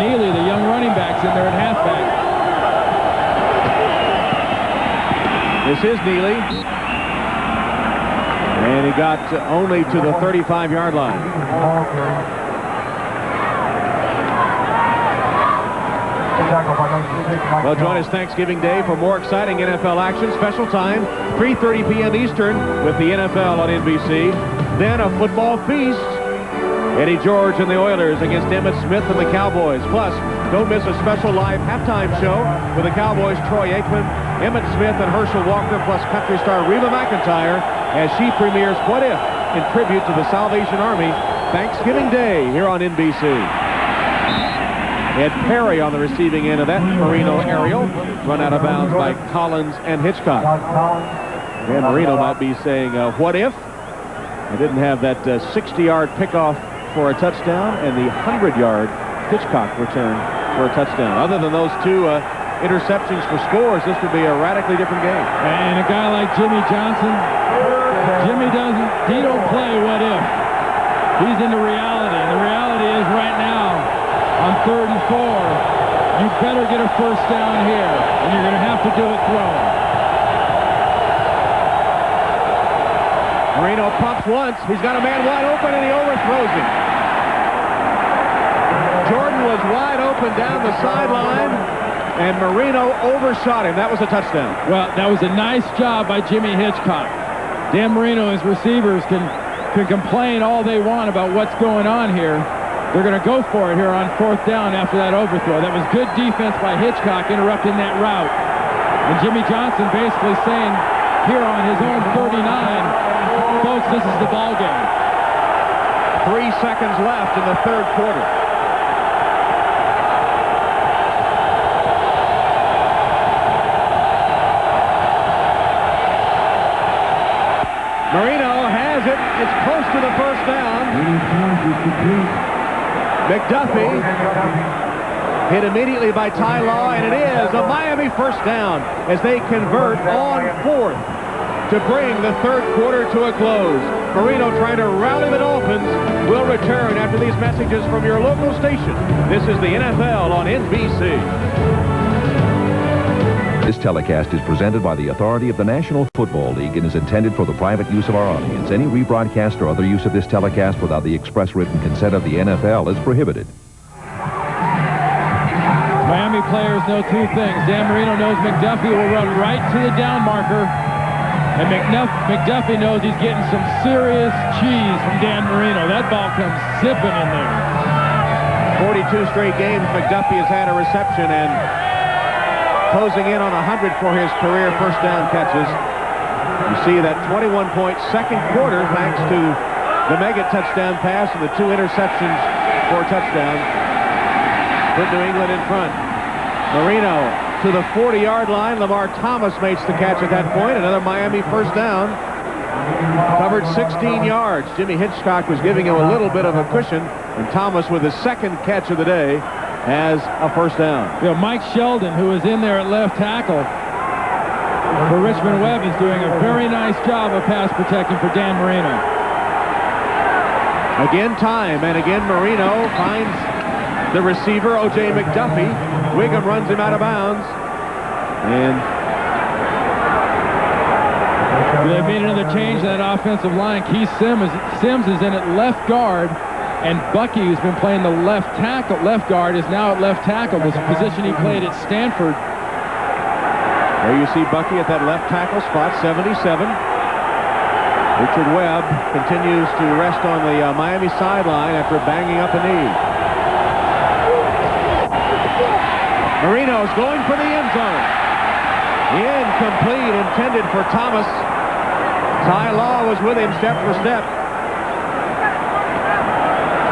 Neely, the young running back's in there at halfback. This is Neely. And he got only to the 35-yard line. Well, join us Thanksgiving Day for more exciting NFL action. Special time, 3:30 p.m. Eastern with the NFL on NBC. Then a football feast. Eddie George and the Oilers against Emmitt Smith and the Cowboys. Plus, don't miss a special live halftime show with the Cowboys' Troy Aikman, Emmitt Smith, and Herschel Walker, plus country star Reba McEntire as she premieres What If in tribute to the Salvation Army Thanksgiving Day here on NBC. Ed Perry on the receiving end of that Marino aerial, run out of bounds by Collins and Hitchcock. And Marino might be saying, what if? I didn't have that 60-yard pickoff for a touchdown and the 100-yard Hitchcock return for a touchdown. Other than those two interceptions for scores, this would be a radically different game. And a guy like Jimmy Johnson, he don't play what if. He's into reality. And the reality is right now, on 3rd and 4, you better get a first down here, and you're going to have to do it throwing. Marino pumps once. He's got a man wide open, and he overthrows him. Jordan was wide open down the sideline, and Marino overshot him. That was a touchdown. Well, that was a nice job by Jimmy Hitchcock. Dan Marino and his receivers can complain all they want about what's going on here. They're going to go for it here on 4th down after that overthrow. That was good defense by Hitchcock interrupting that route. And Jimmy Johnson basically saying here on his own 39, folks, this is the ball game. 3 seconds left in the 3rd quarter. Marino has it. It's close to the first down. McDuffie hit immediately by Ty Law, and it is a Miami first down as they convert on 4th to bring the 3rd quarter to a close. Marino trying to rally the Dolphins. Will return after these messages from your local station. This is the NFL on NBC. This telecast is presented by the authority of the National Football League and is intended for the private use of our audience. Any rebroadcast or other use of this telecast without the express written consent of the NFL is prohibited. Miami players know two things. Dan Marino knows McDuffie will run right to the down marker, and McDuffie knows he's getting some serious cheese from Dan Marino. That ball comes zipping in there. 42 straight games McDuffie has had a reception, and closing in on 100 for his career first down catches. You see that 21-point second quarter thanks to the mega touchdown pass and the 2 interceptions for a touchdown. Put New England in front. Marino to the 40-yard line. Lamar Thomas makes the catch at that point. Another Miami first down. Covered 16 yards. Jimmy Hitchcock was giving him a little bit of a cushion, and Thomas with his second catch of the day as a first down. You know, Mike Sheldon, who is in there at left tackle for Richmond Webb, is doing a very nice job of pass protecting for Dan Marino. Again time, and again Marino finds the receiver, O.J. McDuffie. Wiggum runs him out of bounds. And they've made another change in that offensive line. Keith Sims is in at left guard, and Bucky, who's been playing the left guard, is now at left tackle, the position he played at Stanford. There you see Bucky at that left tackle spot, 77. Richard Webb continues to rest on the Miami sideline after banging up a knee. Marino's going for the end zone. Incomplete, intended for Thomas. Ty Law was with him step for step.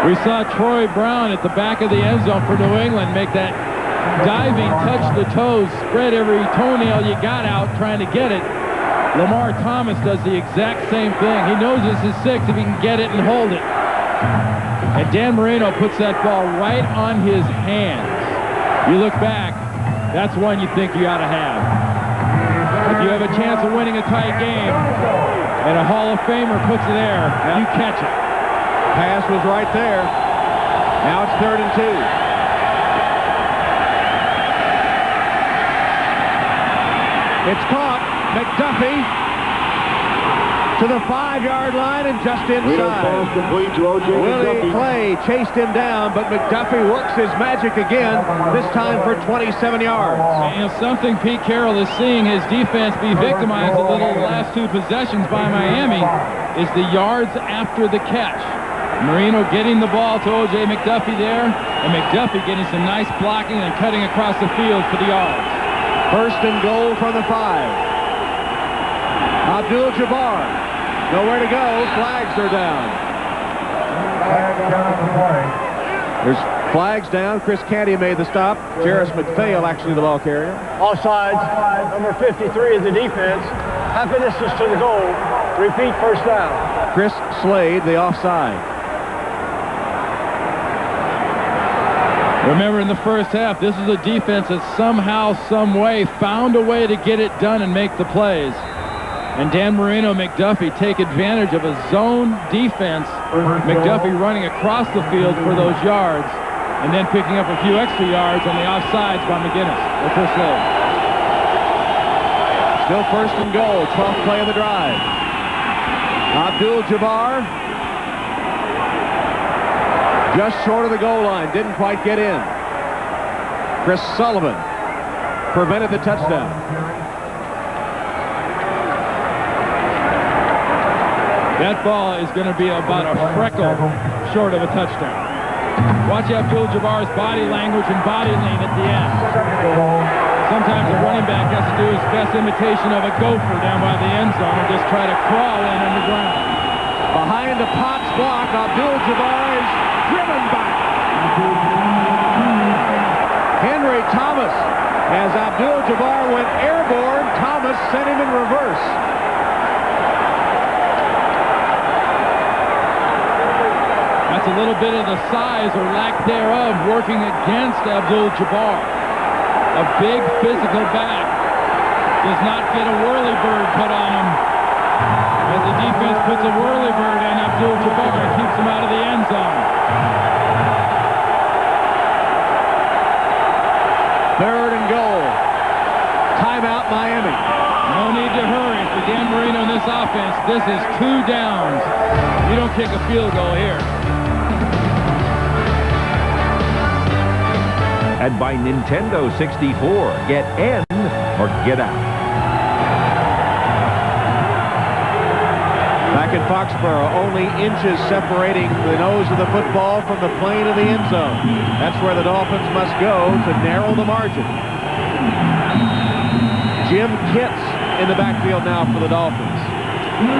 We saw Troy Brown at the back of the end zone for New England make that diving touch the toes, spread every toenail you got out trying to get it. Lamar Thomas does the exact same thing. He knows this is 6 if he can get it and hold it. And Dan Marino puts that ball right on his hands. You look back, that's one you think you ought to have. If you have a chance of winning a tight game and a Hall of Famer puts it there, you catch it. Pass was right there. Now it's 3rd and 2. It's caught. McDuffie to the 5-yard line and just inside. Complete to O.J. Willie Clay chased him down, but McDuffie works his magic again, this time for 27 yards. And something Pete Carroll is seeing his defense be victimized a little the last 2 possessions by Miami is the yards after the catch. Marino getting the ball to O.J. McDuffie there, and McDuffie getting some nice blocking and cutting across the field for the yards. First and goal from the 5. Abdul-Jabbar. Nowhere to go. Flags are down. There's flags down. Chris Canty made the stop. Jarris McPhail, actually, the ball carrier. Offsides. Number 53 of the defense. Half a distance to the goal. Repeat first down. Chris Slade, the offside. Remember, in the first half, this is a defense that somehow, some way, found a way to get it done and make the plays. And Dan Marino, McDuffie take advantage of a zone defense. McDuffie running across the field for those yards, and then picking up a few extra yards on the offsides by McGinnis. Or Chris Slade. Still first and goal. 12th play of the drive. Abdul-Jabbar just short of the goal line. Didn't quite get in. Chris Sullivan prevented the touchdown. That ball is going to be about a freckle short of a touchdown. Watch Abdul-Jabbar's body language and body lean at the end. Sometimes a running back has to do his best imitation of a gopher down by the end zone and just try to crawl in underground. Behind the Potts block, Abdul-Jabbar is driven back. Henry Thomas. As Abdul-Jabbar went airborne, Thomas sent him in reverse. That's a little bit of the size or lack thereof working against Abdul-Jabbar. A big physical back does not get a whirly-bird put on him. As the defense puts a whirly-bird on Abdul-Jabbar and keeps him out of the end zone. Third and goal. Timeout, Miami. No need to hurry for Dan Marino in this offense. This is 2 downs. You don't kick a field goal here. And by Nintendo 64, get in or get out. Back in Foxborough, only inches separating the nose of the football from the plane of the end zone. That's where the Dolphins must go to narrow the margin. Jim Kitts in the backfield now for the Dolphins.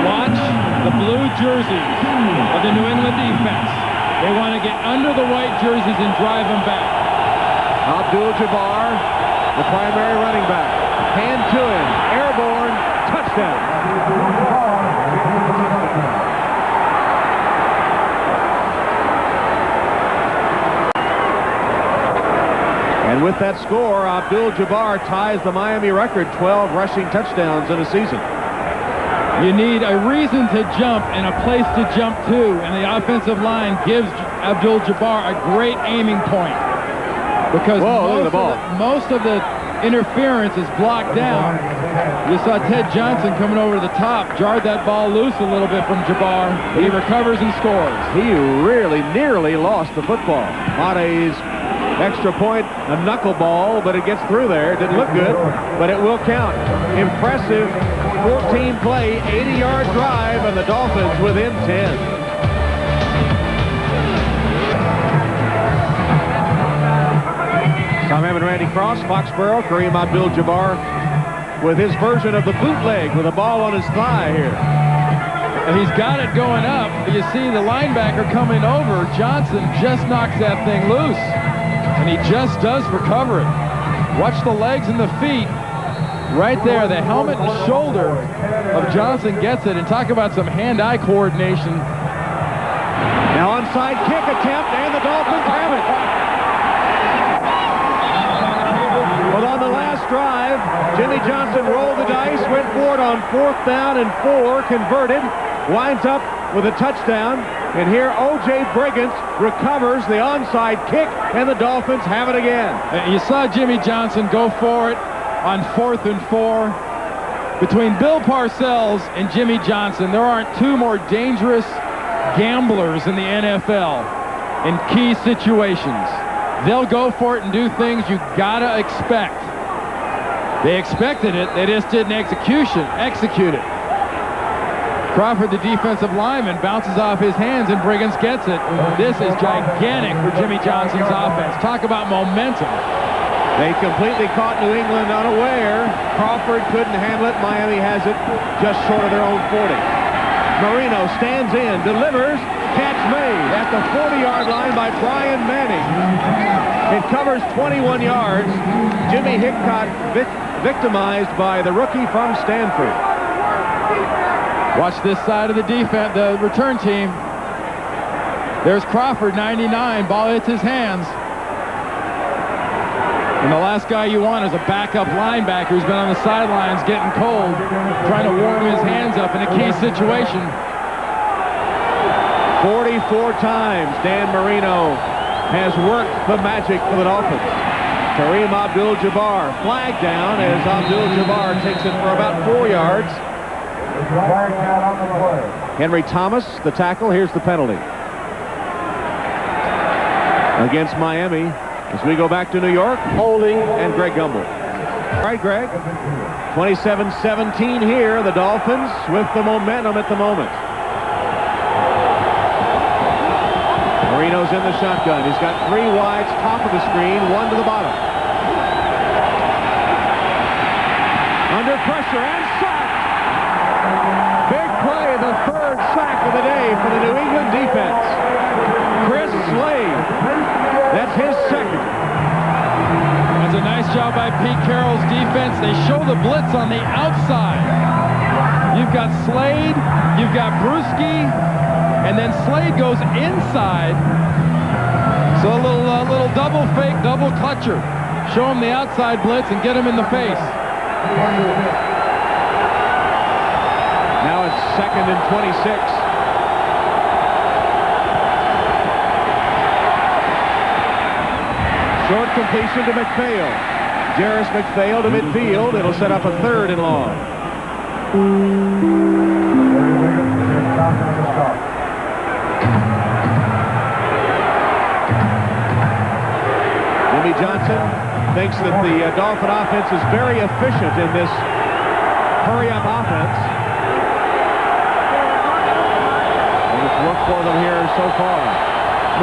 Watch the blue jerseys of the New England defense. They want to get under the white jerseys and drive them back. Abdul-Jabbar, the primary running back. Hand to him. Airborne. Touchdown. And with that score, Abdul-Jabbar ties the Miami record, 12 rushing touchdowns in a season. You need a reason to jump and a place to jump to, and the offensive line gives Abdul-Jabbar a great aiming point. Because most of the interference is blocked down. You saw Ted Johnson coming over to the top, jarred that ball loose a little bit from Jabbar. He recovers and scores. He really nearly lost the football. Made's extra point, a knuckleball, but it gets through there. It didn't look good, but it will count. Impressive 14-play, 80-yard drive, and the Dolphins within 10. Tom Hammond, Randy Cross, Foxborough, Kareem Abdul-Jabbar with his version of the bootleg with a ball on his thigh here. And he's got it going up. You see the linebacker coming over. Johnson just knocks that thing loose. And he just does recover it. Watch the legs and the feet. Right there, the helmet and shoulder of Johnson gets it. And talk about some hand-eye coordination. Now onside kick attempt, and the Dolphins have it. Well, on the last drive, Jimmy Johnson rolled the dice, went for it on 4th down and 4, converted, winds up with a touchdown. And here, O.J. Brigance recovers the onside kick, and the Dolphins have it again. You saw Jimmy Johnson go for it on 4th and 4. Between Bill Parcells and Jimmy Johnson, there aren't two more dangerous gamblers in the NFL in key situations. They'll go for it and do things you gotta expect. They expected it, they just didn't execute it. Crawford, the defensive lineman, bounces off his hands and Briggins gets it. This is gigantic for Jimmy Johnson's offense. Talk about momentum. They completely caught New England unaware. Crawford couldn't handle it. Miami has it just short of their own 40. Marino stands in, delivers, catch made at the 40-yard line by Brian Manning. It covers 21 yards. Jimmy Hickok victimized by the rookie from Stanford. Watch this side of the defense, the return team. There's Crawford, 99. Ball hits his hands. And the last guy you want is a backup linebacker who's been on the sidelines getting cold, trying to warm his hands up in a key situation. 44 times Dan Marino has worked the magic for the Dolphins. Kareem Abdul-Jabbar flag down as Abdul-Jabbar takes it for about 4 yards. Henry Thomas, the tackle. Here's the penalty against Miami. As we go back to New York, holding and Greg Gumbel. All right, Greg. 27-17 here. The Dolphins with the momentum at the moment. Marino's in the shotgun. He's got 3 wides, top of the screen, 1 to the bottom. Under pressure and sacked. Big play, the 3rd sack of the day for the New England defense. Chris Slade. That's his 2nd. That's a nice job by Pete Carroll's defense. They show the blitz on the outside. You've got Slade, you've got Brewski, and then Slade goes inside. So a little double fake, double clutcher. Show him the outside blitz and get him in the face. Now it's 2nd and 26. Short completion to McPhail. Jarris McPhail to midfield. It'll set up a 3rd and long. Jimmy Johnson thinks that the Dolphin offense is very efficient in this hurry-up offense. And it's worked for them here so far.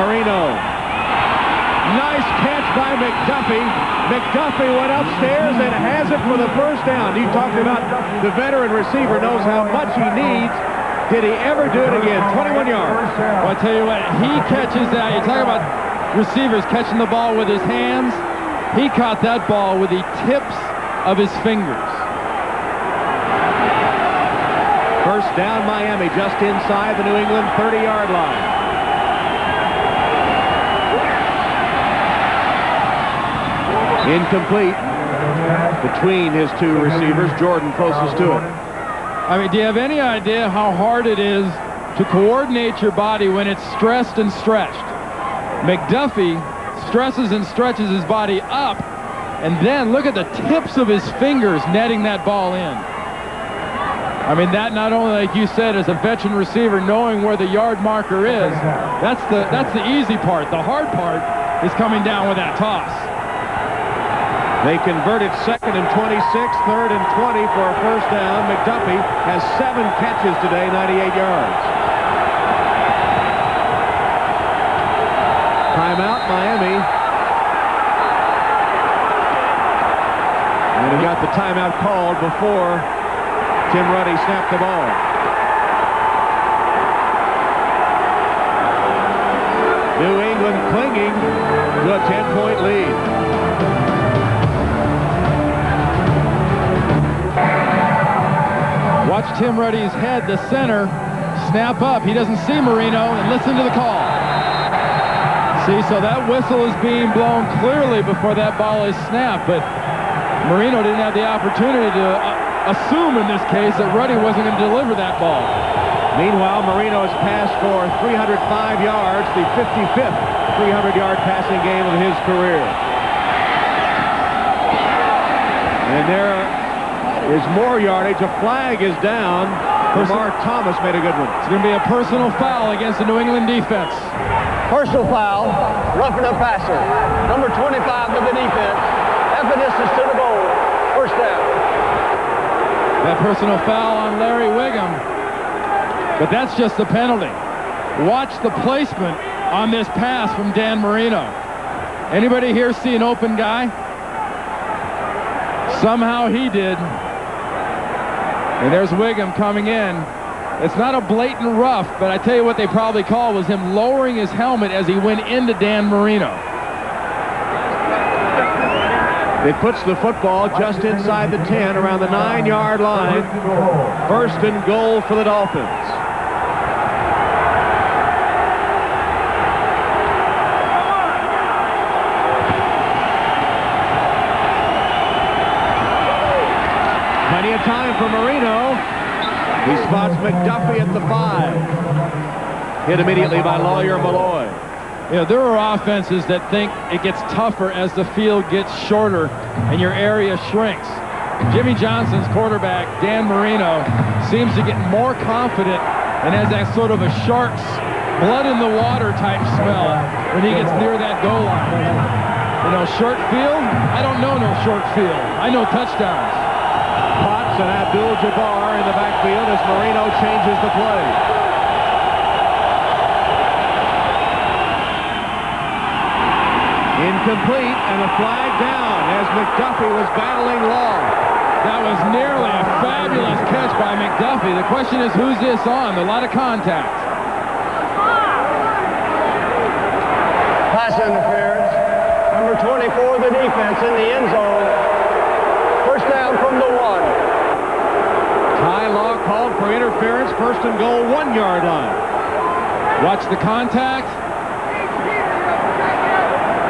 Marino. Nice catch by McDuffie. McDuffie went upstairs and has it for the 1st down. You talked about the veteran receiver knows how much he needs. Did he ever do it again? 21 yards. Well, I tell you what, he catches that. You talk about receivers catching the ball with his hands. He caught that ball with the tips of his fingers. 1st down Miami just inside the New England 30-yard line. Incomplete between his 2 receivers. Jordan closest to it. I mean, do you have any idea how hard it is to coordinate your body when it's stressed and stretched? McDuffie stresses and stretches his body up, and then look at the tips of his fingers netting that ball in. I mean, that not only, like you said, as a veteran receiver, knowing where the yard marker is, that's the easy part. The hard part is coming down with that toss. They converted 2nd and 26, 3rd and 20 for a 1st down. McDuffie has 7 catches today, 98 yards. Timeout, Miami. And he got the timeout called before Tim Ruddy snapped the ball. New England clinging to a 10-point lead. Watch Tim Ruddy's head, the center, snap up. He doesn't see Marino, and listen to the call. See, so that whistle is being blown clearly before that ball is snapped, but Marino didn't have the opportunity to assume in this case that Ruddy wasn't going to deliver that ball. Meanwhile, Marino has passed for 305 yards, the 55th 300-yard passing game of his career. And there is more yardage. A flag is down. Mark Thomas made a good one. It's going to be a personal foul against the New England defense. Personal foul, roughing a passer. Number 25 of the defense. Emphasis to the goal. First down. That personal foul on Larry Wiggum. But that's just the penalty. Watch the placement on this pass from Dan Marino. Anybody here see an open guy? Somehow he did. And there's Wiggum coming in. It's not a blatant rough, but I tell you what they probably called was him lowering his helmet as he went into Dan Marino. It puts the football just inside the 10, around the 9-yard line. First and goal for the Dolphins. Plenty of time for Marino. He spots McDuffie at the 5. Hit immediately by Lawyer Malloy. You know, there are offenses that think it gets tougher as the field gets shorter and your area shrinks. Jimmy Johnson's quarterback, Dan Marino, seems to get more confident and has that sort of a shark's blood in the water type smell when he gets near that goal line. You know, short field? I don't know no short field. I know touchdowns. Potts and Abdul-Jabbar in the backfield as Marino changes the play. Incomplete, and a flag down as McDuffie was battling Law. That was nearly a fabulous catch by McDuffie. The question is, who's this on? A lot of contact. Pass interference. Number 24 of the defense in the end zone. First down from the 1. Ty Law called for interference. First and goal, 1-yard line. Watch the contact.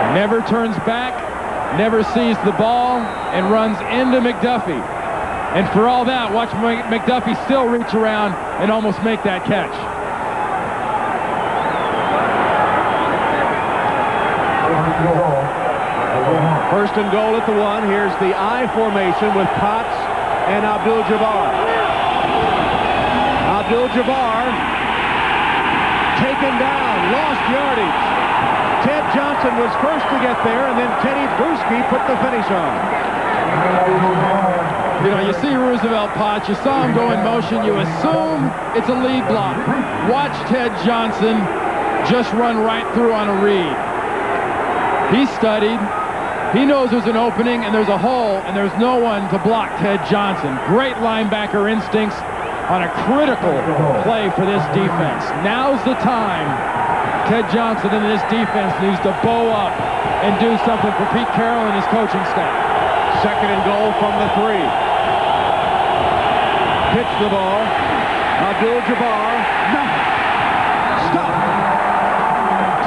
Never turns back, never sees the ball, and runs into McDuffie. And for all that, watch McDuffie still reach around and almost make that catch. First and goal at the 1. Here's the I formation with Potts and Abdul-Jabbar. Abdul-Jabbar taken down, lost yardage. Ted Johnson was first to get there, and then Teddy Bruschi put the finish on. You know, you see Roosevelt Potts, you saw him go in motion, you assume it's a lead block. Watch Ted Johnson just run right through on a read. He studied, he knows there's an opening and there's a hole, and there's no one to block Ted Johnson. Great linebacker instincts on a critical play for this defense. Now's the time Ted Johnson and this defense needs to bow up and do something for Pete Carroll and his coaching staff. Second and goal from the 3. Pitch the ball. Abdul-Jabbar. No. Stop.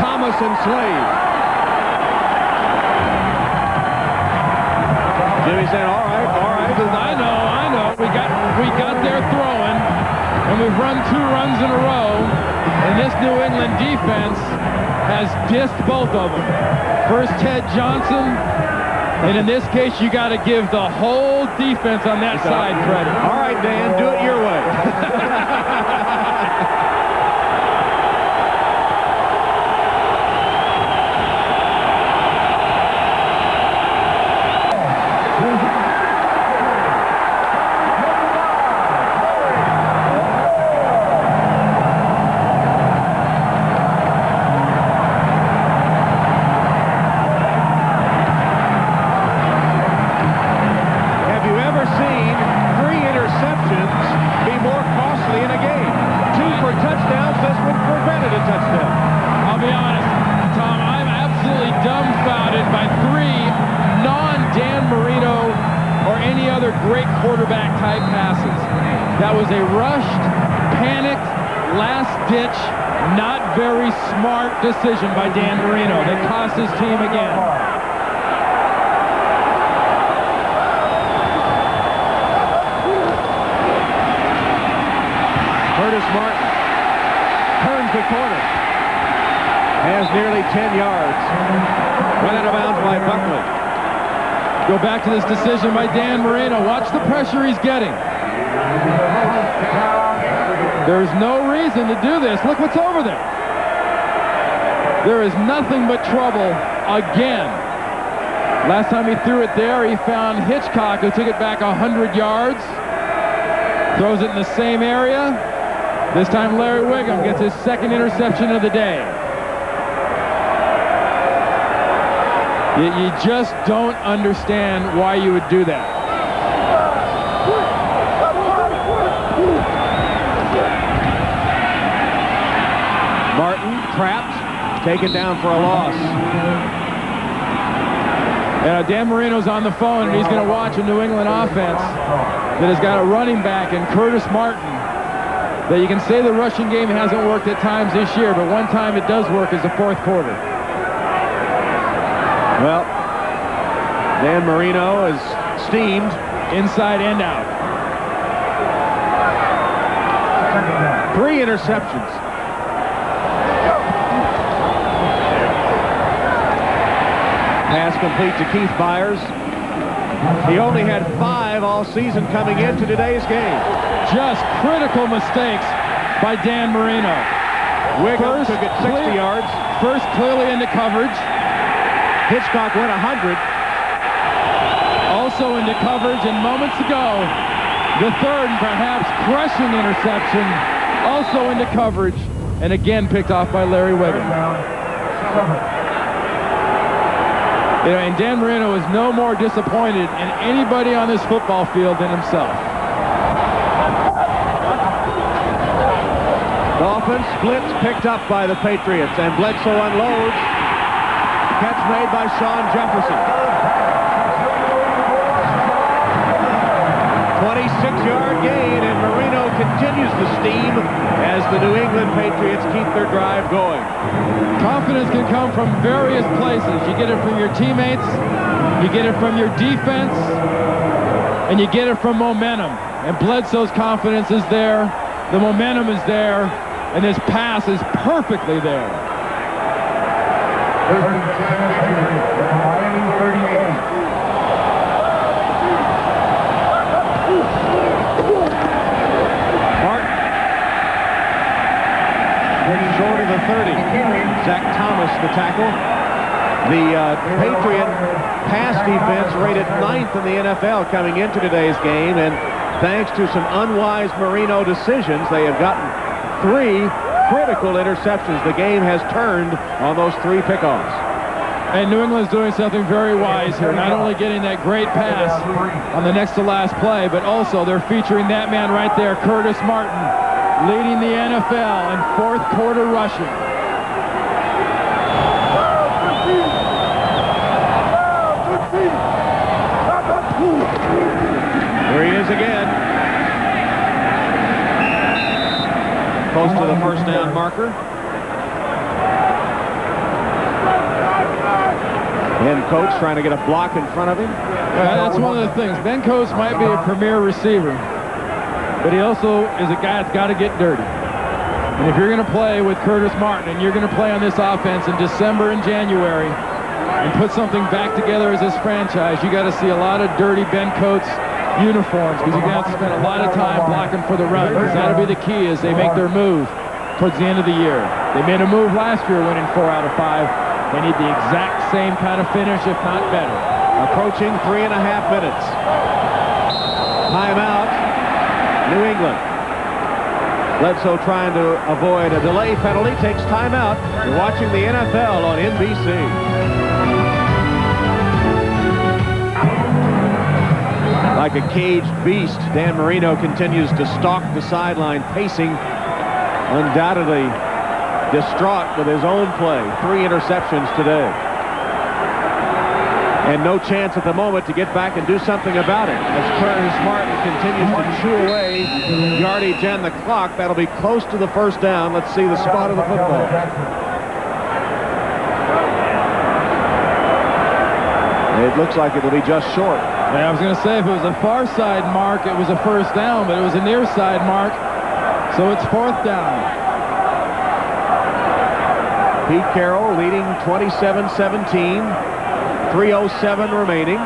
Thomas and Slade. Jimmy said, all right. I know. We got there throwing, and we've run 2 runs in a row, and this New England defense has dissed both of them. First Ted Johnson, and in this case, you got to give the whole defense on that side credit. All right, Dan, do it your way. Great quarterback type passes. That was a rushed, panicked, last-ditch, not very smart decision by Dan Marino that cost his team again. Curtis Martin turns the corner. Has nearly 10 yards. Run out of bounds by Buckley. Go back to this decision by Dan Marino. Watch the pressure he's getting. There's no reason to do this. Look what's over there. There is nothing but trouble again. Last time he threw it there, he found Hitchcock, who took it back 100 yards. Throws it in the same area. This time Larry Wiggum gets his second interception of the day. You just don't understand why you would do that. Martin trapped, taken down for a loss. Dan Marino's on the phone, and he's going to watch a New England offense that has got a running back in Curtis Martin that you can say the rushing game hasn't worked at times this year, but one time it does work is the fourth quarter. Well, Dan Marino is steamed. Inside and out. 3 interceptions. Pass complete to Keith Byers. He only had 5 all season coming into today's game. Just critical mistakes by Dan Marino. Wiggum took it 60 yards. First clearly into coverage. Hitchcock went 100. Also into coverage, and moments ago, the third and perhaps crushing interception, also into coverage, and again picked off by Larry Wiggum. You know, and Dan Marino is no more disappointed in anybody on this football field than himself. Dolphins blitz picked up by the Patriots, and Bledsoe unloads. Catch made by Sean Jefferson. 26-yard gain, and Marino continues the steam as the New England Patriots keep their drive going. Confidence can come from various places. You get it from your teammates, you get it from your defense, and you get it from momentum. And Bledsoe's confidence is there, the momentum is there, and this pass is perfectly there. 38. Short of the 30. Zach Thomas, the tackle. The Patriot pass defense rated 9th in the NFL coming into today's game, and thanks to some unwise Marino decisions, they have gotten 3 critical interceptions. The game has turned on those 3 pickoffs. And New England's doing something very wise here, not only getting that great pass on the next to last play, but also they're featuring that man right there, Curtis Martin, leading the NFL in fourth quarter rushing. There he is again. Close to the first down marker. Ben Coates trying to get a block in front of him. That's one of the things. Ben Coates might be a premier receiver, but he also is a guy that's got to get dirty. And if you're going to play with Curtis Martin and you're going to play on this offense in December and January and put something back together as this franchise, you got to see a lot of dirty Ben Coates uniforms, because you're going to have to spend a lot of time blocking for the run, because that'll be the key as they make their move towards the end of the year. They made a move last year winning 4 out of 5. They need the exact same kind of finish, if not better. Approaching 3.5 minutes. Timeout, New England. Bledsoe trying to avoid a delay penalty, takes timeout. You're watching the NFL on NBC. Like a caged beast, Dan Marino continues to stalk the sideline, pacing, undoubtedly distraught with his own play. 3 interceptions today. And no chance at the moment to get back and do something about it. As Curtis Martin continues to chew away yardage and the clock, that'll be close to the first down. Let's see the spot of the football. It looks like it'll be just short. Yeah, I was going to say if it was a far side mark, it was a first down, but it was a near side mark, so it's 4th down. Pete Carroll leading 27-17. 3:07 remaining.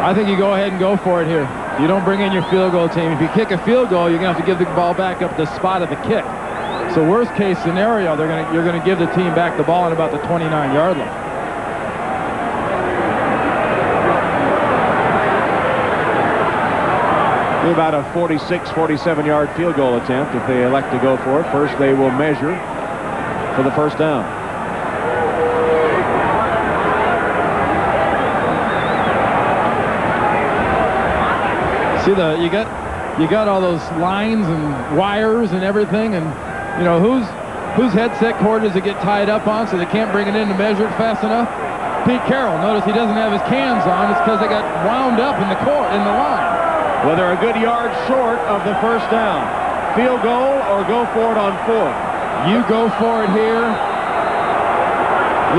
I think you go ahead and go for it here. You don't bring in your field goal team. If you kick a field goal, you're going to have to give the ball back up the spot of the kick. So worst case scenario, you're going to give the team back the ball on about the 29-yard line. About a 46, 47-yard field goal attempt if they elect to go for it. First, they will measure for the first down. See, you got all those lines and wires and everything, and you know whose headset cord does it get tied up on so they can't bring it in to measure it fast enough? Pete Carroll. Notice he doesn't have his cans on. It's because they got wound up in the line. Well, they're a good yard short of the first down. Field goal or go for it on fourth? You go for it here.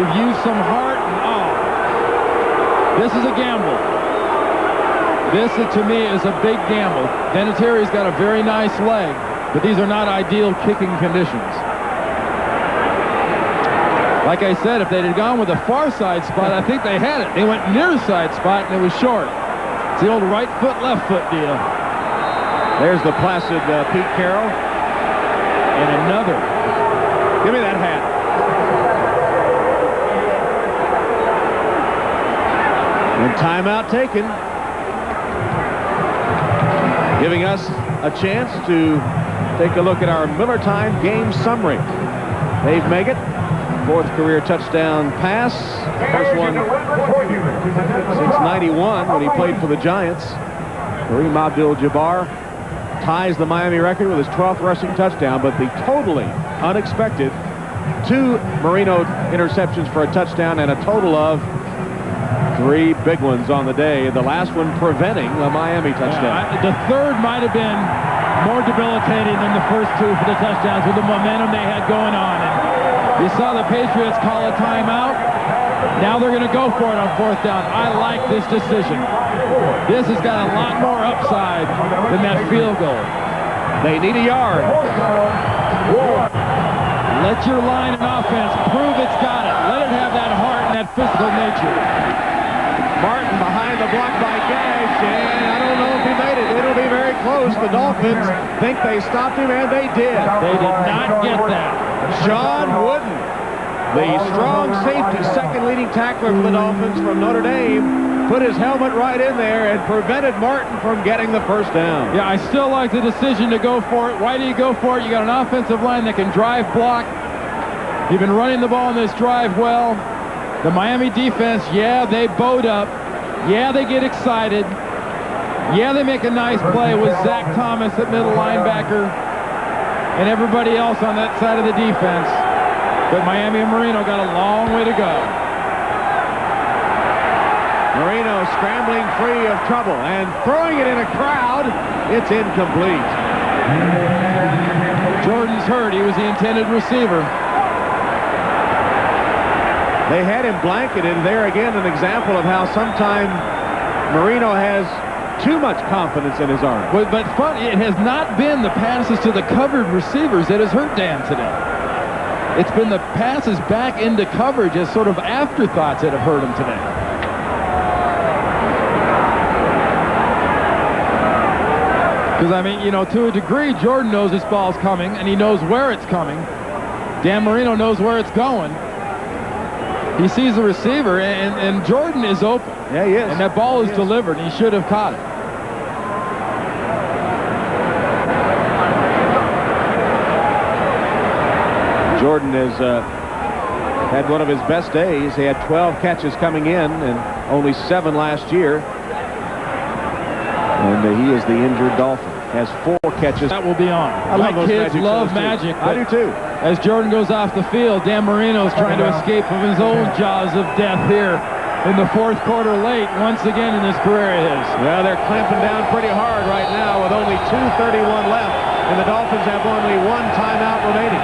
You've used some heart. This is a gamble. This, to me, is a big gamble. Vinatieri's got a very nice leg, but these are not ideal kicking conditions. Like I said, if they'd have gone with a far side spot, I think they had it. They went near side spot, and it was short. It's the old right foot, left foot deal. There's the placid Pete Carroll. And another. Give me that hat. And timeout taken. Giving us a chance to take a look at our Miller Time game summary. Dave Meggett, fourth career touchdown pass. First one since '91 when he played for the Giants. Kareem Abdul-Jabbar ties the Miami record with his 12th rushing touchdown, but the totally unexpected 2 Marino interceptions for a touchdown and a total of 3 big ones on the day, the last one preventing a Miami touchdown. The third might have been more debilitating than the first 2 for the touchdowns with the momentum they had going on. And you saw the Patriots call a timeout. Now they're going to go for it on fourth down. I like this decision. This has got a lot more upside than that field goal. They need a yard. Let your line and offense prove it's got it. Let it have that heart and that physical nature. Martin behind the block by Gash, and I don't know if he made it. It'll be very close. The Dolphins think they stopped him, and they did. They did not get that. John Wooden, the strong safety, second leading tackler for the Dolphins from Notre Dame, put his helmet right in there and prevented Martin from getting the first down. Yeah, I still like the decision to go for it. Why do you go for it? You got an offensive line that can drive block. You've been running the ball in this drive well. The Miami defense, yeah, they bowed up. Yeah, they get excited. Yeah, they make a nice play with Zach Thomas at middle linebacker and everybody else on that side of the defense. But Miami and Marino got a long way to go. Marino scrambling free of trouble and throwing it in a crowd. It's incomplete. Jordan's hurt. He was the intended receiver. They had him blanketed. There again, an example of how sometimes Marino has too much confidence in his arm. But funny, it has not been the passes to the covered receivers that has hurt Dan today. It's been the passes back into coverage as sort of afterthoughts that have hurt him today. Because, I mean, you know, to a degree, Jordan knows this ball's coming, and he knows where it's coming. Dan Marino knows where it's going. He sees the receiver, and Jordan is open. Yeah, he is. And that ball is delivered, and he should have caught it. Jordan has had one of his best days. He had 12 catches coming in and only 7 last year. And he is the injured Dolphin. Has 4 catches. That will be on. I love those kids magic love shows, too. magic. I do too. As Jordan goes off the field, Dan Marino's trying to escape from his own jaws of death here in the fourth quarter late, once again in his career of his. Well, they're clamping down pretty hard right now with only 2:31 left, and the Dolphins have only 1 timeout remaining.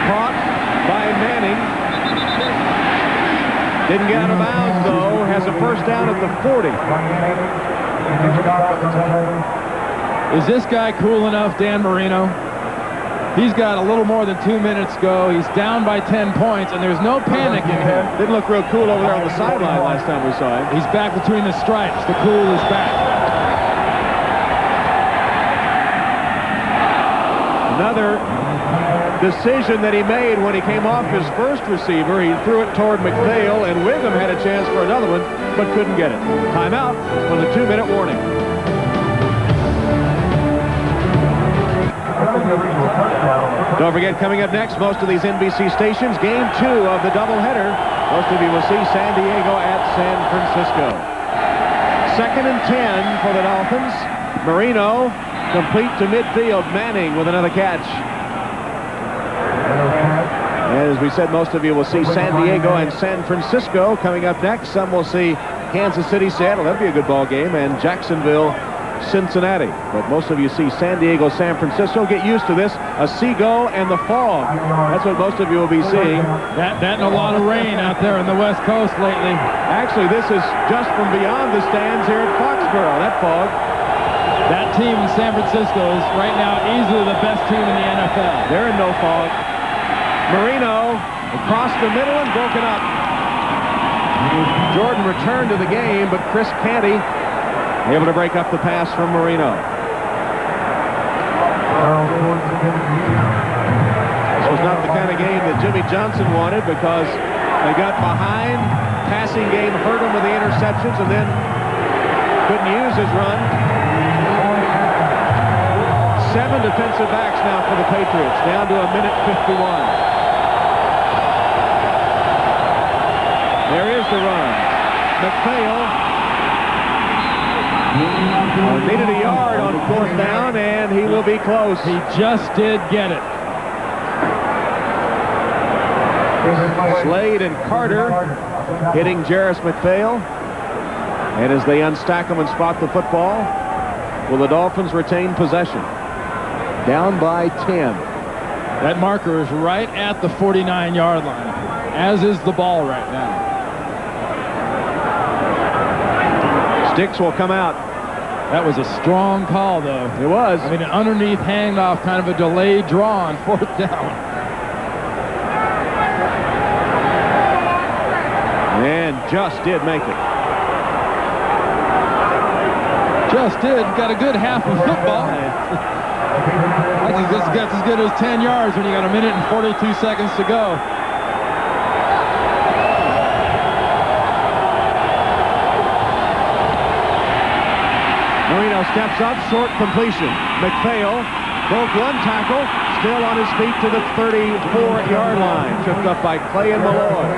Caught by Manning. Didn't get out of bounds, though. Has a first down at the 40. Is this guy cool enough, Dan Marino? He's got a little more than 2 minutes to go. He's down by 10 points, and there's no panic in him. Didn't look real cool over there on the sideline last time we saw him. He's back between the stripes. The cool is back. Another decision that he made when he came off his first receiver. He threw it toward McPhail, and Wiggum had a chance for another one, but couldn't get it. Timeout with a 2-minute warning. Don't forget, coming up next, most of these NBC stations, Game 2 of the doubleheader. Most of you will see San Diego at San Francisco. 2nd and 10 for the Dolphins. Marino complete to midfield. Manning with another catch. And as we said, most of you will see San Diego and San Francisco coming up next. Some will see Kansas City, Seattle. That'll be a good ball game. And Jacksonville, Cincinnati. But most of you see San Diego, San Francisco. Get used to this. A seagull and the fog. That's what most of you will be seeing. That and a lot of rain out there on the West Coast lately. Actually, this is just from beyond the stands here at Foxborough. That fog. That team in San Francisco is right now easily the best team in the NFL. They're in no fog. Marino across the middle and broken up. Jordan returned to the game, but Chris Canty able to break up the pass from Marino. This was not the kind of game that Jimmy Johnson wanted because they got behind. Passing game hurt him with the interceptions and then couldn't use his run. 7 defensive backs now for the Patriots, down to a minute 51. There is the run. McPhail needed a yard on 4th down, and he will be close. He just did get it. Slade and Carter hitting Jarris McPhail. And as they unstack them and spot the football, will the Dolphins retain possession? Down by 10. That marker is right at the 49-yard line, as is the ball right now. Sticks will come out. That was a strong call, though. It was. I mean, an underneath handoff, kind of a delayed draw on 4th down. And just did make it. Just did. Got a good half of football. I think this gets as good as 10 yards when you got a minute and 42 seconds to go. Marino steps up, short completion. McPhail broke one tackle, still on his feet to the 34-yard line. Tripped up by Clay and Malloy.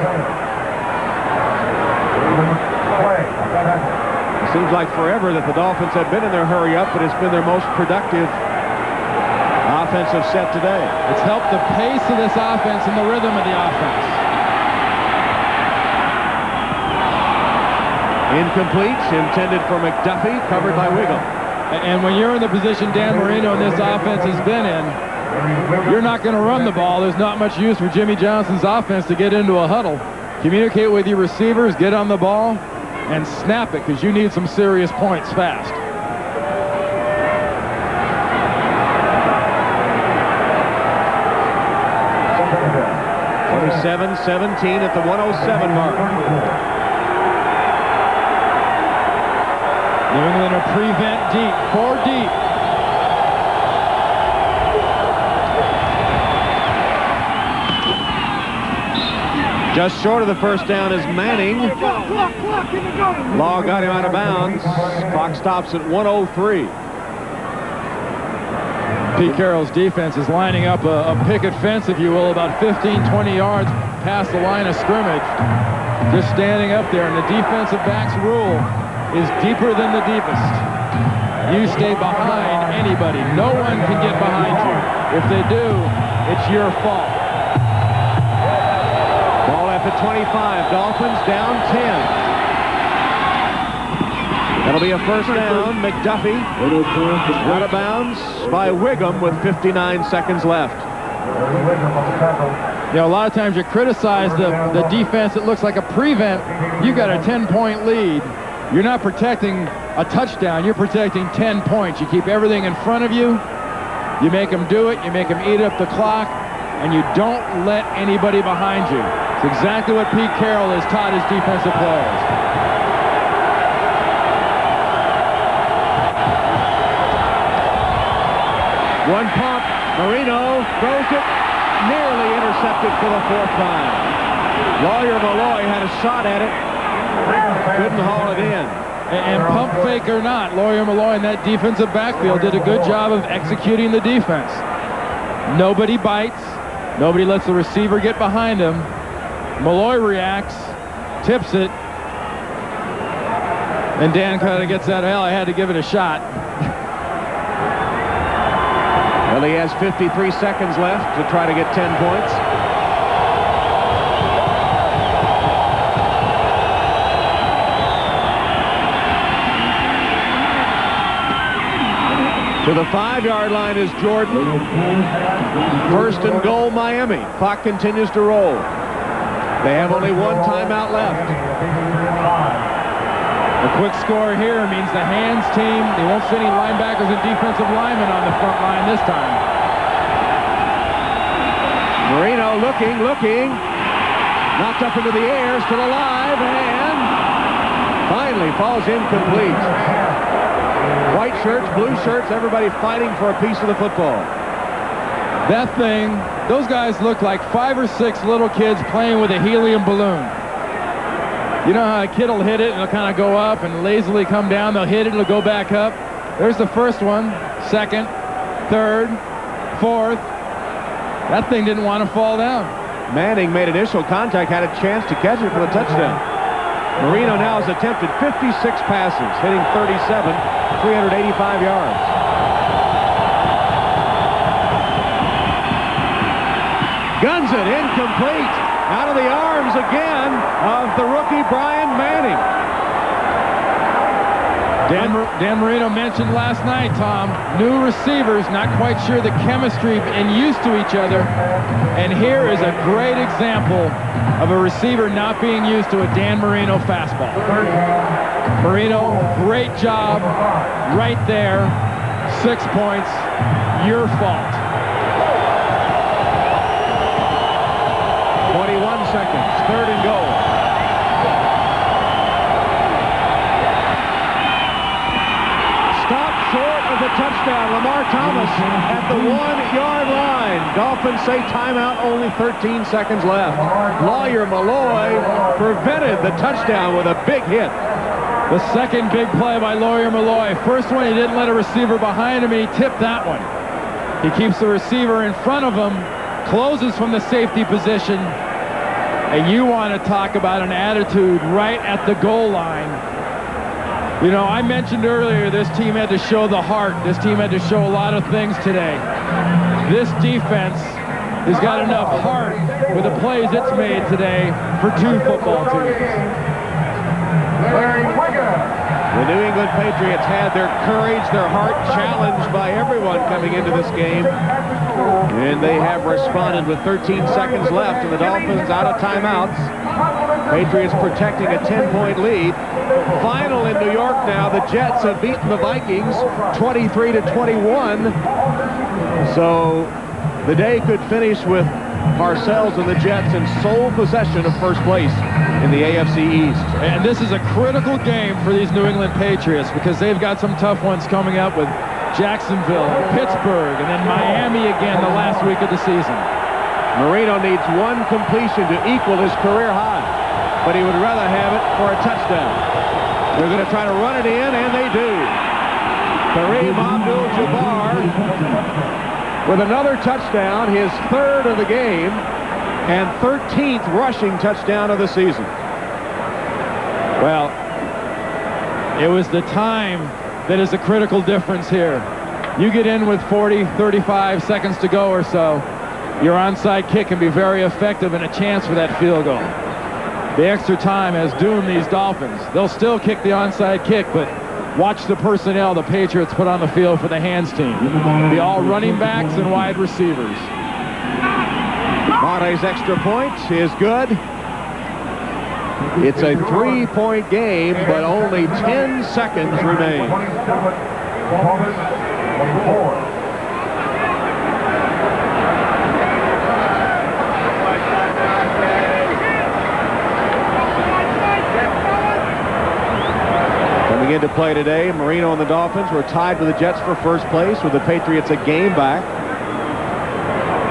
It seems like forever that the Dolphins have been in their hurry-up, but it's been their most productive offensive set today. It's helped the pace of this offense and the rhythm of the offense. Incomplete, intended for McDuffie, covered by Wiggum. And when you're in the position Dan Marino and this offense has been in, you're not going to run the ball. There's not much use for Jimmy Johnson's offense to get into a huddle. Communicate with your receivers, get on the ball, and snap it, because you need some serious points fast. – 27-17 at the 107 mark. New England a prevent deep, 4 deep. Just short of the first down is Manning. Law got him out of bounds. Clock stops at 1:03. Pete Carroll's defense is lining up a picket fence, if you will, about 15-20 yards past the line of scrimmage. Just standing up there, and the defensive back's rule is deeper than the deepest. You stay behind anybody. No one can get behind you. If they do, it's your fault. Ball at the 25. Dolphins down 10. That'll be a first down. McDuffie out of bounds by Wiggum with 59 seconds left. You know, a lot of times you criticize the defense. It looks like a prevent. You got a 10-point lead. You're not protecting a touchdown. You're protecting 10 points. You keep everything in front of you, You make them do it. You make them eat up the clock. And you don't let anybody behind you. It's exactly what Pete Carroll has taught his defensive players. One pump. Marino throws it. Nearly intercepted for the 4th time. Lawyer Malloy had a shot at it. Couldn't haul it in. And pump fake or not, Lawyer Malloy in that defensive backfield did a good job of executing the defense. Nobody bites. Nobody lets the receiver get behind him. Malloy reacts, tips it, and Dan kind of gets out of hell. I had to give it a shot. Well, he has 53 seconds left to try to get 10 points. To the 5-yard line is Jordan. 1st and goal, Miami. Clock continues to roll. They have only one timeout left. A quick score here means the hands team, they won't see any linebackers and defensive linemen on the front line this time. Marino looking. Knocked up into the air, still alive, and finally falls incomplete. White shirts, blue shirts, everybody fighting for a piece of the football. That thing, those guys look like 5 or 6 little kids playing with a helium balloon. You know how a kid will hit it and it'll kind of go up and lazily come down. They'll hit it, it'll go back up. There's the first one, 2nd, 3rd, 4th. That thing didn't want to fall down. Manning made initial contact, had a chance to catch it for the touchdown. Marino now has attempted 56 passes, hitting 37, 385 yards. Guns it, incomplete. Out of the arms again of the rookie Brian Manning. Dan Marino mentioned last night, Tom, new receivers, not quite sure the chemistry and used to each other. And here is a great example of a receiver not being used to a Dan Marino fastball. Marino, great job right there. 6 points, your fault. 21 seconds, 3rd and goal. Stop short of the touchdown. Lamar Thomas at the 1-yard line. Dolphins say timeout, only 13 seconds left. Lawyer Malloy prevented the touchdown with a big hit. The second big play by Lawyer Malloy. First one, he didn't let a receiver behind him, and he tipped that one. He keeps the receiver in front of him, closes from the safety position, and you want to talk about an attitude right at the goal line. You know, I mentioned earlier this team had to show the heart. This team had to show a lot of things today. This defense has got enough heart with the plays it's made today for 2 football teams. The New England Patriots had their courage, their heart challenged by everyone coming into this game. And they have responded with 13 seconds left, and the Dolphins out of timeouts. Patriots protecting a 10-point lead. Final in New York now. The Jets have beaten the Vikings 23-21. So the day could finish with Parcells and the Jets in sole possession of first place in the AFC East. And this is a critical game for these New England Patriots because they've got some tough ones coming up with Jacksonville, Pittsburgh, and then Miami again the last week of the season. Marino needs 1 completion to equal his career high, but he would rather have it for a touchdown. They're going to try to run it in, and they do. Kareem Abdul-Jabbar with another touchdown, his 3rd of the game, and 13th rushing touchdown of the season. Well, it was the time that is a critical difference here. You get in with 40, 35 seconds to go or so, your onside kick can be very effective and a chance for that field goal. The extra time has doomed these Dolphins. They'll still kick the onside kick, but watch the personnel the Patriots put on the field for the hands team. Be all running backs and wide receivers. Monte's extra point is good. It's a 3-point game, but only 10 seconds remain. into play today. Marino and the Dolphins were tied with the Jets for first place, with the Patriots a game back.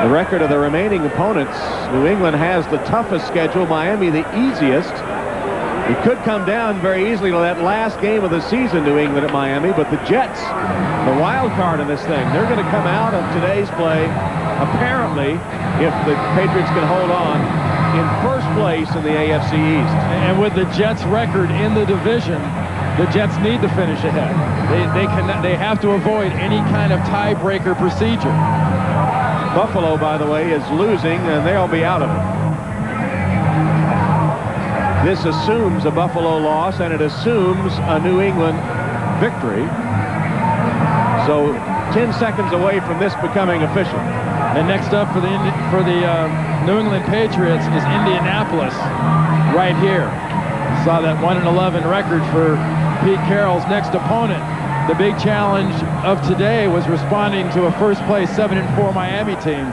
The record of the remaining opponents, New England has the toughest schedule, Miami the easiest. It could come down very easily to that last game of the season, New England at Miami, but the Jets, the wild card in this thing, they're going to come out of today's play, apparently, if the Patriots can hold on, in first place in the AFC East. And with the Jets' record in the division, the Jets need to finish ahead. They have to avoid any kind of tiebreaker procedure. Buffalo, by the way, is losing, and they'll be out of it. This assumes a Buffalo loss, and it assumes a New England victory. So 10 seconds away from this becoming official. And next up for the New England Patriots is Indianapolis right here. Saw that 1-11 record for Pete Carroll's next opponent. The big challenge of today was responding to a first-place 7-4 Miami team.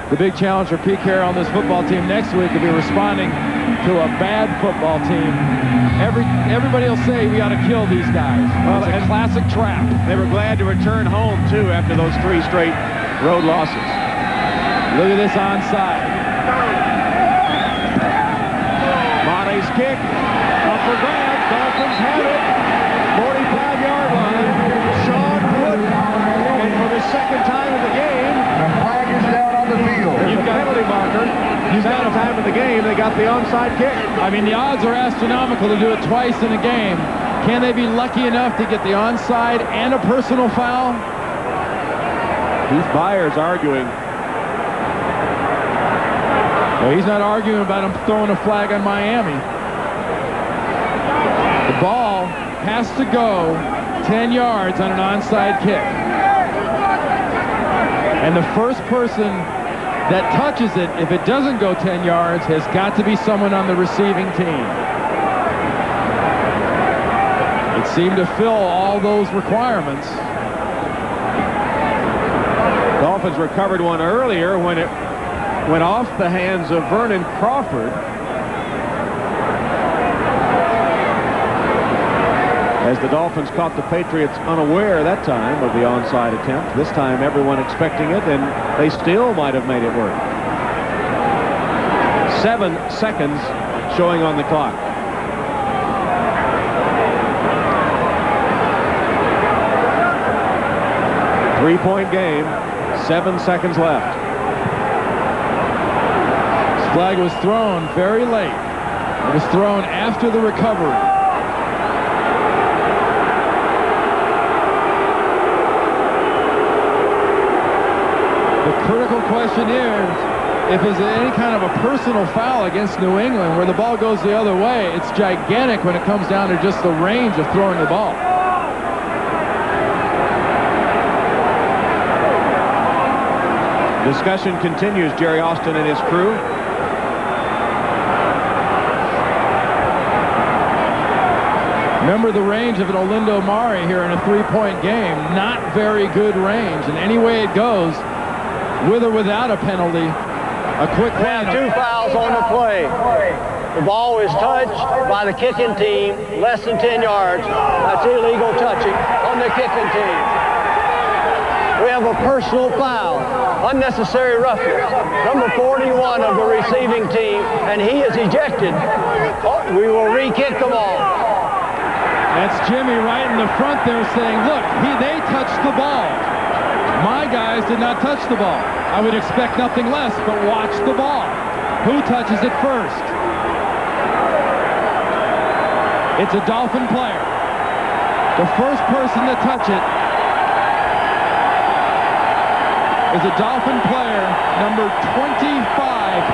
The big challenge for Pete Carroll and this football team next week will be responding to a bad football team. Everybody will say we ought to kill these guys. Well, it's a classic trap. They were glad to return home, too, after those 3 straight road losses. Look at this onside. Monte's kick up for grabs. Dolphins have it. 45-yard line. Sean Wood. And for the second time in the game. The flag is down on the field. You've got penalty marker. Second time in the game, they got the onside kick. I mean, the odds are astronomical to do it twice in a game. Can they be lucky enough to get the onside and a personal foul? Keith Byers arguing. Well, he's not arguing about him throwing a flag on Miami. The ball has to go 10 yards on an onside kick. And the first person that touches it, if it doesn't go 10 yards, has got to be someone on the receiving team. It seemed to fill all those requirements. Dolphins recovered one earlier when it went off the hands of Vernon Crawford. As the Dolphins caught the Patriots unaware that time of the onside attempt. This time everyone expecting it, and they still might have made it work. 7 seconds showing on the clock. Three-point game, 7 seconds left. This flag was thrown very late. It was thrown after the recovery. The critical question is, if there's any kind of a personal foul against New England where the ball goes the other way, it's gigantic when it comes down to just the range of throwing the ball. Discussion continues, Jerry Austin and his crew. Remember the range of an Olindo Mare here in a three-point game. Not very good range. And any way it goes, with or without a penalty, a quick We have 2 fouls on the play. The ball is touched by the kicking team less than 10 yards. That's illegal touching on the kicking team. We have a personal foul, unnecessary roughness. Number 41 of the receiving team, and he is ejected. We will re-kick the ball. That's Jimmy right in the front there saying, look, they touched the ball. My guys did not touch the ball. I would expect nothing less, but watch the ball. Who touches it first? It's a Dolphin player. The first person to touch it is a Dolphin player, number 25,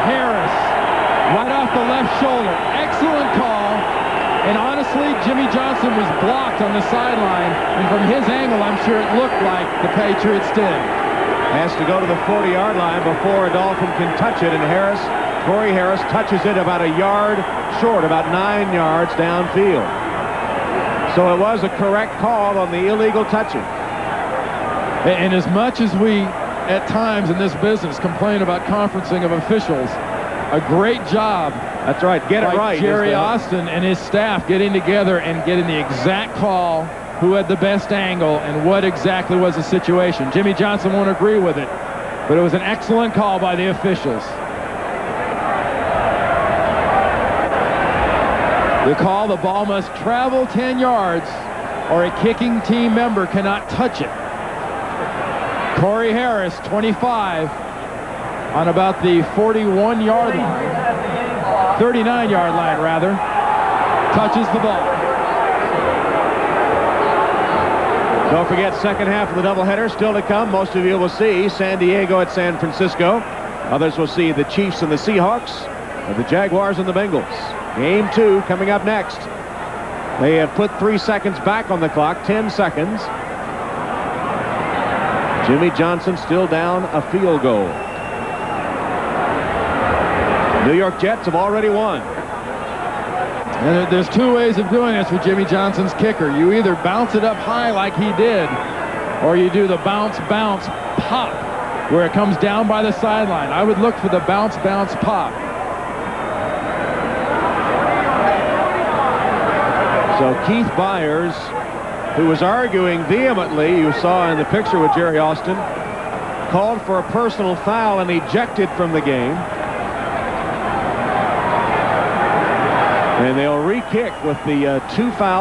Harris, right off the left shoulder. Excellent call. And honestly, Jimmy Johnson was blocked on the sideline, and from his angle, I'm sure it looked like the Patriots did. Has to go to the 40-yard line before a Dolphin can touch it, and Torrey Harris touches it about a yard short, about 9 yards downfield. So it was a correct call on the illegal touching. And as much as we, at times in this business, complain about conferencing of officials, a great job. That's right. Get it Like right. Jerry Austin and his staff getting together and getting the exact call, who had the best angle, and what exactly was the situation. Jimmy Johnson won't agree with it, but it was an excellent call by the officials. The call, the ball must travel 10 yards or a kicking team member cannot touch it. Corey Harris, 25, on about the 41-yard line, 39-yard line rather, touches the ball. Don't forget, second half of the doubleheader still to come. Most of you will see San Diego at San Francisco. Others will see the Chiefs and the Seahawks, or the Jaguars and the Bengals. Game 2 coming up next. They have put 3 seconds back on the clock, 10 seconds. Jimmy Johnson still down a field goal. New York Jets have already won. And there's 2 ways of doing this with Jimmy Johnson's kicker. You either bounce it up high like he did, or you do the bounce, pop, where it comes down by the sideline. I would look for the bounce, pop. So Keith Byers, who was arguing vehemently, you saw in the picture with Jerry Austin, called for a personal foul and ejected from the game. And they'll re-kick with the 2 fouls.